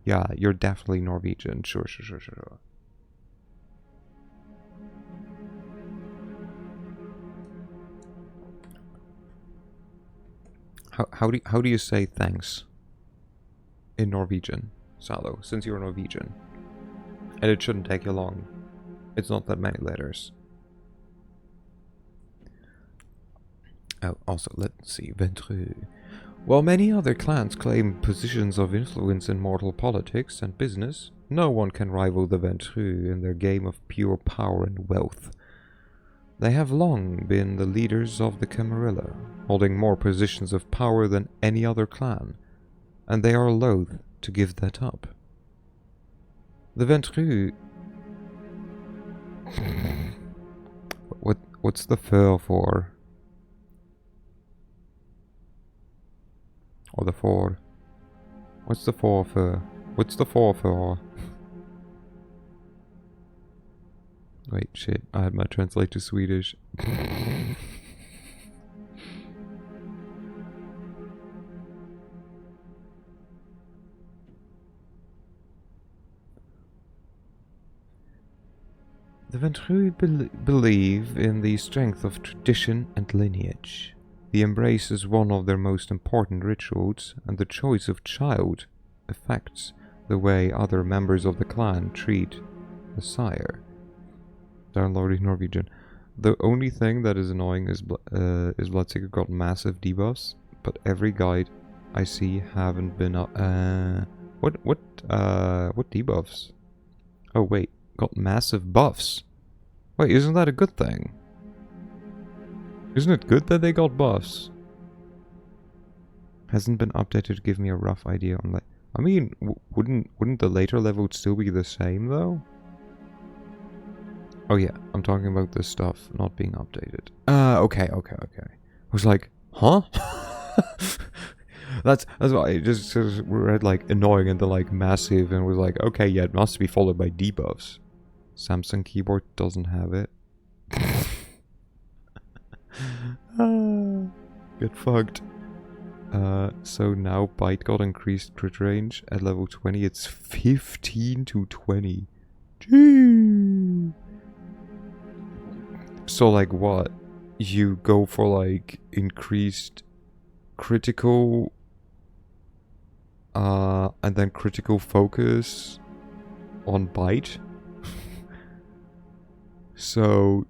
[SPEAKER 1] Yeah, you're definitely Norwegian. Sure. How do you say thanks in Norwegian, Salo, since you're Norwegian? And it shouldn't take you long. It's not that many letters. Oh, also, let's see, Ventreux. While many other clans claim positions of influence in mortal politics and business, no one can rival the Ventreux in their game of pure power and wealth. They have long been the leaders of the Camarilla, holding more positions of power than any other clan, and they are loath to give that up. The Ventreux... What's the fur for? Or the for? What's the for? What's the for? Wait, shit, I had my translate to Swedish. The Ventreux believe in the strength of tradition and lineage. The embrace is one of their most important rituals, and the choice of child affects the way other members of the clan treat the sire. Downloading Norwegian. The only thing that is annoying is Bloodseeker got massive debuffs, but every guide I see haven't been up. What debuffs? Oh wait, got massive buffs. Wait, isn't that a good thing? Isn't it good that they got buffs? Hasn't been updated to give me a rough idea on like. I mean, wouldn't the later level still be the same though? Oh yeah, I'm talking about this stuff not being updated. Okay. I was like, huh? that's why I just read like annoying and then like massive and was like, okay, yeah, it must be followed by debuffs. Samsung keyboard doesn't have it. Get fucked. So now Bite got increased crit range at level 20. It's 15 to 20. Gee. So like what? You go for like increased critical and then critical focus on bite. So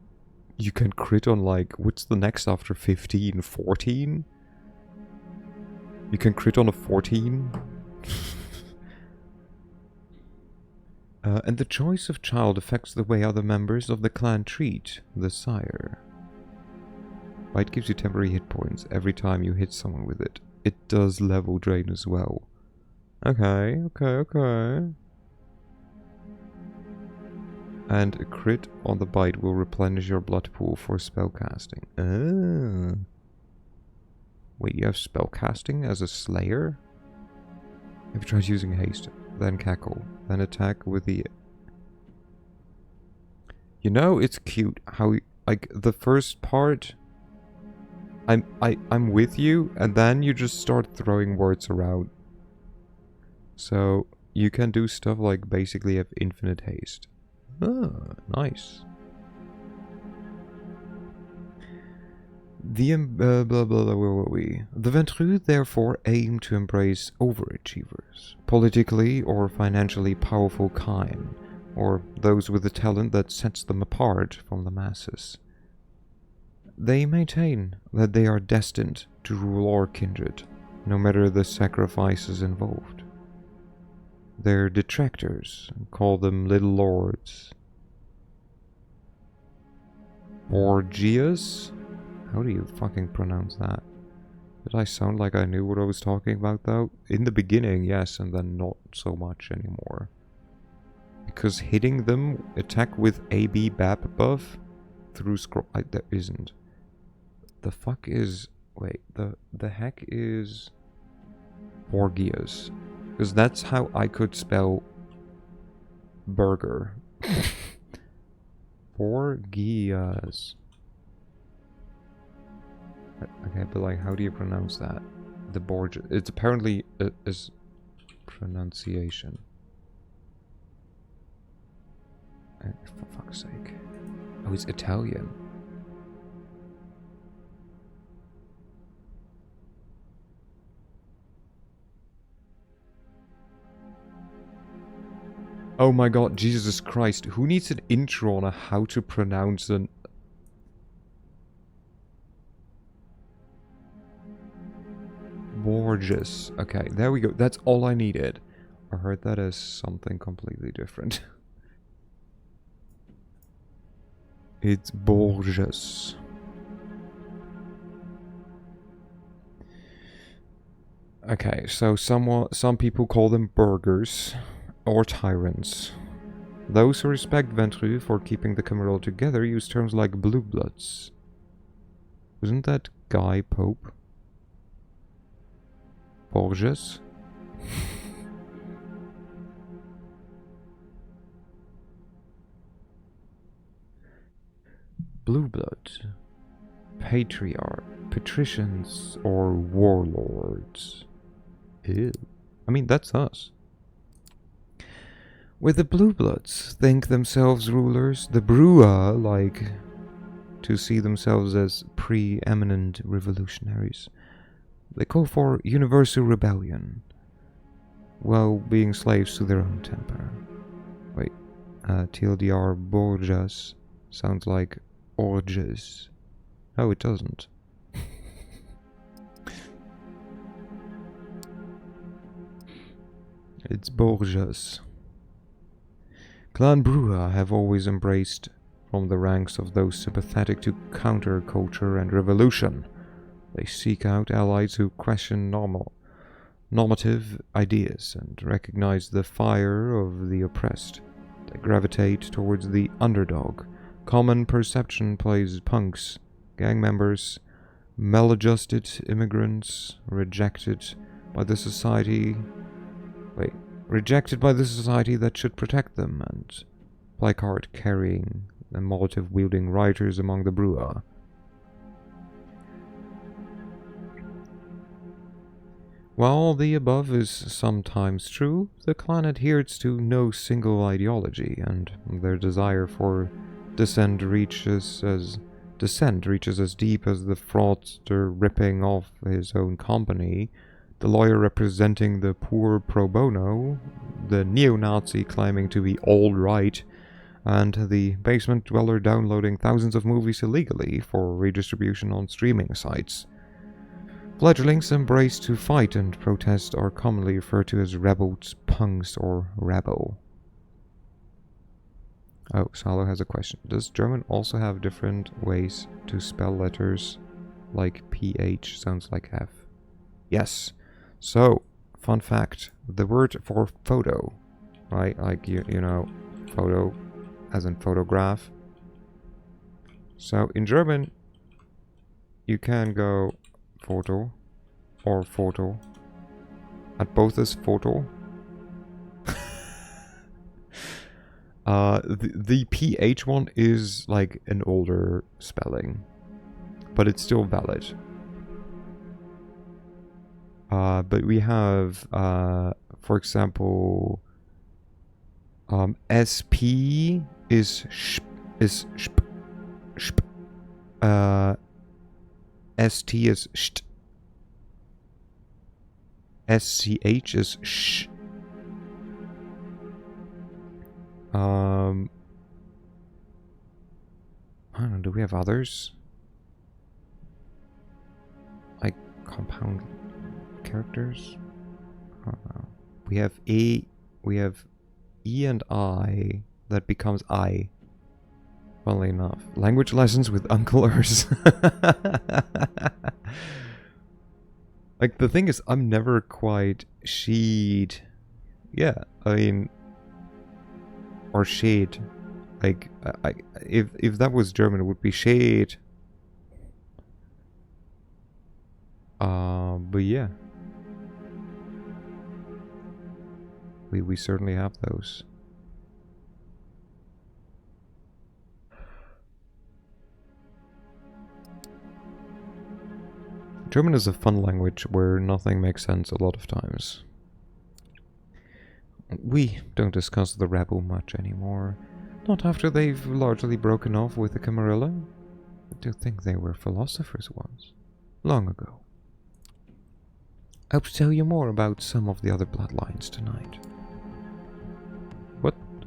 [SPEAKER 1] you can crit on like, what's the next after 15? 14? You can crit on a 14. And the choice of child affects the way other members of the clan treat the sire. Bite gives you temporary hit points every time you hit someone with it. It does level drain as well. Okay. And a crit on the bite will replenish your blood pool for spellcasting. Oh. Wait, you have spellcasting as a slayer? Have you tried using haste? Then cackle. Then attack with the... You know, it's cute how, like, the first part... I'm with you, and then you just start throwing words around. So, you can do stuff like basically have infinite haste. Ah, nice. The blah blah blah, where were we? The Ventru therefore aim to embrace overachievers, politically or financially powerful kine, or those with the talent that sets them apart from the masses. They maintain that they are destined to rule our kindred, no matter the sacrifices involved. Their detractors call them little lords. Borgias? How do you fucking pronounce that? Did I sound like I knew what I was talking about though? In the beginning, yes, and then not so much anymore. Because hitting them, attack with AB BAP buff through scroll... there isn't. The fuck is... Wait, the heck is... Borgias. Because that's how I could spell... burger. Borgias. Okay, but like, how do you pronounce that? The Borgia... It's apparently is pronunciation. For fuck's sake. Oh, it's Italian. Oh my god, Jesus Christ. Who needs an intro on how to pronounce an... Borges. Okay, there we go. That's all I needed. I heard that as something completely different. It's Borges. Okay, so some people call them burgers or tyrants. Those who respect Ventru for keeping the Camarilla together use terms like blue bloods. Wasn't that Guy Pope? Borges? Blue blood, patriarch, patricians, or warlords. Ew. I mean, that's us. Where the blue bloods think themselves rulers, the Brua like to see themselves as preeminent revolutionaries. They call for universal rebellion, while being slaves to their own temper. Wait, TLDR Borges sounds like orges. No, it doesn't. It's Borges. Clan Brua have always embraced from the ranks of those sympathetic to counterculture and revolution. They seek out allies who question normative ideas and recognize the fire of the oppressed. They gravitate towards the underdog. Common perception plays punks, gang members, maladjusted immigrants, rejected by the society that should protect them, and placard-carrying and Molotov-wielding rioters among the Brua. While the above is sometimes true, the clan adheres to no single ideology, and their desire for dissent reaches as deep as the fraudster ripping off his own company the lawyer representing the poor pro bono, the neo-Nazi claiming to be all right, and the basement dweller downloading thousands of movies illegally for redistribution on streaming sites. Fledglings embrace to fight and protest are commonly referred to as rebels, punks, or rabble. Oh, Salo has a question. Does German also have different ways to spell letters? Like PH sounds like F. Yes. So, fun fact. The word for photo, right? Like, you know, photo as in photograph. So, in German, you can go photo or photo. And both is photo. The PH one is like an older spelling, but it's still valid. But we have, for example, SP is ST is ST, SCH is sh. I don't know, do we have others? Like compound characters? I don't know. We have E and I that becomes I. Funnily enough. Language lessons with Uncle Urs. Like, the thing is, I'm never quite sheed. Yeah, I mean, or shade. Like, if that was German, it would be shade. But yeah. We certainly have those. German is a fun language where nothing makes sense a lot of times. We don't discuss the rebel much anymore. Not after they've largely broken off with the Camarilla. I do think they were philosophers once. Long ago. I hope to tell you more about some of the other bloodlines tonight.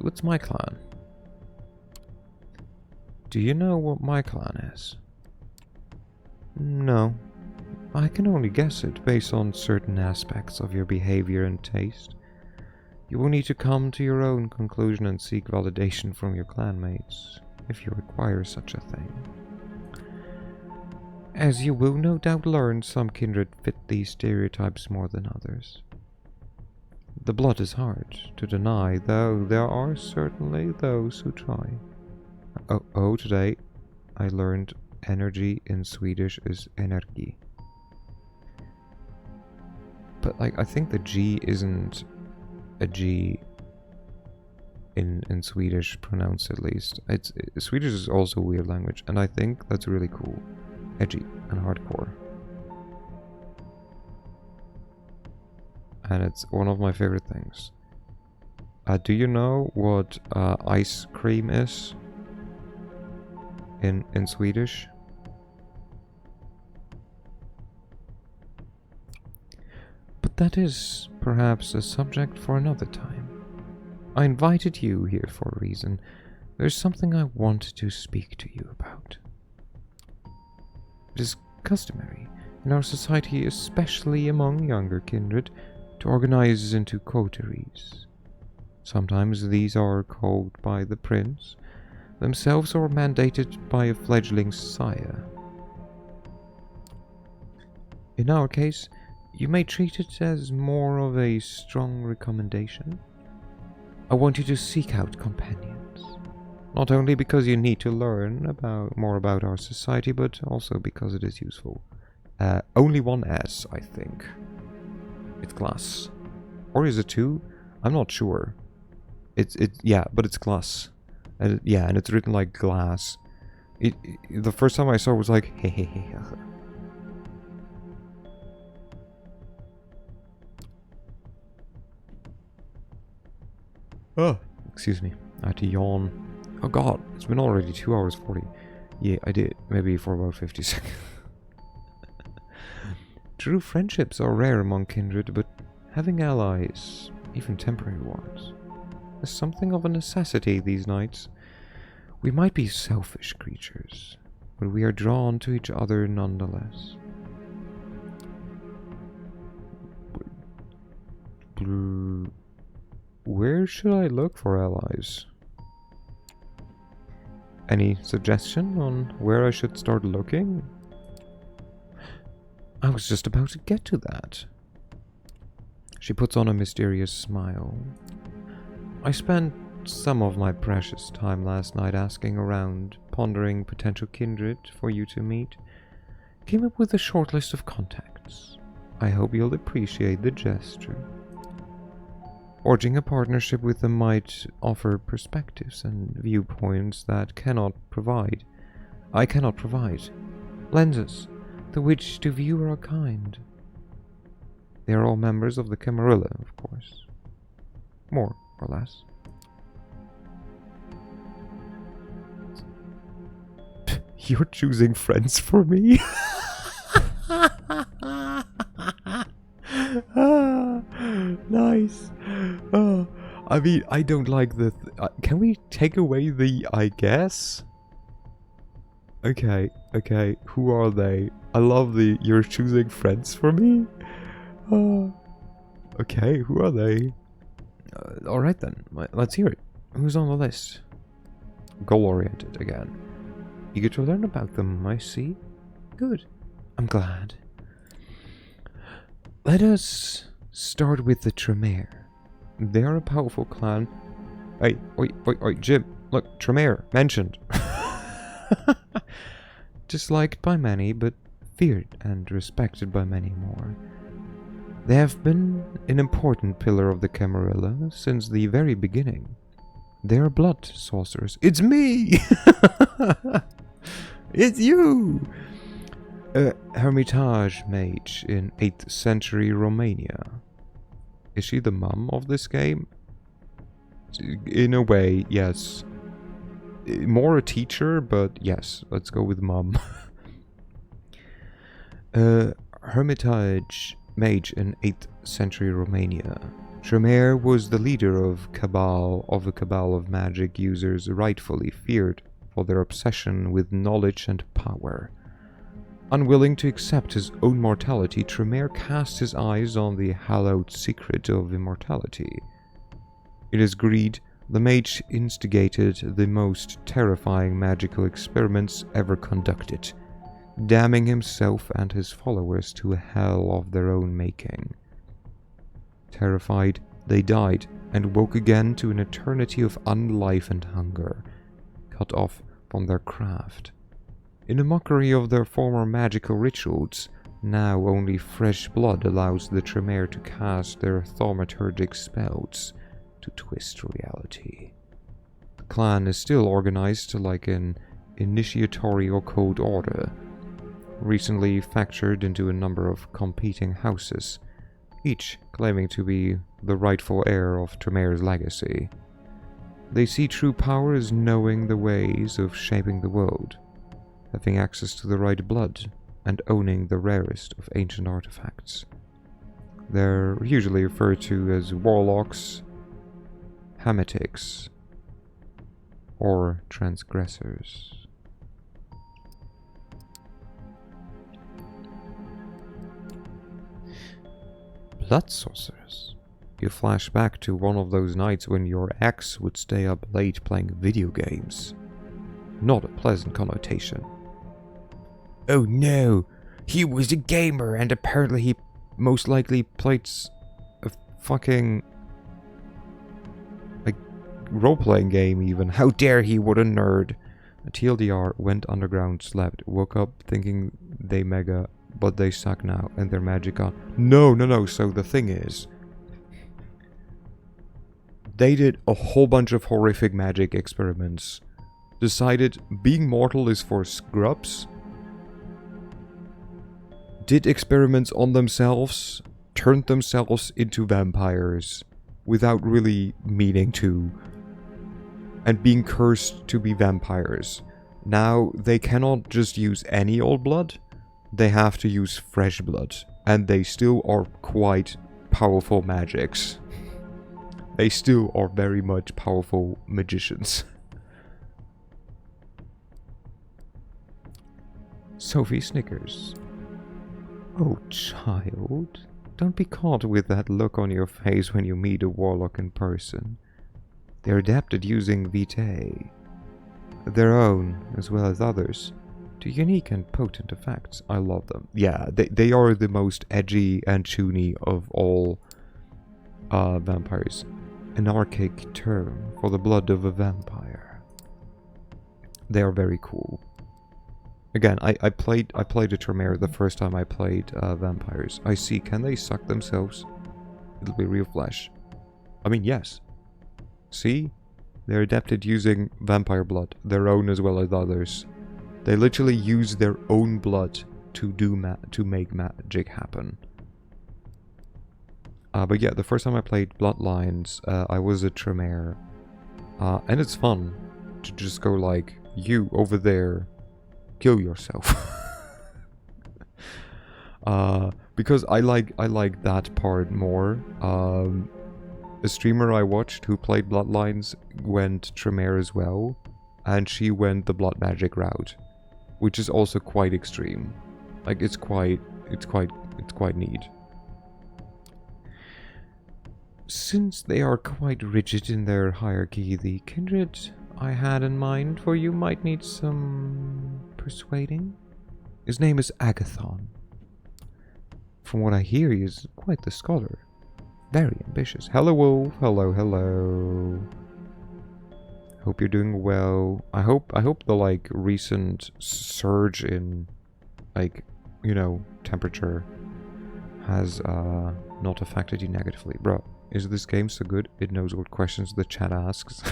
[SPEAKER 1] What's my clan? Do you know what my clan is? No. I can only guess it based on certain aspects of your behavior and taste. You will need to come to your own conclusion and seek validation from your clanmates, if you require such a thing. As you will no doubt learn, some kindred fit these stereotypes more than others. The blood is hard to deny, though there are certainly those who try. Oh, today I learned energy in Swedish is energi. But, like, I think the G isn't a G in Swedish, pronounced at least. Swedish is also a weird language, and I think that's really cool. Edgy and hardcore. And it's one of my favorite things. Do you know what ice cream is in Swedish? But that is perhaps a subject for another time. I invited you here for a reason. There's something I want to speak to you about. It is customary in our society, especially among younger kindred, to organize into coteries. Sometimes these are called by the prince themselves or mandated by a fledgling sire. In our case, you may treat it as more of a strong recommendation. I want you to seek out companions, not only because you need to learn more about our society, but also because it is useful. Only one S, I think. It's glass. Or is it two? I'm not sure. Yeah, but it's glass. And and it's written like glass. The first time I saw it was like, hey, hey, hey. Oh, excuse me. I had to yawn. Oh god, it's been already 2 hours 40. Yeah, I did. Maybe for about 50 seconds. True friendships are rare among kindred, but having allies, even temporary ones, is something of a necessity these nights. We might be selfish creatures, but we are drawn to each other nonetheless. Where should I look for allies? Any suggestion on where I should start looking? I was just about to get to that. She puts on a mysterious smile. I spent some of my precious time last night asking around, pondering potential kindred for you to meet. Came up with a short list of contacts. I hope you'll appreciate the gesture. Forging a partnership with them might offer perspectives and viewpoints that I cannot provide. Lenses through which to view our kind. They are all members of the Camarilla, of course. More or less. You're choosing friends for me? Nice. I mean, I don't like the... can we take away the I guess? Okay, who are they? I love the you're choosing friends for me? Okay, who are they? Alright then, let's hear it. Who's on the list? Goal-oriented again. Eager to learn about them, I see. Good. I'm glad. Let us start with the Tremere. They are a powerful clan. Hey, wait, Jim. Look, Tremere, mentioned. Disliked by many, but feared and respected by many more. They have been an important pillar of the Camarilla since the very beginning. They are blood sorcerers. It's me! It's you! A Hermitage mage in 8th century Romania. Is she the mum of this game? In a way, yes. More a teacher, but yes, let's go with mum. Hermitage mage in 8th century Romania. Tremere was the leader of a cabal of magic users rightfully feared for their obsession with knowledge and power. Unwilling to accept his own mortality, Tremere cast his eyes on the hallowed secret of immortality. In his greed, the mage instigated the most terrifying magical experiments ever conducted, damning himself and his followers to a hell of their own making. Terrified, they died and woke again to an eternity of unlife and hunger, cut off from their craft. In a mockery of their former magical rituals, now only fresh blood allows the Tremere to cast their thaumaturgic spells to twist reality. The clan is still organized like an initiatory or code order, recently fractured into a number of competing houses, each claiming to be the rightful heir of Tremere's legacy. They see true power as knowing the ways of shaping the world, having access to the right blood, and owning the rarest of ancient artifacts. They're usually referred to as warlocks, hametics, or transgressors. Blood sorcerers. You flash back to one of those nights when your ex would stay up late playing video games. Not a pleasant connotation.
[SPEAKER 2] Oh no, he was a gamer and apparently he
[SPEAKER 1] Most likely played a fucking role-playing game even. How dare he, what a nerd. A TLDR went underground, slept, woke up thinking they mega, but they suck now and their magic on. No, so the thing is, they did a whole bunch of horrific magic experiments, decided being mortal is for scrubs, did experiments on themselves, turned themselves into vampires without really meaning to, and being cursed to be vampires. Now they cannot just use any old blood, they have to use fresh blood, and they still are quite powerful magics. They still are very much powerful magicians. Sophie snickers. Oh, child. Don't be caught with that look on your face when you meet a warlock in person. They're adept at using vitae, their own as well as others, to unique and potent effects. I love them. Yeah, they are the most edgy and toony of all vampires. An archaic term for the blood of a vampire. They are very cool. Again, I played a Tremere the first time I played vampires. I see, can they suck themselves? It'll be real flesh. I mean, yes. See? They're adept at using vampire blood, their own as well as others. They literally use their own blood to make magic happen. But yeah, the first time I played Bloodlines, I was a Tremere. And it's fun to just go like, you over there, kill yourself. Because I like that part more. A streamer I watched who played Bloodlines went Tremere as well, and she went the blood magic route, which is also quite extreme. Like it's quite neat. Since they are quite rigid in their hierarchy, the kindred I had in mind for you might need some persuading. His name is Agathon. From what I hear, he is quite the scholar. Very ambitious. Hello, Wolf. Hello, hello. Hope you're doing well. I hope the like recent surge in like, you know, temperature has not affected you negatively. Bro, is this game so good? It knows what questions the chat asks.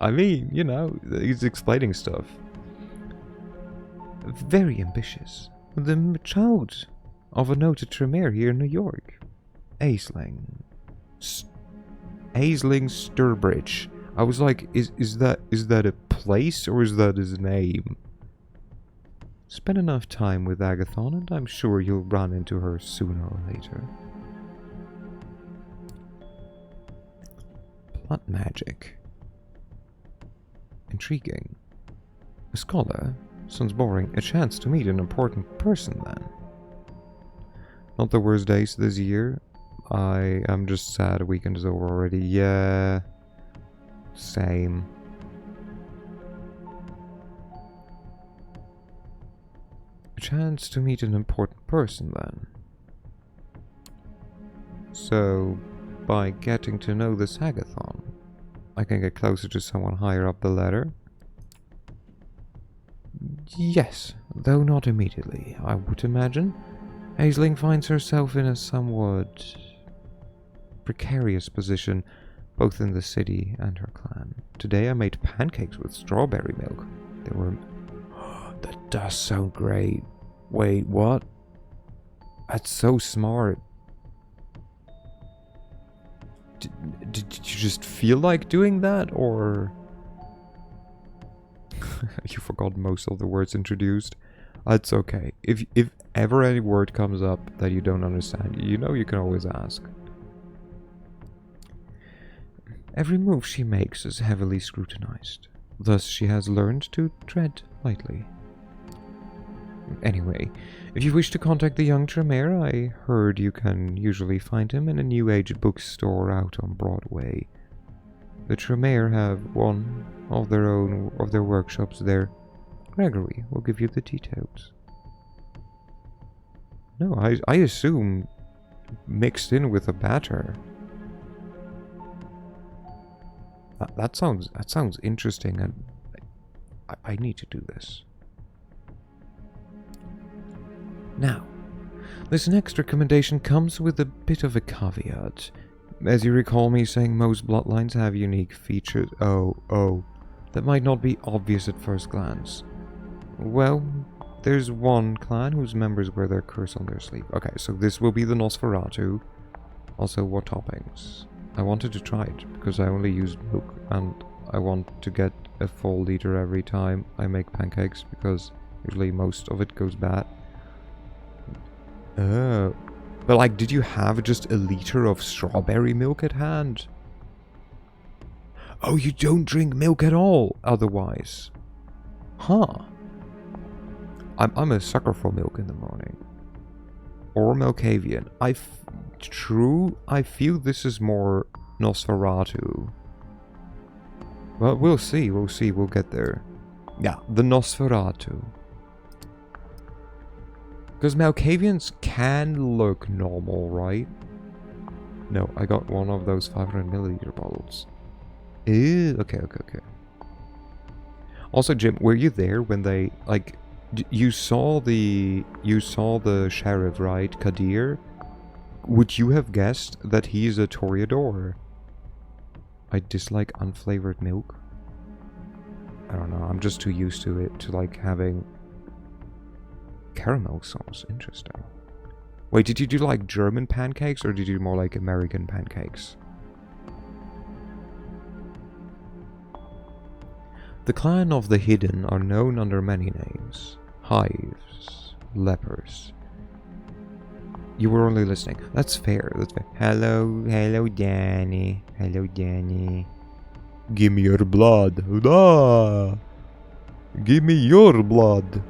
[SPEAKER 1] I mean, you know, he's explaining stuff. Very ambitious. The child of a noted Tremere here in New York. Aisling Sturbridge. I was like, is that a place or is that his name? Spend enough time with Agathon and I'm sure you'll run into her sooner or later. Blood magic. Intriguing. A scholar? Sounds boring. A chance to meet an important person then. Not the worst days this year. I am just sad a weekend is over already. Yeah. Same. A chance to meet an important person then. So, by getting to know this Agathon, I can get closer to someone higher up the ladder? Yes, though not immediately, I would imagine. Aisling finds herself in a somewhat precarious position, both in the city and her clan. Today I made pancakes with strawberry milk. They were... That does sound great. Wait, what? That's so smart. Did you just feel like doing that, or... You forgot most of the words introduced. It's okay. If ever any word comes up that you don't understand, you know you can always ask. Every move she makes is heavily scrutinized. Thus she has learned to tread lightly. Anyway, if you wish to contact the young Tremere, I heard you can usually find him in a New Age bookstore out on Broadway. The Tremere have one of their workshops there. Gregory will give you the details. No, I assume mixed in with a batter. That sounds interesting, and I need to do this. Now, this next recommendation comes with a bit of a caveat. As you recall me saying, most bloodlines have unique features. Oh, that might not be obvious at first glance. Well, there's one clan whose members wear their curse on their sleeve. Okay, so this will be the Nosferatu. Also, what toppings? I wanted to try it, because I only use milk, and I want to get a full liter every time I make pancakes, because usually most of it goes bad. Oh. But like, did you have just a liter of strawberry milk at hand? Oh, you don't drink milk at all, otherwise. Huh. I'm a sucker for milk in the morning. Or Malkavian. True, I feel this is more Nosferatu. Well, we'll see, we'll get there. Yeah, the Nosferatu. Because Malkavians can look normal, right? No, I got one of those 500ml bottles. Ew, okay. Also, Jim, were you there when they, like, you saw the sheriff, right, Kadir? Would you have guessed that he's a Toreador? I dislike unflavored milk. I don't know, I'm just too used to it, to like having caramel sauce. Interesting. Wait, did you do like German pancakes or did you do more like American pancakes? The clan of the Hidden are known under many names. Hives, lepers. You were only listening. That's fair, that's fair. Hello Danny. Hello Danny. Give me your blood. Ah! Give me your blood.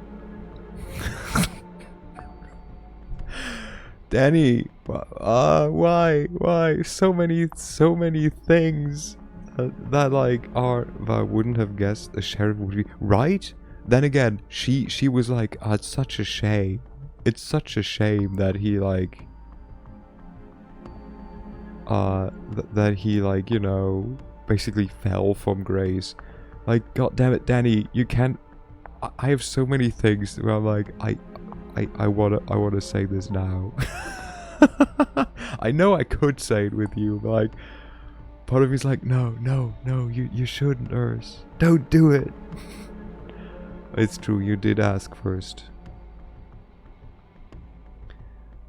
[SPEAKER 1] Danny, why? So many things that like are that I wouldn't have guessed the sheriff would be right. Then again, she was like, oh, it's such a shame. It's such a shame that he like, that he like, you know, basically fell from grace. Like, god damn it, Danny, you can't. I have so many things where I'm like, I wanna say this now. I know I could say it with you, but like, part of me's like, no, you shouldn't, Urs. Don't do it. It's true, you did ask first.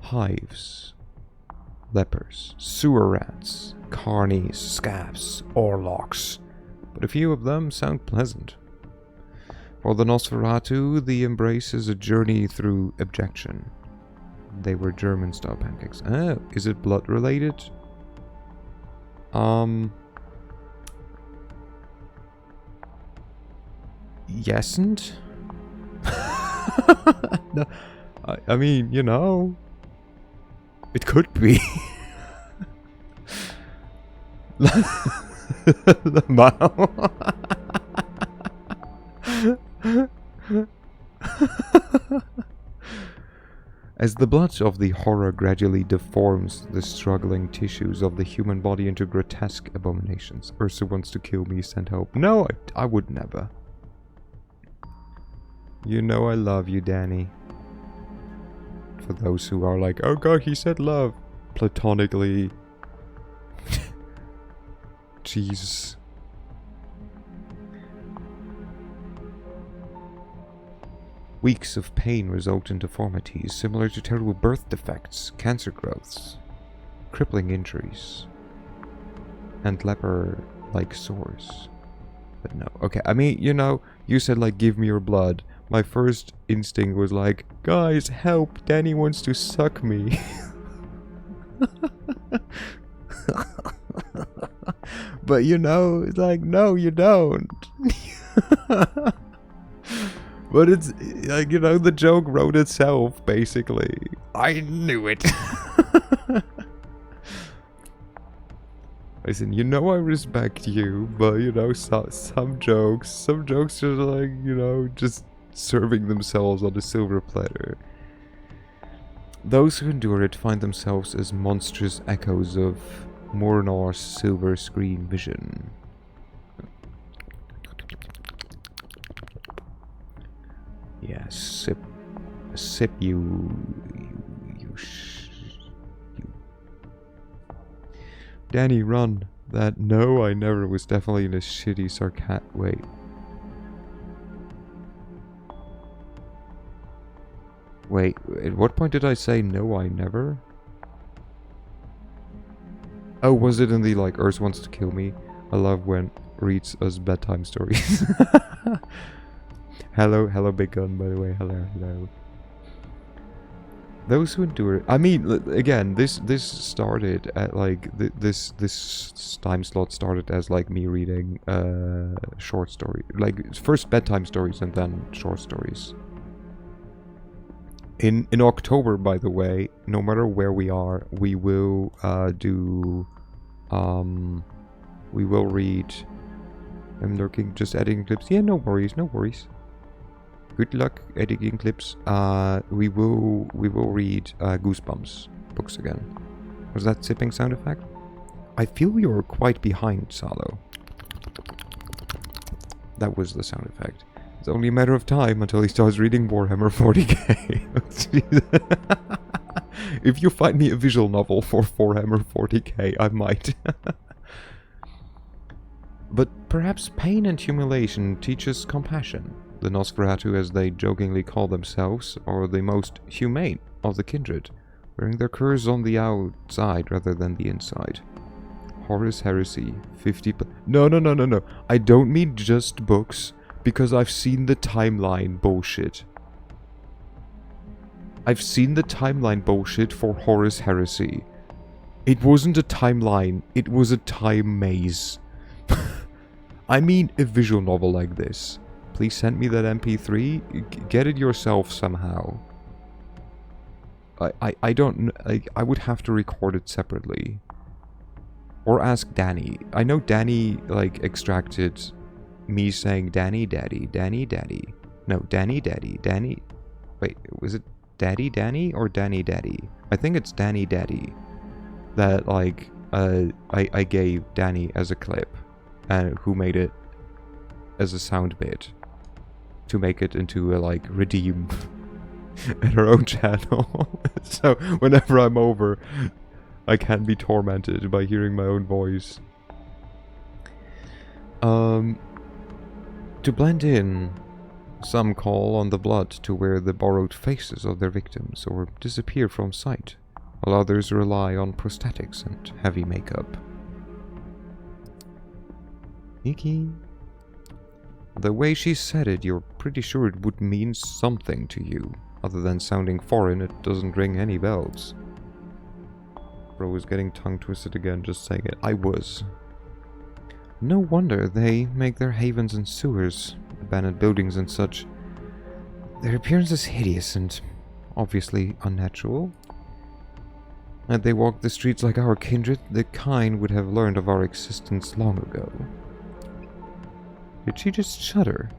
[SPEAKER 1] Hives, lepers, sewer rats, carnies, scabs, orlocks, but a few of them sound pleasant. For the Nosferatu, the embrace is a journey through abjection. They were German-style pancakes. Oh, is it blood-related? Yesn't? No, I mean, you know, it could be. As the blood of the horror gradually deforms the struggling tissues of the human body into grotesque abominations, Ursa wants to kill me, send help. No, I would never. You know I love you, Danny. For those who are like, oh god, he said love. Platonically. Jesus. Weeks of pain result in deformities similar to terrible birth defects, cancer growths, crippling injuries, and leper-like sores. But no. Okay, I mean, you know, you said like, give me your blood. My first instinct was like, guys, help, Danny wants to suck me. But you know, it's like, no, you don't. But it's like, you know, the joke wrote itself, basically. I knew it. Listen, you know I respect you, but you know, some jokes just like, you know, just serving themselves on a silver platter. Those who endure it find themselves as monstrous echoes of Mornor's silver screen vision. Yeah, sip you. Danny, run. That no, I never was definitely in a shitty wait. Wait, at what point did I say no, I never? Oh, was it in the like, Urs wants to kill me? I love when reads us bedtime stories. Hello, big gun, by the way. Hello. Those who endure. I mean, again, this started at like this time slot started as like me reading short story, like first bedtime stories and then short stories. In October, by the way, no matter where we are, we will do we will read. I'm looking, just editing clips. Yeah, no worries, no worries. Good luck editing clips. We will read Goosebumps books again. Was that sipping sound effect? I feel you're quite behind, Salo. That was the sound effect. It's only a matter of time until he starts reading Warhammer 40k. If you find me a visual novel for Warhammer 40k, I might. But perhaps pain and humiliation teaches compassion. The Nosferatu, as they jokingly call themselves, are the most humane of the kindred, wearing their curse on the outside rather than the inside. Horus Heresy, 50... No. I don't mean just books, because I've seen the timeline bullshit. I've seen the timeline bullshit for Horus Heresy. It wasn't a timeline, it was a time maze. I mean a visual novel like this. Please send me that MP3. Get it yourself somehow. I don't... I would have to record it separately. Or ask Danny. I know Danny, like, extracted me saying Danny Daddy, Danny Daddy. No, Danny Daddy, Danny... Wait, was it Daddy Danny or Danny Daddy? I think it's Danny Daddy. That, like, I gave Danny as a clip. And who made it as a sound bit. To make it into a, like, redeem at her own channel. So, whenever I'm over, I can't be tormented by hearing my own voice. To blend in, some call on the blood to wear the borrowed faces of their victims or disappear from sight, while others rely on prosthetics and heavy makeup. Iki. The way she said it, you're pretty sure it would mean something to you. Other than sounding foreign, it doesn't ring any bells. Bro was getting tongue twisted again just saying it. I was. No wonder they make their havens in sewers, abandoned buildings and such. Their appearance is hideous and obviously unnatural. Had they walked the streets like our kindred, the kind would have learned of our existence long ago. Did she just shudder?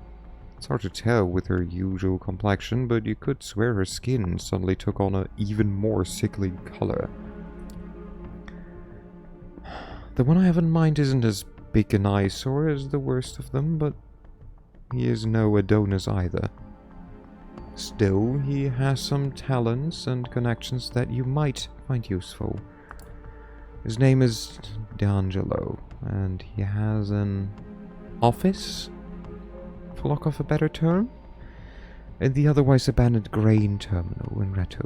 [SPEAKER 1] It's hard to tell with her usual complexion, but you could swear her skin suddenly took on an even more sickly color. The one I have in mind isn't as big an eyesore as the worst of them, but he is no Adonis either. Still, he has some talents and connections that you might find useful. His name is D'Angelo, and he has an office, for lack of a better term, in the otherwise abandoned grain terminal in Red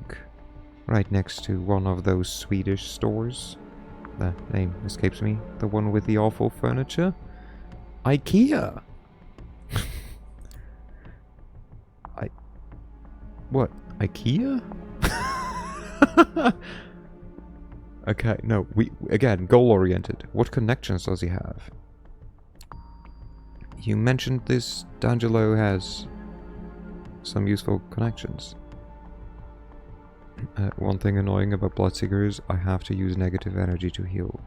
[SPEAKER 1] right next to one of those Swedish stores. The name escapes me. The one with the awful furniture? IKEA! What? IKEA? Okay, no, again, goal-oriented. What connections does he have? You mentioned this D'Angelo has some useful connections. One thing annoying about Bloodseekers, I have to use negative energy to heal.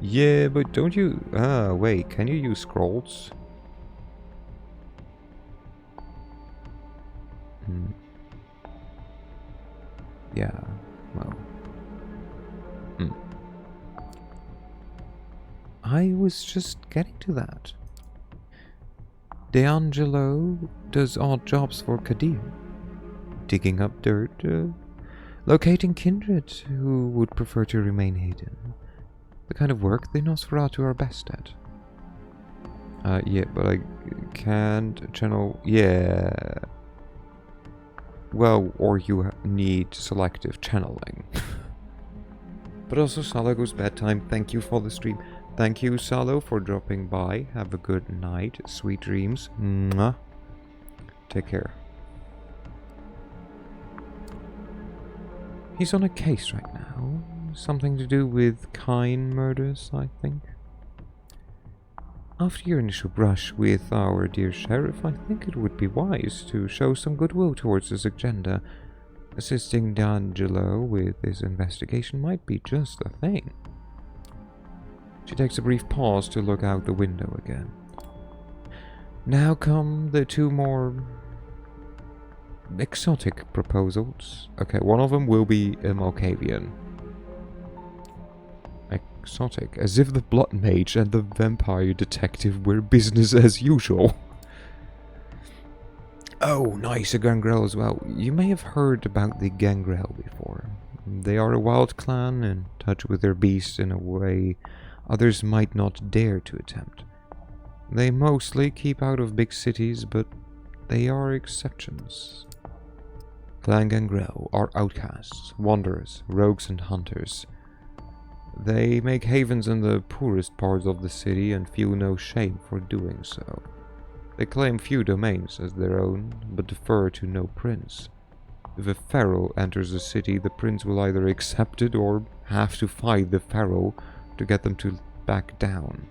[SPEAKER 1] Yeah, but don't you... Ah, wait, can you use scrolls? Yeah, well... I was just getting to that. D'Angelo does odd jobs for Kadir. Digging up dirt, locating kindred who would prefer to remain hidden. The kind of work the Nosferatu are best at. Yeah, but I can't channel... Yeah... Well, or you need selective channeling. But also, Salago's bedtime. Thank you for the stream. Thank you, Salo, for dropping by. Have a good night. Sweet dreams. Mwah. Take care. He's on a case right now. Something to do with Kine murders, I think. After your initial brush with our dear sheriff, I think it would be wise to show some goodwill towards his agenda. Assisting D'Angelo with his investigation might be just the thing. She takes a brief pause to look out the window again. Now come the two more exotic proposals. Okay, one of them will be a Malkavian. Exotic, as if the blood mage and the vampire detective were business as usual. Oh, nice, a gangrel as well. You may have heard about the gangrel before. They are a wild clan, in touch with their beasts in a way others might not dare to attempt. They mostly keep out of big cities, but they are exceptions. Clan gangrel are outcasts, wanderers, rogues and hunters. They make havens in the poorest parts of the city and feel no shame for doing so. They claim few domains as their own, but defer to no prince. If a pharaoh enters a city, the prince will either accept it or have to fight the pharaoh to get them to back down.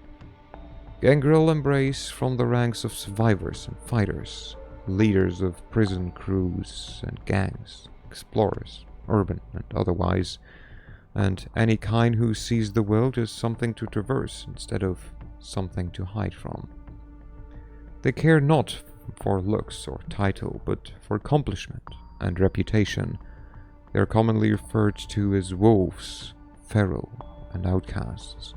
[SPEAKER 1] Gangrel embrace from the ranks of survivors and fighters, leaders of prison crews and gangs, explorers, urban and otherwise, and any kind who sees the world as something to traverse instead of something to hide from. They care not for looks or title, but for accomplishment and reputation. They are commonly referred to as wolves, feral, and outcasts,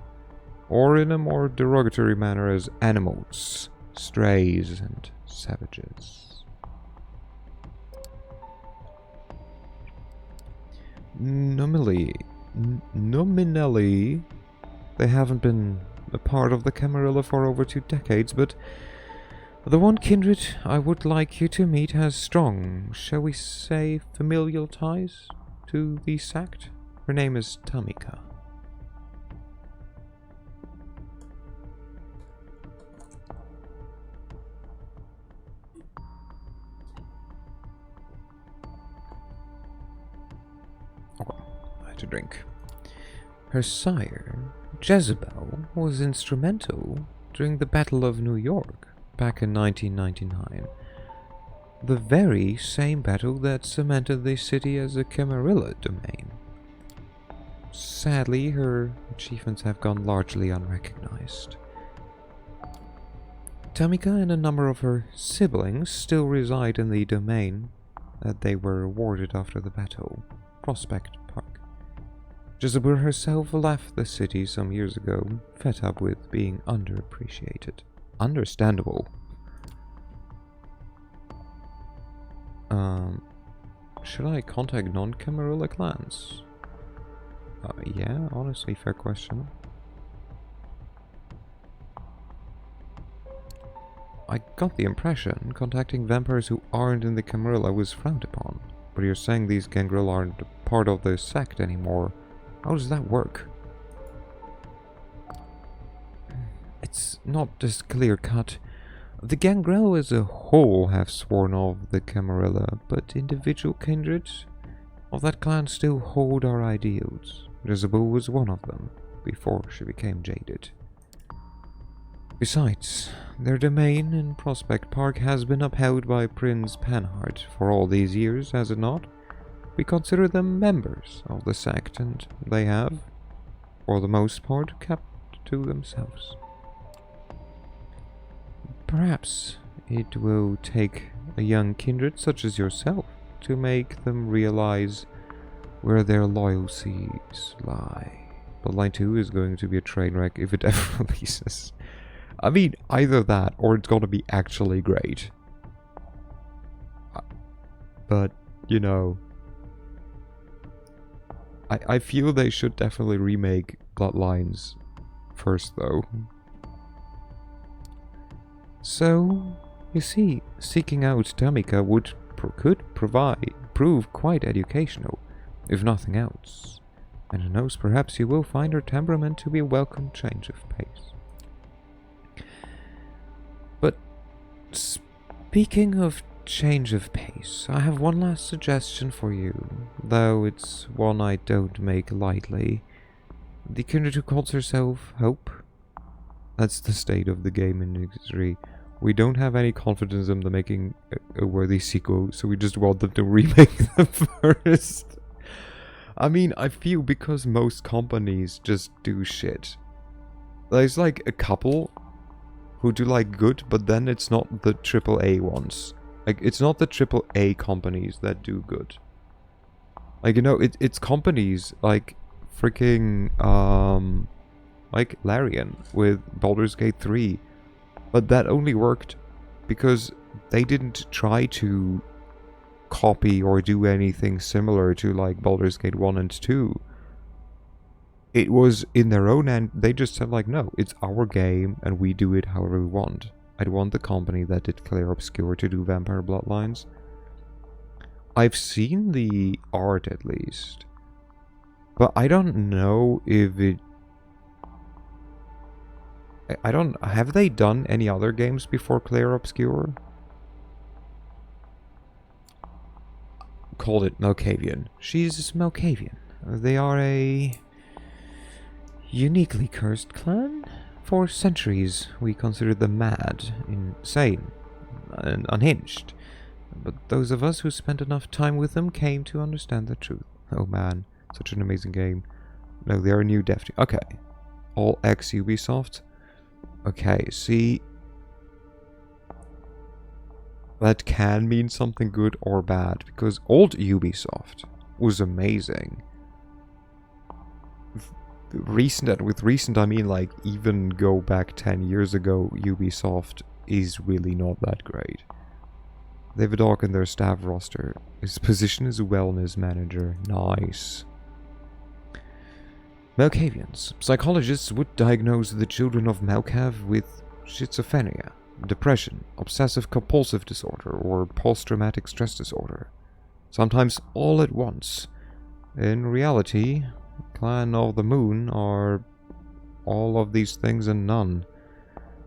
[SPEAKER 1] or in a more derogatory manner as animals, strays, and savages. Nominally, they haven't been a part of the Camarilla for over 2 decades, but the one kindred I would like you to meet has strong, shall we say, familial ties to the sect. Her name is Tamika. To drink. Her sire, Jezebel, was instrumental during the Battle of New York back in 1999. The very same battle that cemented the city as a Camarilla domain. Sadly, her achievements have gone largely unrecognized. Tamika and a number of her siblings still reside in the domain that they were awarded after the battle, Prospect Park. Jezebel herself left the city some years ago, fed up with being underappreciated. Understandable. Should I contact non-Camarilla clans? Yeah, honestly, fair question. I got the impression contacting vampires who aren't in the Camarilla was frowned upon, but you're saying these gangrel aren't part of the sect anymore. How does that work? It's not as clear-cut. The gangrel as a whole have sworn off the Camarilla, but individual kindreds of that clan still hold our ideals. Jezebel was one of them, before she became jaded. Besides, their domain in Prospect Park has been upheld by Prince Panhard for all these years, has it not? We consider them members of the sect, and they have, for the most part, kept to themselves. Perhaps it will take a young kindred such as yourself to make them realize where their loyalties lie. Bloodline 2 is going to be a train wreck if it ever releases. I mean, either that or it's going to be actually great. But, you know, I feel they should definitely remake Bloodlines first, though. So, you see, seeking out Tamika could prove quite educational, if nothing else. And who knows, perhaps you will find her temperament to be a welcome change of pace. But speaking of change of pace, I have one last suggestion for you, though it's one I don't make lightly. The kindred who calls herself Hope. That's the state of the game in X3. We don't have any confidence in them making a worthy sequel, so we just want them to remake them first. I mean, I feel because most companies just do shit. There's like a couple who do like good, but then it's not the AAA ones. Like, it's not the AAA companies that do good. Like, you know, it's companies like freaking, like Larian with Baldur's Gate 3. But that only worked because they didn't try to copy or do anything similar to like Baldur's Gate 1 and 2. It was in their own end, they just said like, no, it's our game and we do it however we want. I'd want the company that did Clear Obscure to do Vampire Bloodlines. I've seen the art at least, but I don't know if it... I don't... Have they done any other games before Clear Obscure? Called it Malkavian. She's Malkavian. They are a uniquely cursed clan. For centuries, we considered them mad, insane, and unhinged. But those of us who spent enough time with them came to understand the truth. Oh man, such an amazing game. No, they are new dev team. Okay. All ex Ubisoft. Okay, see. That can mean something good or bad, because old Ubisoft was amazing. Recent, and with recent I mean like even go back 10 years ago, Ubisoft is really not that great. They have a dog in their staff roster. His position is wellness manager. Nice. Malkavians. Psychologists would diagnose the children of Malkav with schizophrenia, depression, obsessive-compulsive disorder, or post-traumatic stress disorder. Sometimes all at once. In reality, Clan of the Moon are all of these things and none.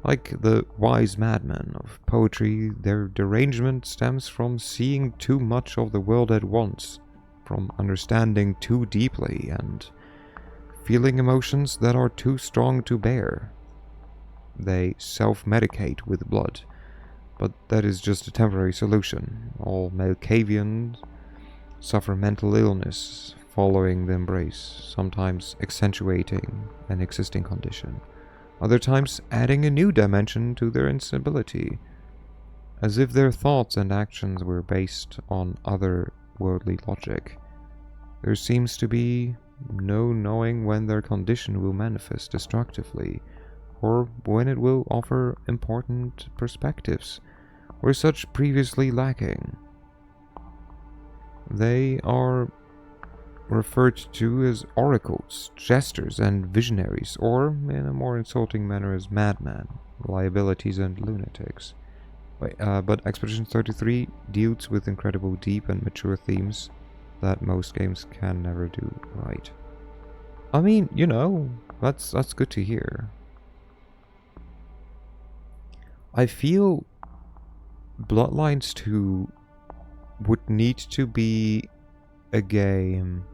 [SPEAKER 1] Like the wise madmen of poetry, their derangement stems from seeing too much of the world at once, from understanding too deeply, and feeling emotions that are too strong to bear. They self-medicate with blood, but that is just a temporary solution. All Malkavians suffer mental illness following the embrace, sometimes accentuating an existing condition, other times adding a new dimension to their instability, as if their thoughts and actions were based on otherworldly logic. There seems to be no knowing when their condition will manifest destructively, or when it will offer important perspectives, or such previously lacking. They are referred to as oracles, jesters, and visionaries, or, in a more insulting manner, as madmen, liabilities, and lunatics. But Expedition 33 deals with incredible deep and mature themes that most games can never do right. I mean, you know, that's good to hear. I feel Bloodlines 2 would need to be a game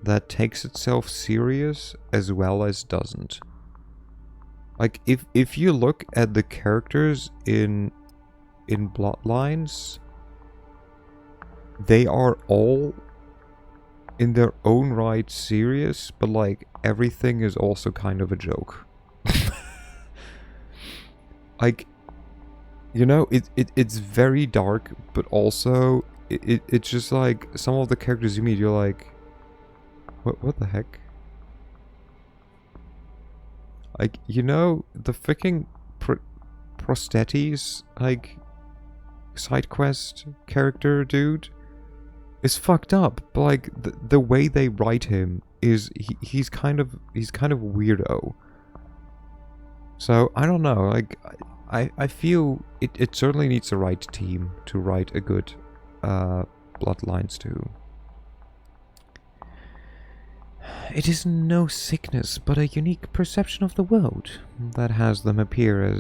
[SPEAKER 1] that takes itself serious as well as doesn't. Like, if you look at the characters in Bloodlines, they are all in their own right serious, but like everything is also kind of a joke. Like, you know, it's very dark, but also it's just like some of the characters you meet, you're like, what the heck? Like, you know, the freaking prosthetes, like, side quest character dude is fucked up. But like the way they write him is he's kind of weirdo. So I don't know, like I feel it certainly needs the right team to write a good Bloodlines 2. It is no sickness, but a unique perception of the world that has them appear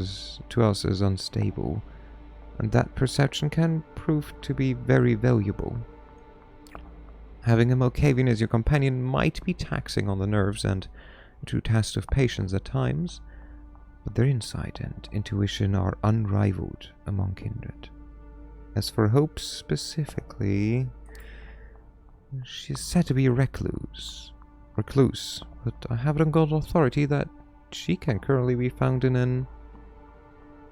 [SPEAKER 1] to us as unstable. and that perception can prove to be very valuable. Having a Malkavian as your companion might be taxing on the nerves and a true test of patience at times, but their insight and intuition are unrivaled among kindred. As for Hope specifically, she is said to be a recluse, but I have it on good authority that she can currently be found in an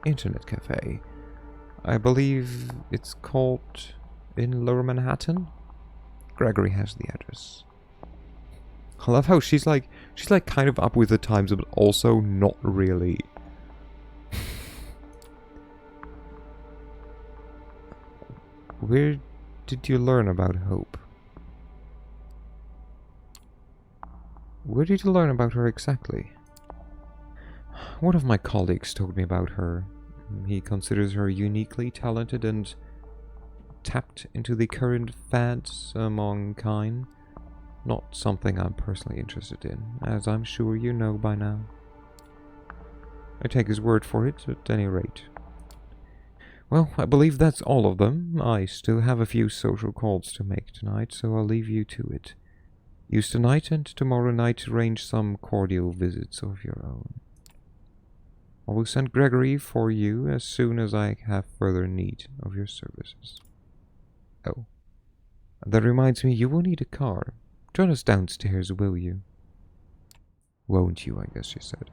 [SPEAKER 1] internet cafe. I believe it's called in Lower Manhattan. Gregory has the address. I love how she's like kind of up with the times, but also not really. Where did you learn about Hope? Where did you learn about her exactly? One of my colleagues told me about her. He considers her uniquely talented and tapped into the current fads among kind. Not something I'm personally interested in, as I'm sure you know by now. I take his word for it, at any rate. Well, I believe that's all of them. I still have a few social calls to make tonight, so I'll leave you to it. Use tonight and tomorrow night to arrange some cordial visits of your own. I will send Gregory for you as soon as I have further need of your services. Oh, that reminds me, you will need a car. Join us downstairs, will you? Won't you, I guess she said.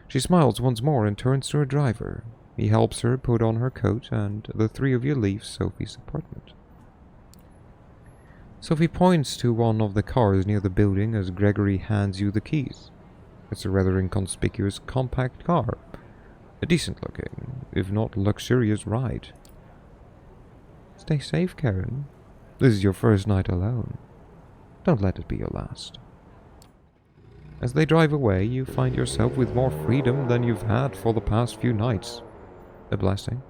[SPEAKER 1] She smiles once more and turns to her driver. He helps her put on her coat, and the three of you leave Sophie's apartment. Sophie points to one of the cars near the building as Gregory hands you the keys. It's a rather inconspicuous, compact car. A decent-looking, if not luxurious ride. Stay safe, Karen. This is your first night alone. Don't let it be your last. As they drive away, you find yourself with more freedom than you've had for the past few nights. A blessing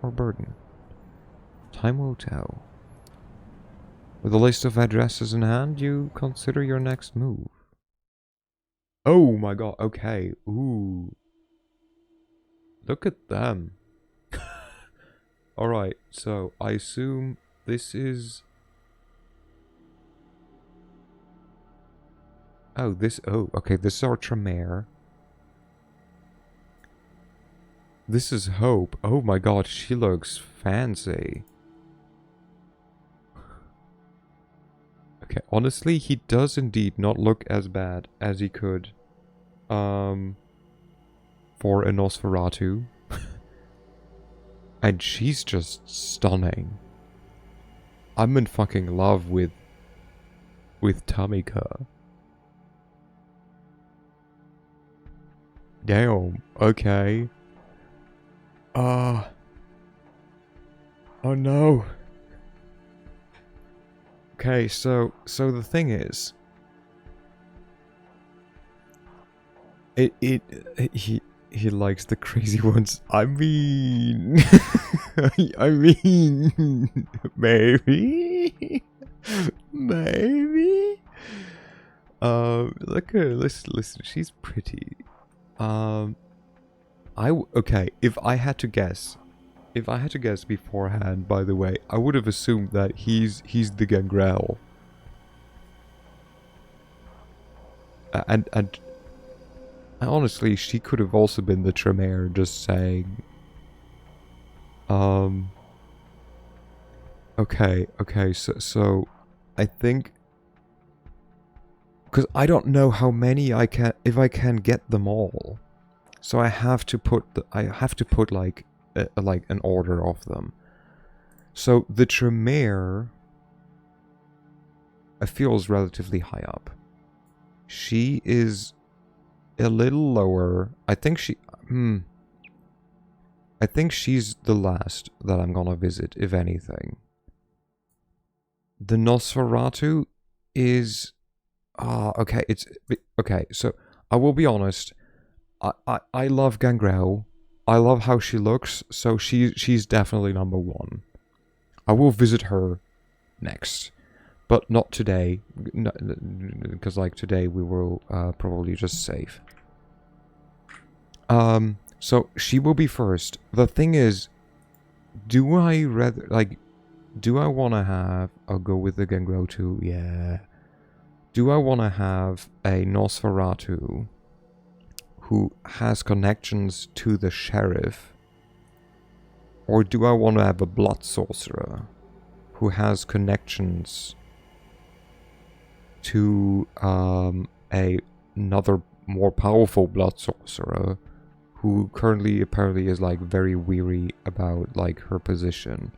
[SPEAKER 1] or burden? Time will tell. With a list of addresses in hand, you consider your next move. Oh my god, okay. Ooh. Look at them. Alright, so I assume this is... Oh, okay, this is our Tremere. This is Hope. Oh my god, she looks fancy. Okay, honestly, he does indeed not look as bad as he could. For a Nosferatu. And she's just stunning. I'm in fucking love with Tamika. Damn, okay. Oh no. Okay, so the thing is, he likes the crazy ones. I mean, I mean, maybe. Look at her. Listen. She's pretty. Okay. If I had to guess beforehand, by the way, I would have assumed that he's the Gangrel. And honestly, she could have also been the Tremere, just saying. Okay, so I think, because I don't know how many if I can get them all, so I have to put like an order of them. So the Tremere, I feel, is relatively high up. She is a little lower. I think she's the last that I'm gonna visit, if anything. The Nosferatu is... okay, okay, so I will be honest. I love Gangrel. I love how she looks, so she's definitely number one. I will visit her next. But not today, because like today we will probably just save. So she will be first. The thing is, Do I rather, like, do I want to have, I'll go with the Gangrel too, yeah. Do I want to have a Nosferatu who has connections to the sheriff? Or do I want to have a blood sorcerer who has connections to another more powerful blood sorcerer who currently apparently is like very weary about like her position?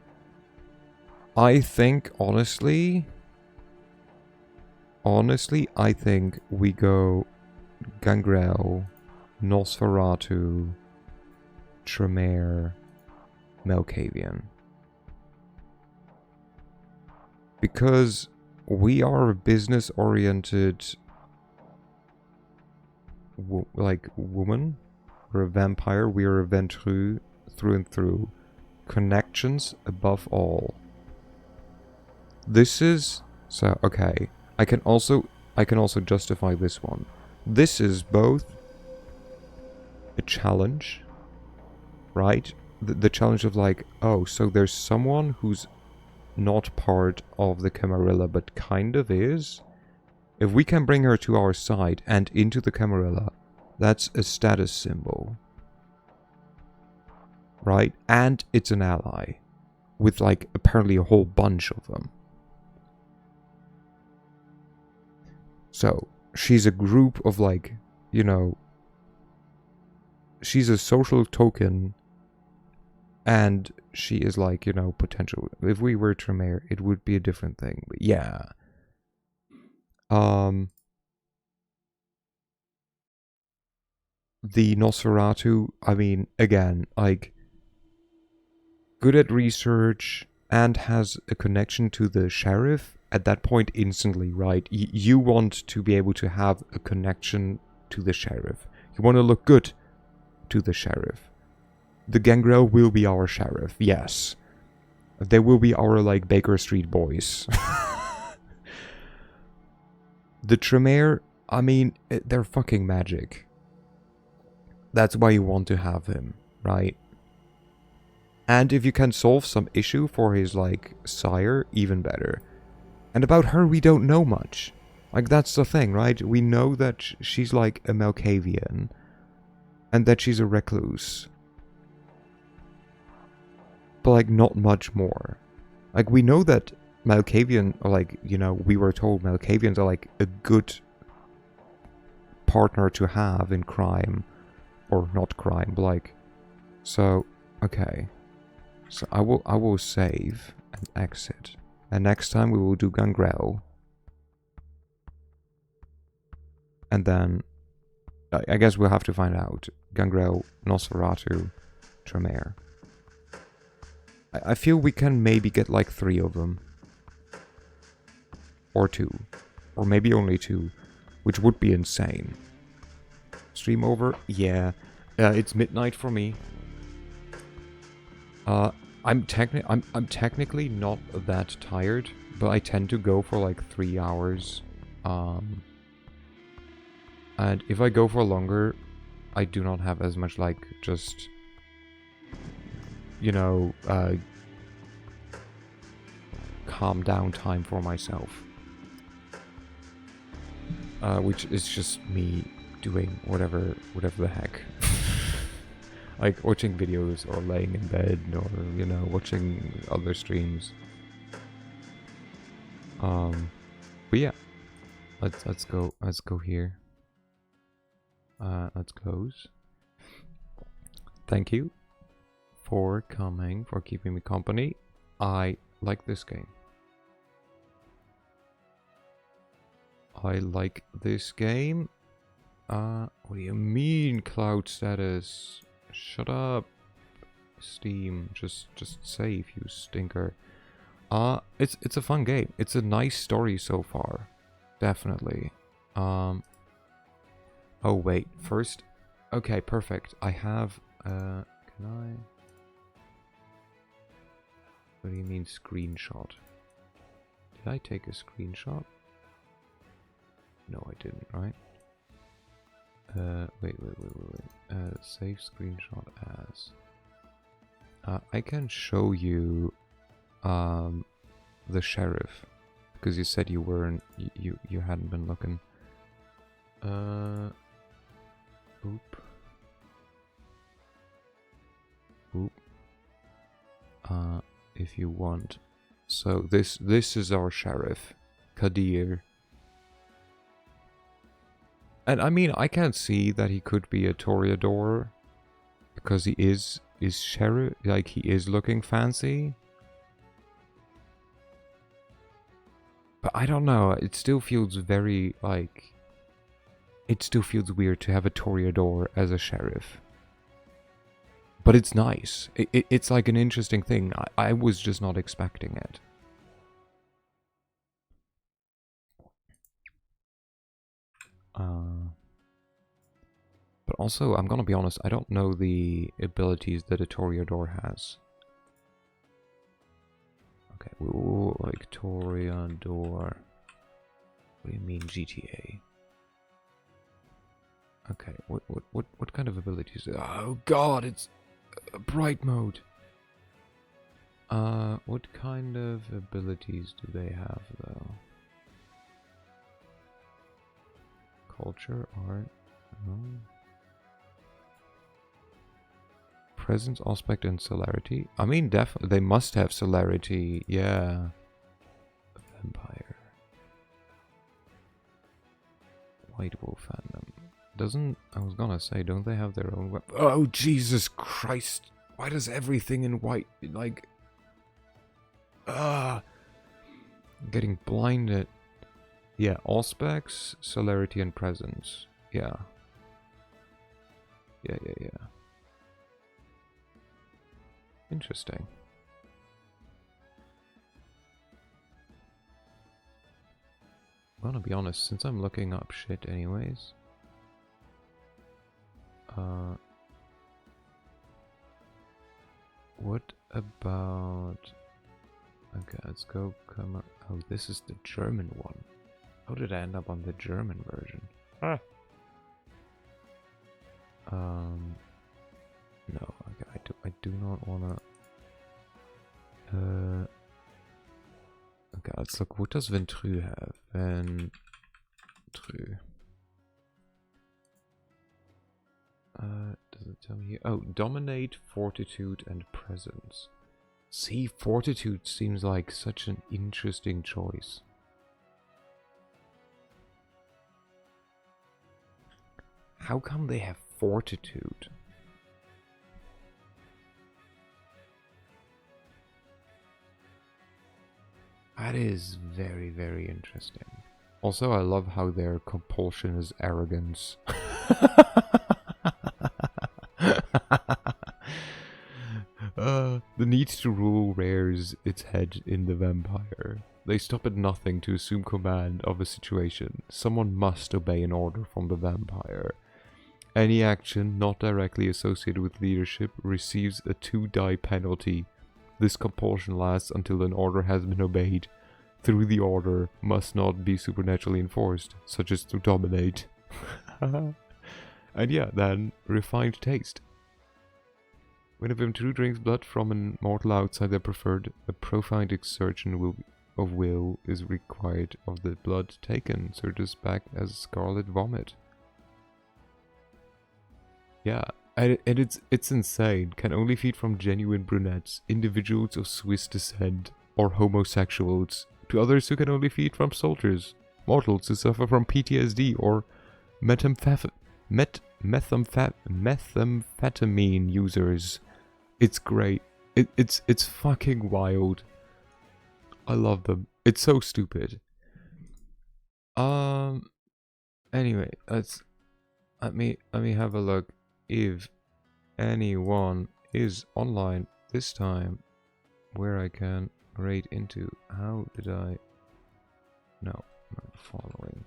[SPEAKER 1] I think honestly, I think we go Gangrel, Nosferatu, Tremere, Malkavian. Because we are a business-oriented woman. We're a vampire. We are a Ventrue through and through. Connections above all. This is so okay. I can also justify this one. This is both a challenge, right? The challenge of like, oh, so there's someone who's not part of the Camarilla but kind of is. If we can bring her to our side and into the Camarilla, that's a status symbol, right? And it's an ally with like apparently a whole bunch of them. So she's a group of like, you know, she's a social token, and she is like, you know, potential. If we were Tremere, it would be a different thing. But yeah. The Nosferatu, I mean, again, like, good at research and has a connection to the sheriff. At that point, instantly, right? You want to be able to have a connection to the sheriff. You want to look good to the sheriff. The Gangrel will be our sheriff, yes. They will be our, like, Baker Street boys. The Tremere, I mean, they're fucking magic. That's why you want to have him, right? And if you can solve some issue for his, like, sire, even better. And about her, we don't know much. Like, that's the thing, right? We know that she's, like, a Malkavian. And that she's a recluse. But, like, not much more. Like, we know that Malkavian, or, like, you know, we were told Malkavians are, like, a good partner to have in crime. Or not crime, but, like... So, okay. So, I will save and exit. And next time we will do Gangrel. And then, I guess we'll have to find out. Gangrel, Nosferatu, Tremere. I feel we can maybe get like 3 of them. Or 2. Or maybe only 2. Which would be insane. Stream over? Yeah. It's midnight for me. I'm technically not that tired, but I tend to go for like 3 hours. And if I go for longer, I do not have as much like just, you know, calm down time for myself. Which is just me doing whatever the heck. Like watching videos or laying in bed or, you know, watching other streams. But yeah. Let's go here. Let's close. Thank you for coming, for keeping me company. I like this game. I like this game. What do you mean cloud status? Shut up, Steam. Just save, you stinker. It's a fun game. It's a nice story so far, definitely. Oh wait, first. Okay, perfect. I have. Can I? What do you mean screenshot? Did I take a screenshot? No, I didn't. Right? Wait. Save screenshot as. I can show you the sheriff, because you said you weren't, you hadn't been looking. Oop. Oop. If you want. So this is our sheriff, Kadir. And I mean, I can't see that he could be a Toreador, because he is sheriff, like he is looking fancy. But I don't know, it still feels very, like, it still feels weird to have a Toreador as a sheriff. But it's nice. It's like an interesting thing. I was just not expecting it. But also, I'm gonna be honest, I don't know the abilities that a Toreador has. Okay, ooh, like Toreador. What do you mean GTA? Okay, what kind of abilities? Oh god, it's bright mode. What kind of abilities do they have though? Culture, art, no. Presence, aspect, and celerity. I mean, definitely they must have celerity. Yeah. Vampire. White Wolf Phantom. Doesn't, I was gonna say, don't they have their own weapon? Oh, Jesus Christ. Why does everything in white, like... I'm getting blinded. Yeah, all specs, celerity, and presence. Yeah. Yeah. Interesting. I'm gonna be honest, since I'm looking up shit anyways. What about... Okay, let's go come up. Oh, this is the German one. How did I end up on the German version? Ah. No, okay, I do not wanna... Okay, let's look. What does Ventru have? Ventru. Does it tell me here? Oh, dominate, fortitude, and presence. See, fortitude seems like such an interesting choice. How come they have fortitude? That is very, very interesting. Also, I love how their compulsion is arrogance. The need to rule rears its head in the vampire. They stop at nothing to assume command of a situation. Someone must obey an order from the vampire. Any action not directly associated with leadership receives a 2-die penalty. This compulsion lasts until an order has been obeyed. Through the order must not be supernaturally enforced, such as to dominate. And yeah, then refined taste. When a Ventru drinks blood from an mortal outside their preferred, a profound exertion of will is required of the blood taken, surges back as scarlet vomit. Yeah, and it's insane. Can only feed from genuine brunettes, individuals of Swiss descent, or homosexuals. To others who can only feed from soldiers, mortals who suffer from PTSD or methamphetamine users. It's great. It's fucking wild. I love them. It's so stupid. Anyway, let me have a look if anyone is online this time where I can raid into. How did I... No, I'm following.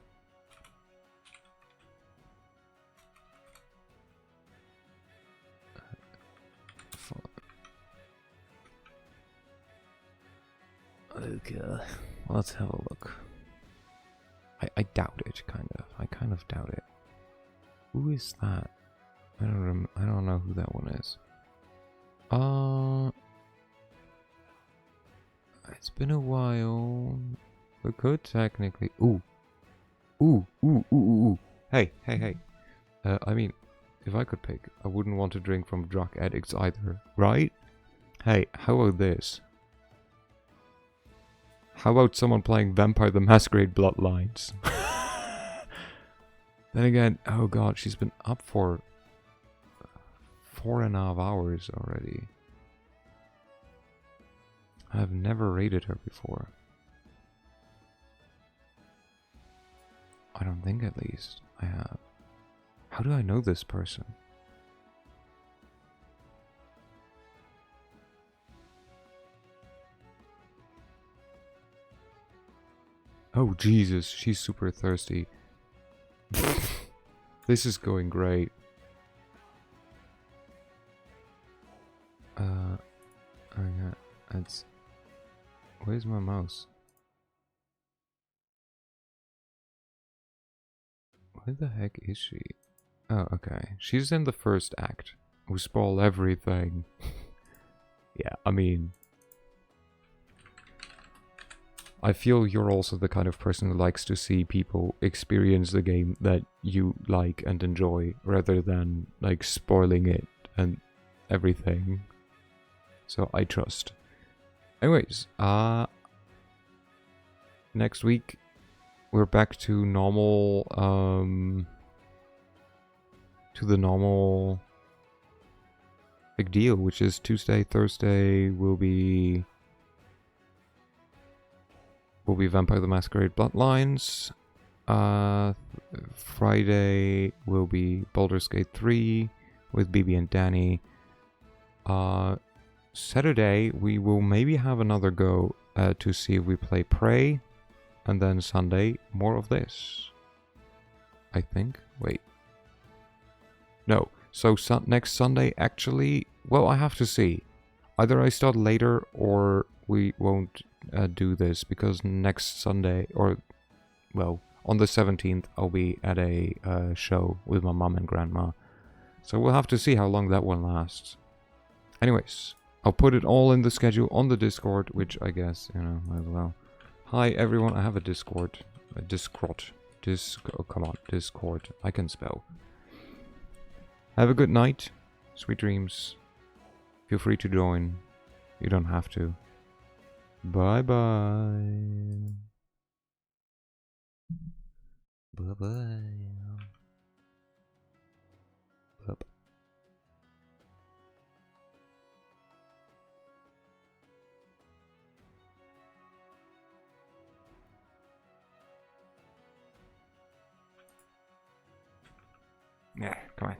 [SPEAKER 1] Okay, let's have a look. I doubt it, kind of. I kind of doubt it. Who is that? I don't know who that one is. It's been a while. We could technically. Ooh. Ooh, ooh, ooh, ooh, ooh. Hey, hey, hey. I mean, if I could pick, I wouldn't want to drink from drug addicts either, right? Hey, how about this? How about someone playing Vampire the Masquerade Bloodlines? Then again, oh god, she's been up for 4.5 hours already. I've never raided her before. I don't think, at least I have. How do I know this person? Oh Jesus, she's super thirsty. This is going great. Okay, that's... Where's my mouse? Where the heck is she? Oh, okay. She's in the first act. We spoil everything. Yeah, I mean... I feel you're also the kind of person who likes to see people experience the game that you like and enjoy, rather than, like, spoiling it and everything. So I trust. Anyways, next week we're back to normal, to the normal big deal, which is Tuesday, Thursday will be Vampire the Masquerade Bloodlines. Friday will be Baldur's Gate 3 with BB and Danny. Saturday we will maybe have another go to see if we play Prey. And then Sunday, more of this. I think. Wait. No. So next Sunday, actually... Well, I have to see. Either I start later or we won't do this. Because next Sunday, or... Well, on the 17th, I'll be at a show with my mom and grandma. So we'll have to see how long that one lasts. Anyways, I'll put it all in the schedule on the Discord, which I guess, you know, might as well. Hi everyone, I have a Discord. Oh, come on, Discord. I can spell. Have a good night. Sweet dreams. Feel free to join. You don't have to. Bye bye. Bye bye. Up. Yeah, come on.